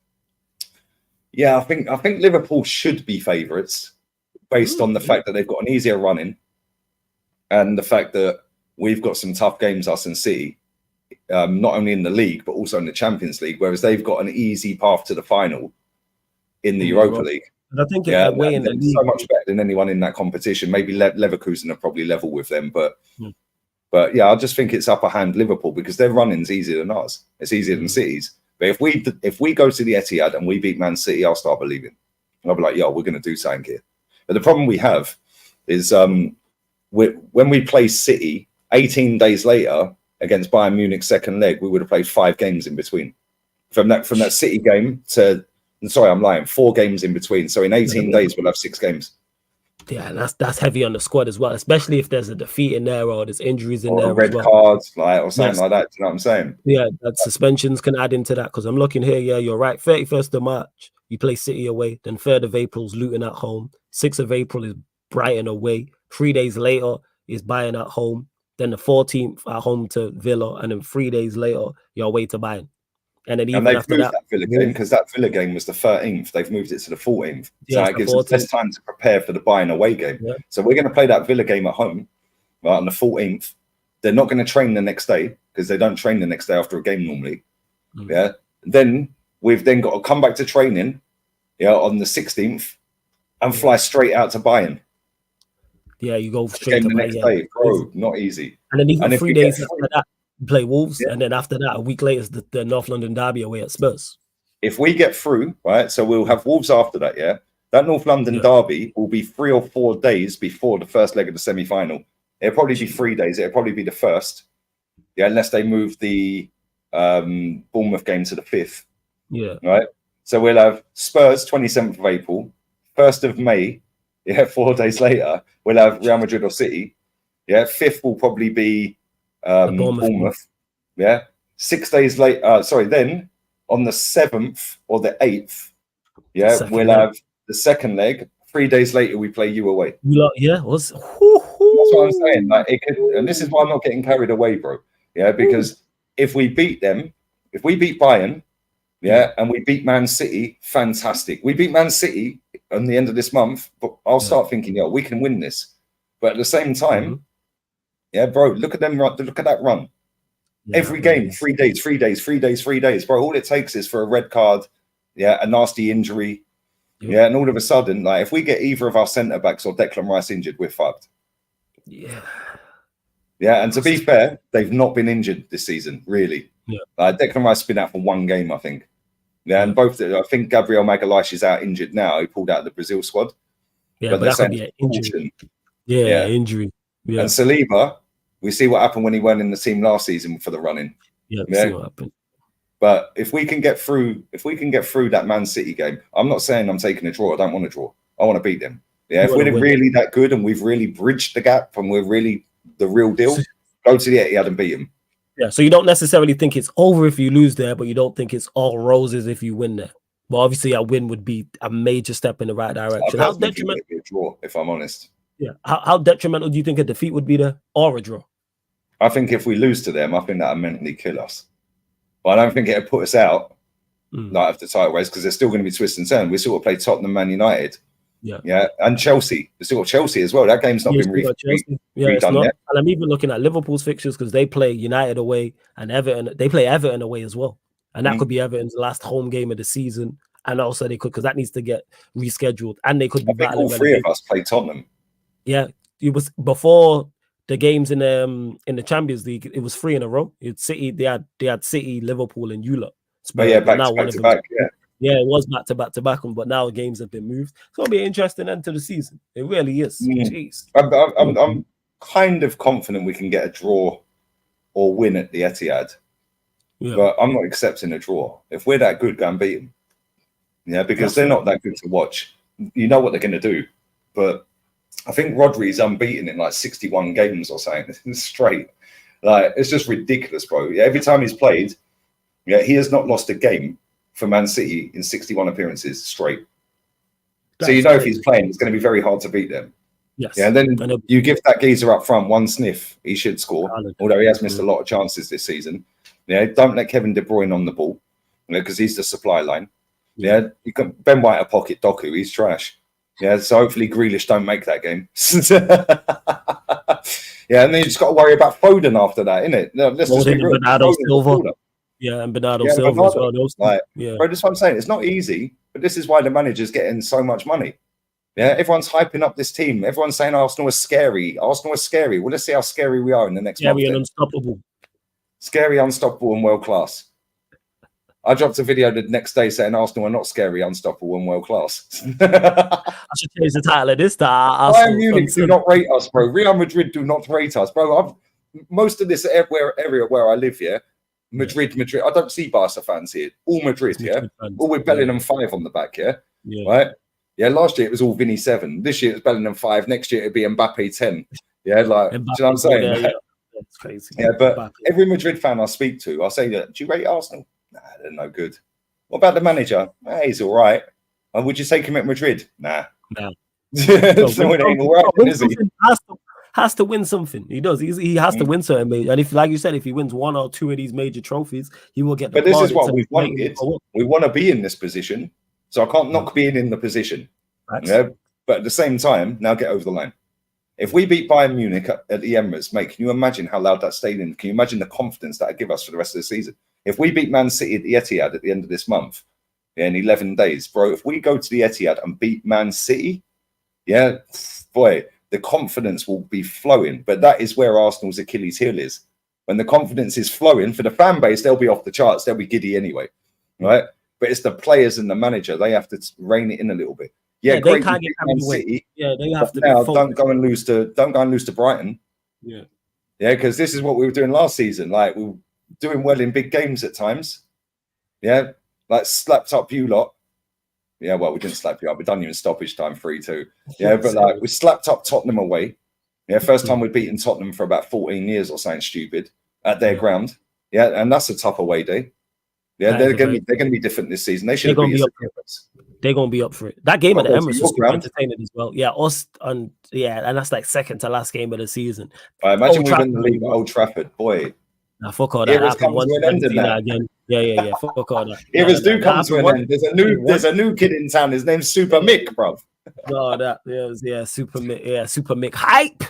yeah, I think Liverpool should be favourites based on the fact that they've got an easier run-in, and the fact that we've got some tough games, us and City, not only in the league but also in the Champions League, whereas they've got an easy path to the final in the Europa League. And I think in the league, so much better than anyone in that competition. Maybe Leverkusen are probably level with them, but. But yeah, I just think it's upper hand Liverpool because their running's easier than ours. It's easier than City's. But if we go to the Etihad and we beat Man City, I'll start believing. I'll be like, yo, we're going to do something here. But the problem we have is when we play City 18 days later against Bayern Munich second leg, we would have played 5 games in between. From that City game to, sorry, I'm lying, 4 games in between. So in 18 days, we'll have 6 games. Yeah, that's heavy on the squad as well, especially if there's a defeat in there or there's injuries in there. Or red cards, or something like that. Do you know what I'm saying? Yeah, that suspensions can add into that because I'm looking here. Yeah, you're right. 31st of March, you play City away. Then 3rd of April is Luton at home. 6th of April is Brighton away. 3 days later is Bayern at home. Then the 14th at home to Villa. And then 3 days later, you're away to Bayern. And then even after that Villa game, because that Villa game was the 13th, they've moved it to the 14th. So it gives us less time to prepare for the Bayern away game. Yeah. So we're going to play that Villa game at home on the 14th. They're not going to train the next day because they don't train the next day after a game normally. Yeah. Then we've then got to come back to training, on the 16th and fly straight out to Bayern. Yeah, you go straight to the next day, bro. Not easy. And then even 3 days after that, play Wolves, and then after that, a week later, is the North London derby away at Spurs. If we get through, right, so we'll have Wolves after that, yeah? That North London derby will be 3 or 4 days before the first leg of the semi-final. It'll probably be 3 days. It'll probably be the first, unless they move the Bournemouth game to the 5th. Yeah. Right? So we'll have Spurs 27th of April, 1st of May, 4 days later, we'll have Real Madrid or City. 5th will probably be Bournemouth. 6 days later, then on the 7th or the 8th, we'll have the second leg. 3 days later, we play you away. That's what I'm saying. Like it could, and this is why I'm not getting carried away, bro. Because if we beat them, if we beat Bayern, and we beat Man City, fantastic. We beat Man City on the end of this month, but I'll start thinking, we can win this. But at the same time, bro, look at them. Look at that run. Every game, 3 days, 3 days, 3 days, 3 days, bro. All it takes is for a red card, a nasty injury, and all of a sudden, like if we get either of our centre backs or Declan Rice injured, we're fucked. And to be fair, they've not been injured this season, really. Declan Rice has been out for 1 game, I think. And both, I think Gabriel Magalhaes is out injured now. He pulled out of the Brazil squad. But that could be an injury. Injury. And Saliba, We see what happened when he went in the team last season for the running. Yeah, we see what happened. But if we can get through that Man City game, I'm not saying I'm taking a draw. I don't want to draw. I want to beat them. Yeah, if we're really that good and we've really bridged the gap and we're really the real deal, go to the Etihad and beat them. Yeah, so you don't necessarily think it's over if you lose there, but you don't think it's all roses if you win there. But obviously, a win would be a major step in the right direction. How detrimental? It'd be a draw, if I'm honest. Yeah. How detrimental do you think a defeat would be there, or a draw? I think if we lose to them, I think that'll mentally kill us. But I don't think it'll put us out like of the title race, because there's still going to be twists and turns. We still got to play Tottenham, Man United. Yeah, and Chelsea. We still got Chelsea as well. That game's not been redone yet. And I'm even looking at Liverpool's fixtures because they play United away and Everton. They play Everton away as well, and that could be Everton's last home game of the season. And also they could, because that needs to get rescheduled, and they could be battling. All three of us play Tottenham. Yeah, it was before the games in the Champions League. It was 3 in a row. It's City. They had City, Liverpool, and Eula. But yeah, back to back. Yeah, it was back to back, but now games have been moved. So it'll be an interesting end to the season. It really is. Jeez. I'm kind of confident we can get a draw or win at the Etihad. Yeah. But I'm not accepting a draw. If we're that good, go and beat them. Yeah, because they're not that good to watch. You know what they're going to do. But I think Rodri's unbeaten in like 61 games or something straight. Like, it's just ridiculous, bro. Yeah, every time he's played, he has not lost a game for Man City in 61 appearances straight. So you know if he's playing, it's going to be very hard to beat them. Yes. Yeah, and then you give that geezer up front one sniff, he should score. Although he has missed a lot of chances this season. Yeah, don't let Kevin De Bruyne on the ball, because he's the supply line. Yeah, you can Ben White a pocket Doku, he's trash. Yeah, so hopefully Grealish don't make that game. Yeah, and then you just got to worry about Foden after that, innit? No, let's just be real. Bernardo Silva. Yeah, and Bernardo Silva as well. Bro, that's what I'm saying. It's not easy, but this is why the manager's getting so much money. Yeah, everyone's hyping up this team. Everyone's saying Arsenal is scary. Arsenal is scary. Well, let's see how scary we are in the next month. Scary and unstoppable. Scary, unstoppable, and world class. I dropped a video the next day saying Arsenal are not scary, unstoppable, and world class. I should change the title of this. Bayern Munich do not rate us, bro. Real Madrid do not rate us, bro. Most of this area where I live here, Madrid. I don't see Barca fans here. All Madrid, all with Bellingham 5 on the back, right? Yeah, last year it was all Vinny 7. This year it's Bellingham 5. Next year it'd be Mbappe 10. Yeah, like, do you know what I'm saying? That's crazy. Yeah, but Mbappe. Every Madrid fan I speak to, I'll say, do you rate Arsenal? Nah, they're no good. What about the manager? He's all right. Would you say him at Madrid? Nah. No. So it ain't all right, is he? Has to win something. He does. He has to win something. And if, like you said, if he wins 1 or 2 of these major trophies, he will get the. But this is what we've wanted. We want to be in this position. So I can't knock being in the position. Yeah? But at the same time, now get over the line. If we beat Bayern Munich at the Emirates, mate, can you imagine how loud that stadium? Can you imagine the confidence that would give us for the rest of the season? If we beat Man City at the Etihad at the end of this month, in 11 days, bro, if we go to the Etihad and beat Man City, boy, the confidence will be flowing. But that is where Arsenal's Achilles heel is. When the confidence is flowing for the fan base, they'll be off the charts. They'll be giddy anyway, right? But it's the players and the manager. They have to rein it in a little bit. Yeah, they can't get Man City. Yeah, they have to. Now, don't go and lose to Brighton. Yeah, because this is what we were doing last season. Like, we were doing well in big games at times. Yeah, like slapped up you lot. Yeah, well, we didn't slap you up. We done you in stoppage time 3-2. Yeah, but like we slapped up Tottenham away. Yeah, first time we've beaten Tottenham for about 14 years or something stupid at their ground. Yeah, and that's a tough away day. Yeah, they're going to be different this season. They should be They're going to be up for it. That game at the Emirates was entertaining as well. Yeah, and that's like second to last game of the season. Imagine we win the league at Old Trafford, boy. Nah, fuck all that. Happened once again. Yeah. Fuck all that. Eras do come to an end. There's a new kid in town. His name's Super Mick, bruv. Super Mick hype.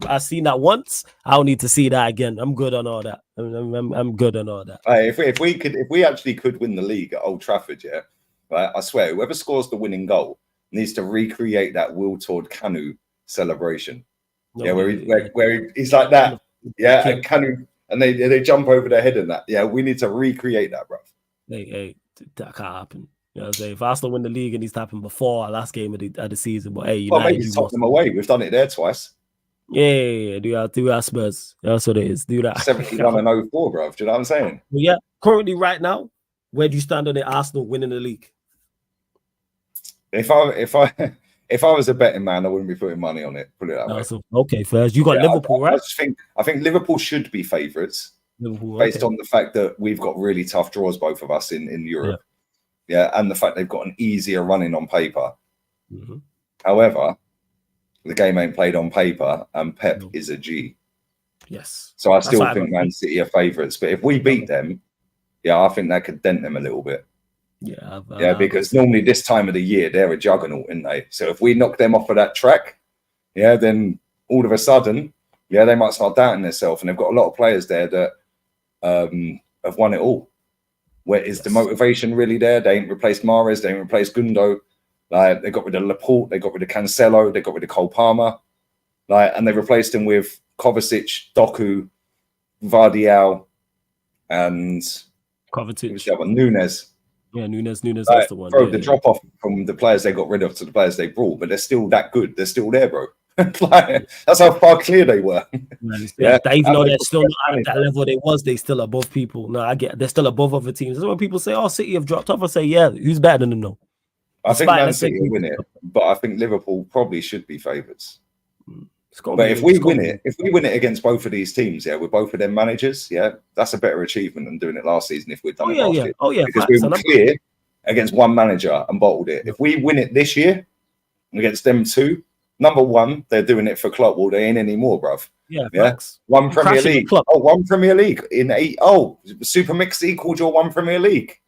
I've seen that once. I don't need to see that again. I'm good on all that. I'm good on all that. If we actually could win the league at Old Trafford, right, I swear, whoever scores the winning goal needs to recreate that Will Tord Kanu celebration. Where he's like that. Yeah, and Kanu, and they jump over their head and that. Yeah, we need to recreate that, bruv. Hey, that can't happen. You know what I'm saying? If Arsenal win the league, it needs to happen before our last game of the season. But hey, maybe Tottenham away. We've done it there twice. Yeah. Do that, Spurs. That's what it is. Do that. 71-04, bro. Do you know what I'm saying? Well, yeah. Currently, right now, where do you stand on the Arsenal winning the league? If I was a betting man, I wouldn't be putting money on it. Put it that way. So, okay, first you got Liverpool, right? I think Liverpool should be favourites based on the fact that we've got really tough draws, both of us in Europe. Yeah, and the fact they've got an easier running on paper. Mm-hmm. However, the game ain't played on paper, and Pep is a G. Yes. So I still think Man City are favourites. But if we beat them, I think that could dent them a little bit. Yeah. Because normally this time of the year, they're a juggernaut, aren't they? So if we knock them off of that track, then all of a sudden, they might start doubting themselves. And they've got a lot of players there that have won it all. Where is the motivation really there? They ain't replaced Mahrez, they ain't replaced Gundo. Like, they got rid of Laporte, they got rid of Cancelo, they got rid of Cole Palmer. And they replaced him with Kovacic, Doku, Vardial, and Kovacic. Nunes. Yeah, Nunes, that's the one. Bro, the drop off from the players they got rid of to the players they brought, but they're still that good. They're still there, bro. That's how far clear they were. Even though they're still not at that level they still above people. No, I get they're still above other teams. That's when people say, "Oh, City have dropped off." I say, "Yeah, who's better than them?" No, I think Man City will win it, but I think Liverpool probably should be favourites. But if we win it against both of these teams, with both of them managers, that's a better achievement than doing it last season. If we'd done it last year, because we were clear against one manager and bottled it. If we win it this year against them two. Number one, they're doing it for Klopp. Well, they ain't anymore, bruv. One Premier League. One Premier League in 8. Oh, Super Mix equaled your one Premier League.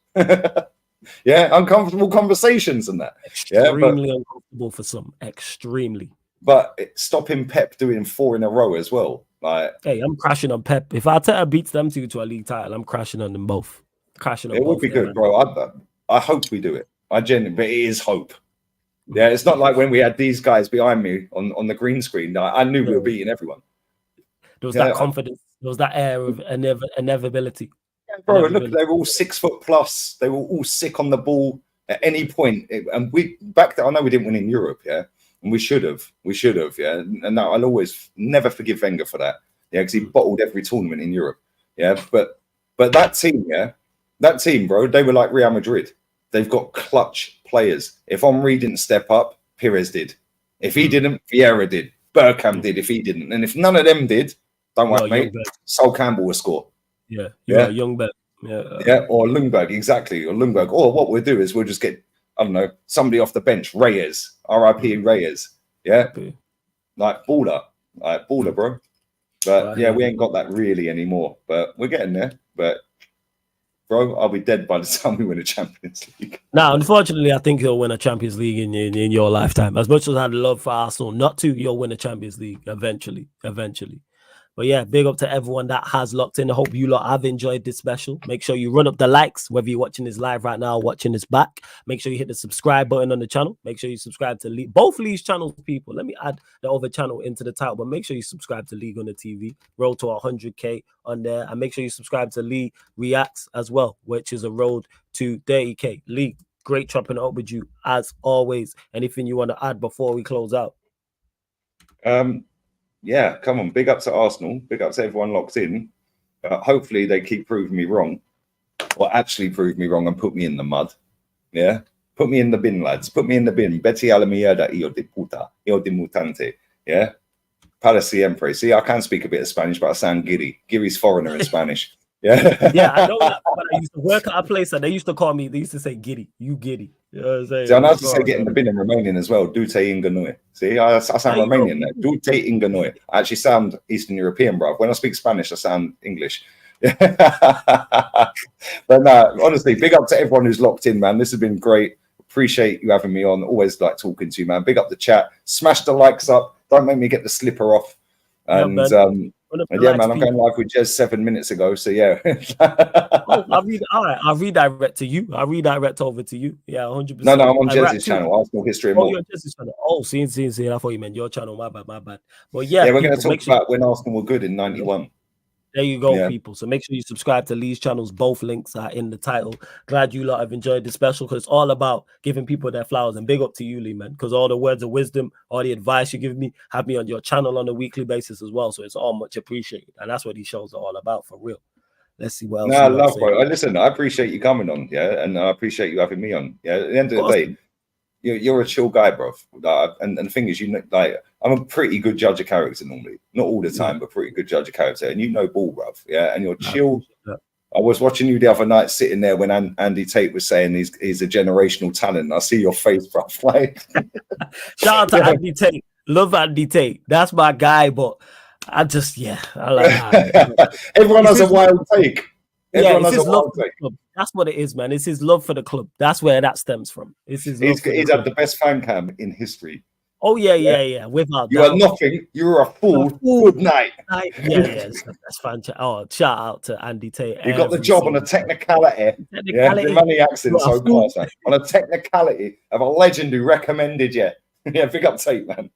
Uncomfortable conversations and that. Extremely uncomfortable for some. Extremely. But stopping Pep doing 4 in a row as well. Hey, I'm crashing on Pep. If Arteta beats them two to a league title, I'm crashing on them both. It would be good, bro. I hope we do it. I genuinely, but it is hope. Yeah, it's not like when we had these guys behind me on the green screen. I knew we were beating everyone. There was that confidence. There was that air of inevitability. Bro, look, they were all 6 foot plus. They were all sick on the ball at any point. And we back then, I know we didn't win in Europe, and we should have, And I'll always never forgive Wenger for that, because he bottled every tournament in Europe, But that team, bro, they were like Real Madrid. They've got clutch players. If Henry didn't step up, Pires did. If he didn't, Vieira did. Bergkamp did if he didn't. And if none of them did, don't worry, mate. Sol Campbell will score. Youngberg. Or Lundberg, exactly. Or Lundberg. Or what we'll do is we'll just get, I don't know, somebody off the bench. Reyes. R.I.P. Reyes. Like baller, bro. But we ain't got that really anymore. But we're getting there. But bro, I'll be dead by the time we win a Champions League. Now, unfortunately, I think he'll win a Champions League in your lifetime. As much as I'd love for Arsenal not to, you'll win a Champions League eventually. But yeah, big up to everyone that has locked in. I hope you lot have enjoyed this special. Make sure you run up the likes, whether you're watching this live right now or watching this back. Make sure you hit the subscribe button on the channel. Make sure you subscribe to both Lee's channels, people. Let me add the other channel into the title, but make sure you subscribe to League on the TV. Road to 100K on there. And make sure you subscribe to Lee Reacts as well, which is a road to 30K. Lee, great chopping it up with you as always. Anything you want to add before we close out? Yeah, come on. Big up to Arsenal. Big up to everyone locked in. Hopefully they keep proving me wrong, or actually prove me wrong and put me in the mud. Yeah, put me in the bin, lads. Put me in the bin. Betty a la mierda, hijo de puta, hijo de mutante. Yeah, para siempre. See, I can speak a bit of Spanish, but I sound giddy. Giddy's foreigner in Spanish. Yeah, I know that. But I used to work at a place and they used to call me. They used to say giddy. You giddy. You know what I'm saying? See, I know how to say get in the bin in Romanian as well. Dute inganoi. See, I sound Romanian there. Dute inganoi. I actually sound Eastern European, bro. When I speak Spanish, I sound English. But no, honestly, big up to everyone who's locked in, man. This has been great. Appreciate you having me on. Always like talking to you, man. Big up the chat. Smash the likes up. Don't make me get the slipper off. And man, I'm going live with Jez 7 minutes ago. So yeah. I'll redirect to you. I'll redirect over to you. Yeah, 100%. No, I'm on Jez's channel. Arsenal History and More. You're on Jez's channel. Oh, see. I thought you meant your channel. My bad. But yeah, we're going to talk about when Arsenal were good in '91. There you go, people. So make sure you subscribe to Lee's channels. Both links are in the title. Glad you lot have enjoyed the special, because it's all about giving people their flowers. And big up to you, Lee, man, because all the words of wisdom, all the advice you give me, have me on your channel on a weekly basis as well. So it's all much appreciated. And that's what these shows are all about, for real. Let's see what else. No, I love, bro. Listen, I appreciate you coming on, and I appreciate you having me on. Yeah, at the end of the day, you're a chill guy, bro. And the thing is, like, I'm a pretty good judge of character normally, not all the time, but pretty good judge of character. And you know ball, bro. Yeah, and you're chill. I was watching you the other night, sitting there when Andy Tate was saying he's a generational talent. I see your face, bro. Like, shout out to Andy Tate. Love Andy Tate. That's my guy, but I just, I like that. Everyone has a wild take. Everyone has a wild take. That's what it is, man. It's his love for the club. That's where that stems from. It's his love. He's had the best fan cam in history. Oh yeah. Without you are nothing. You're a fool. Good night. That's fantastic. Oh, shout out to Andy Tate. You got the job on a technicality. Yeah, the money accent so class, man. On a technicality of a legend who recommended you. Yeah, big up Tate, man.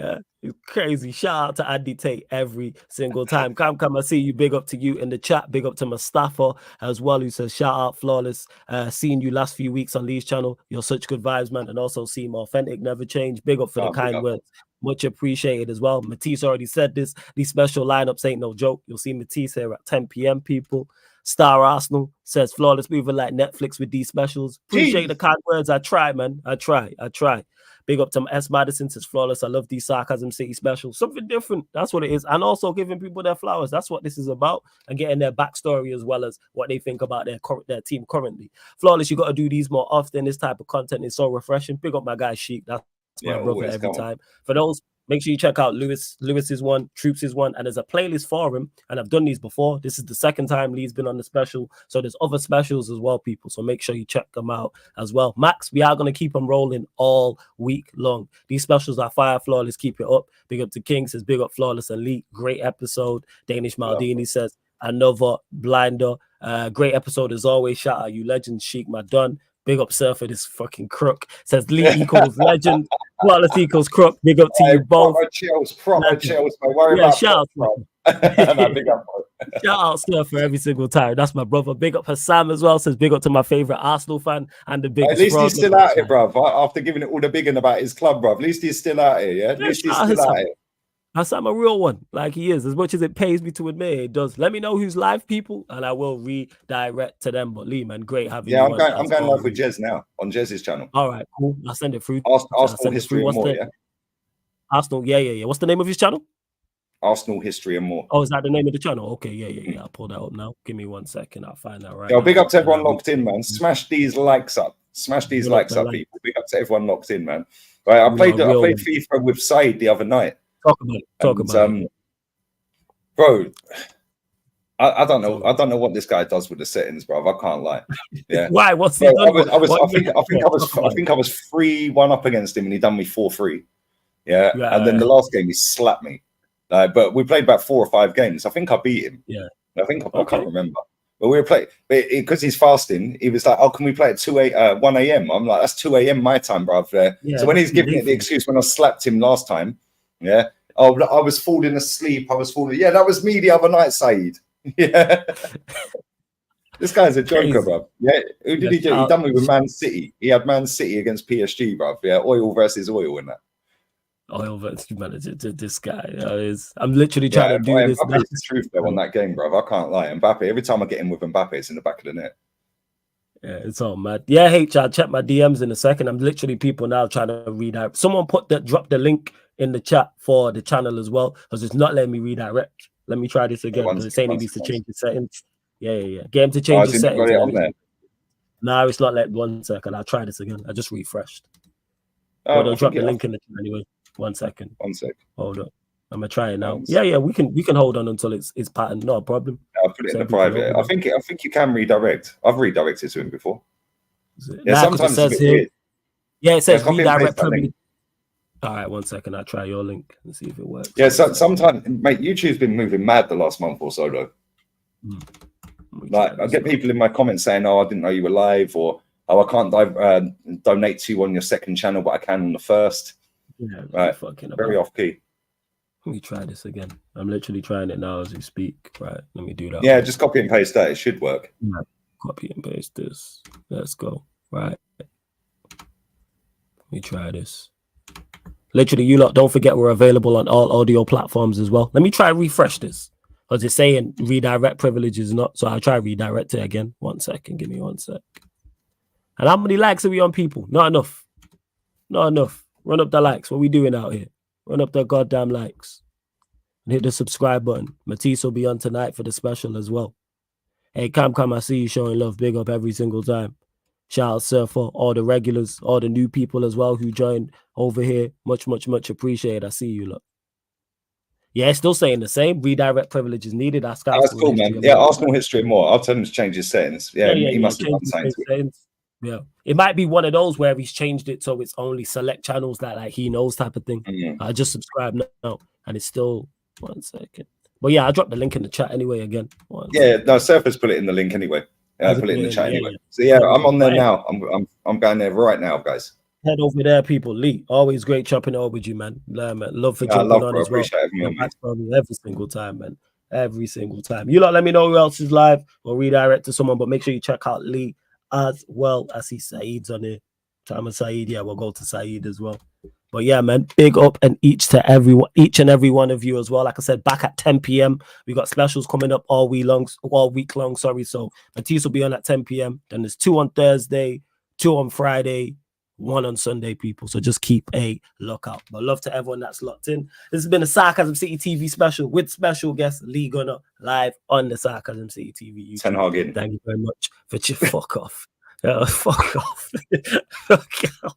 Yeah, it's crazy. Shout out to Andy Tate every single time. Come, I see you. Big up to you in the chat. Big up to Mustafa as well, who says, shout out, Flawless. Seeing you last few weeks on Lee's channel. You're such good vibes, man. And also seem authentic, never change. Big up for the kind words. Much appreciated as well. Matisse already said this. These special lineups ain't no joke. You'll see Matisse here at 10 p.m. people. Star Arsenal says, Flawless moving like Netflix with these specials. Appreciate the kind words. I try, man. I try. Big up to S. Madison, says, Flawless. I love these Sarcasm City specials. Something different. That's what it is. And also giving people their flowers. That's what this is about. And getting their backstory as well as what they think about their team currently. Flawless, you got to do these more often. This type of content is so refreshing. Big up my guy, Sheik. That's my brother every time. For those, make sure you check out Lewis's one, Troops' one, and there's a playlist for him. And I've done these before. This is the second time Lee's been on the special. So there's other specials as well, people. So make sure you check them out as well. Max, we are going to keep them rolling all week long. These specials are fire. Flawless, keep it up. Big up to King, says big up Flawless and Lee. Great episode. Danish Maldini says another blinder. Great episode as always. Shout out you legends, Sheik Madon. Big up Sir for this fucking crook. Says Lee equals legend. Flawless equals crook. Big up to you both. Proper chills. Worry about shout out. Big up, shout out Sir for every single time. That's my brother. Big up Hassam as well. Says big up to my favorite Arsenal fan and the biggest. At least he's still out here, bro. After giving it all the bigging about his club, bro. At least he's still out here. Yeah. At least he's still out here. I'm a real one, like he is. As much as it pays me to admit it does. Let me know who's live, people, and I will redirect to them. But Lee, man, great having you. Yeah, I'm going live with Jez now on Jez's channel. All right, cool. I'll send it through. Arsenal History and More, yeah? Arsenal, yeah. What's the name of his channel? Arsenal History and More. Oh, is that the name of the channel? Okay, yeah. I'll pull that up now. Give me 1 second. I'll find that right now. Big up to everyone locked in, man. Smash these likes up. Smash these likes up, people. Big up to everyone locked in, man. Right, I played FIFA with Said the other night. Talk about it. Bro, I don't know. I don't know what this guy does with the settings, bro. I can't lie. Yeah. Why? What's he done? I think I was 3-1 up against him, and he done me 4-3. Yeah. And then the last game he slapped me. But we played about 4 or 5 games. I think I beat him. Yeah. I can't remember. But we were playing, because he's fasting. He was like, "Oh, can we play at 1 a.m.?" I'm like, "That's 2 a.m. my time, bro." Yeah, so when he's giving it the excuse when I slapped him last time. Yeah. Oh, I was falling asleep. Yeah, that was me the other night, Saeed. Yeah. This guy's a joker, bro. Yeah. Who did he do? He done me with Man City. He had Man City against PSG, bro. Yeah. Oil versus oil in that. Oil versus manager. This guy I'm literally trying to do this. Mbappe's the truth though on that game, bro. I can't lie. Mbappe. Every time I get in with Mbappe, it's in the back of the net. Yeah, it's all mad. Yeah, I'll check my DMs in a second. I'm literally people now trying to redirect. Someone drop the link in the chat for the channel as well, because it's not letting me redirect. Let me try this again, because it's saying he needs to change the settings. Yeah. Get him to change the settings. No, it's not letting. 1 second. I'll try this again. I just refreshed. I'll drop the link in the chat anyway. 1 second. 1 sec. Hold up. I'm gonna try it now. Yeah. We can hold on until it's patterned. No problem. I'll put it in the private. I think you can redirect. I've redirected to him before. Yeah, sometimes it says here. Yeah, it says redirect. All right, 1 second. I'll try your link and see if it works. Yeah, so sometimes, mate, YouTube's been moving mad the last month or so, though. Like, I get people in my comments saying, "Oh, I didn't know you were live," or "Oh, I can't donate to you on your second channel, but I can on the first." Yeah, right. Very off key. Let me try this again. I'm literally trying it now as we speak. Right, let me do that. Yeah, just copy and paste that. It should work. Yeah. Copy and paste this. Let's go. Right. Let me try this. Literally, you lot, don't forget we're available on all audio platforms as well. Let me try refresh this. Because it's saying redirect privilege is not. So I'll try redirect it again. 1 second. Give me 1 sec. And how many likes are we on, people? Not enough. Not enough. Run up the likes. What are we doing out here? Run up the goddamn likes. And hit the subscribe button. Matisse will be on tonight for the special as well. Hey, Cam, I see you showing love. Big up every single time. Shout out Surfer, all the regulars, all the new people as well who joined over here. Much, much, much appreciated. I see you, look. Yeah, it's still saying the same. Redirect privilege is needed. That's cool, man. Yeah, Arsenal history and more. I'll tell him to change his settings. Yeah, he must have done something. Yeah, it might be one of those where he's changed it so it's only select channels that like he knows type of thing. I just subscribe now, and it's still 1 second. But yeah, I dropped the link in the chat anyway. Again, no, Surfer's put it in the link anyway. Put it in the chat anyway. So yeah, I'm on there now. I'm going there right now, guys. Head over there, people. Lee, always great chopping it up with you, man. Love for jumping on as well. Every single time, man. Every single time. You lot, let me know who else is live or redirect to someone, but make sure you check out Lee as well. I see Saeed's on here. Time of Saeed, yeah, we'll go to Saeed as well. But yeah, man, big up and each and every one of you as well. Like I said, back at 10 p.m. We got specials coming up all week long. Sorry, so Matisse will be on at 10 p.m. Then there's 2 on Thursday, 2 on Friday, 1 on Sunday, people. So just keep a lookout. But love to everyone that's locked in. This has been a Sarcasm City TV special with special guest Lee Gunner live on the Sarcasm City TV YouTube. Ten Hag in. Thank you very much for fuck off. Fuck off. Fuck off.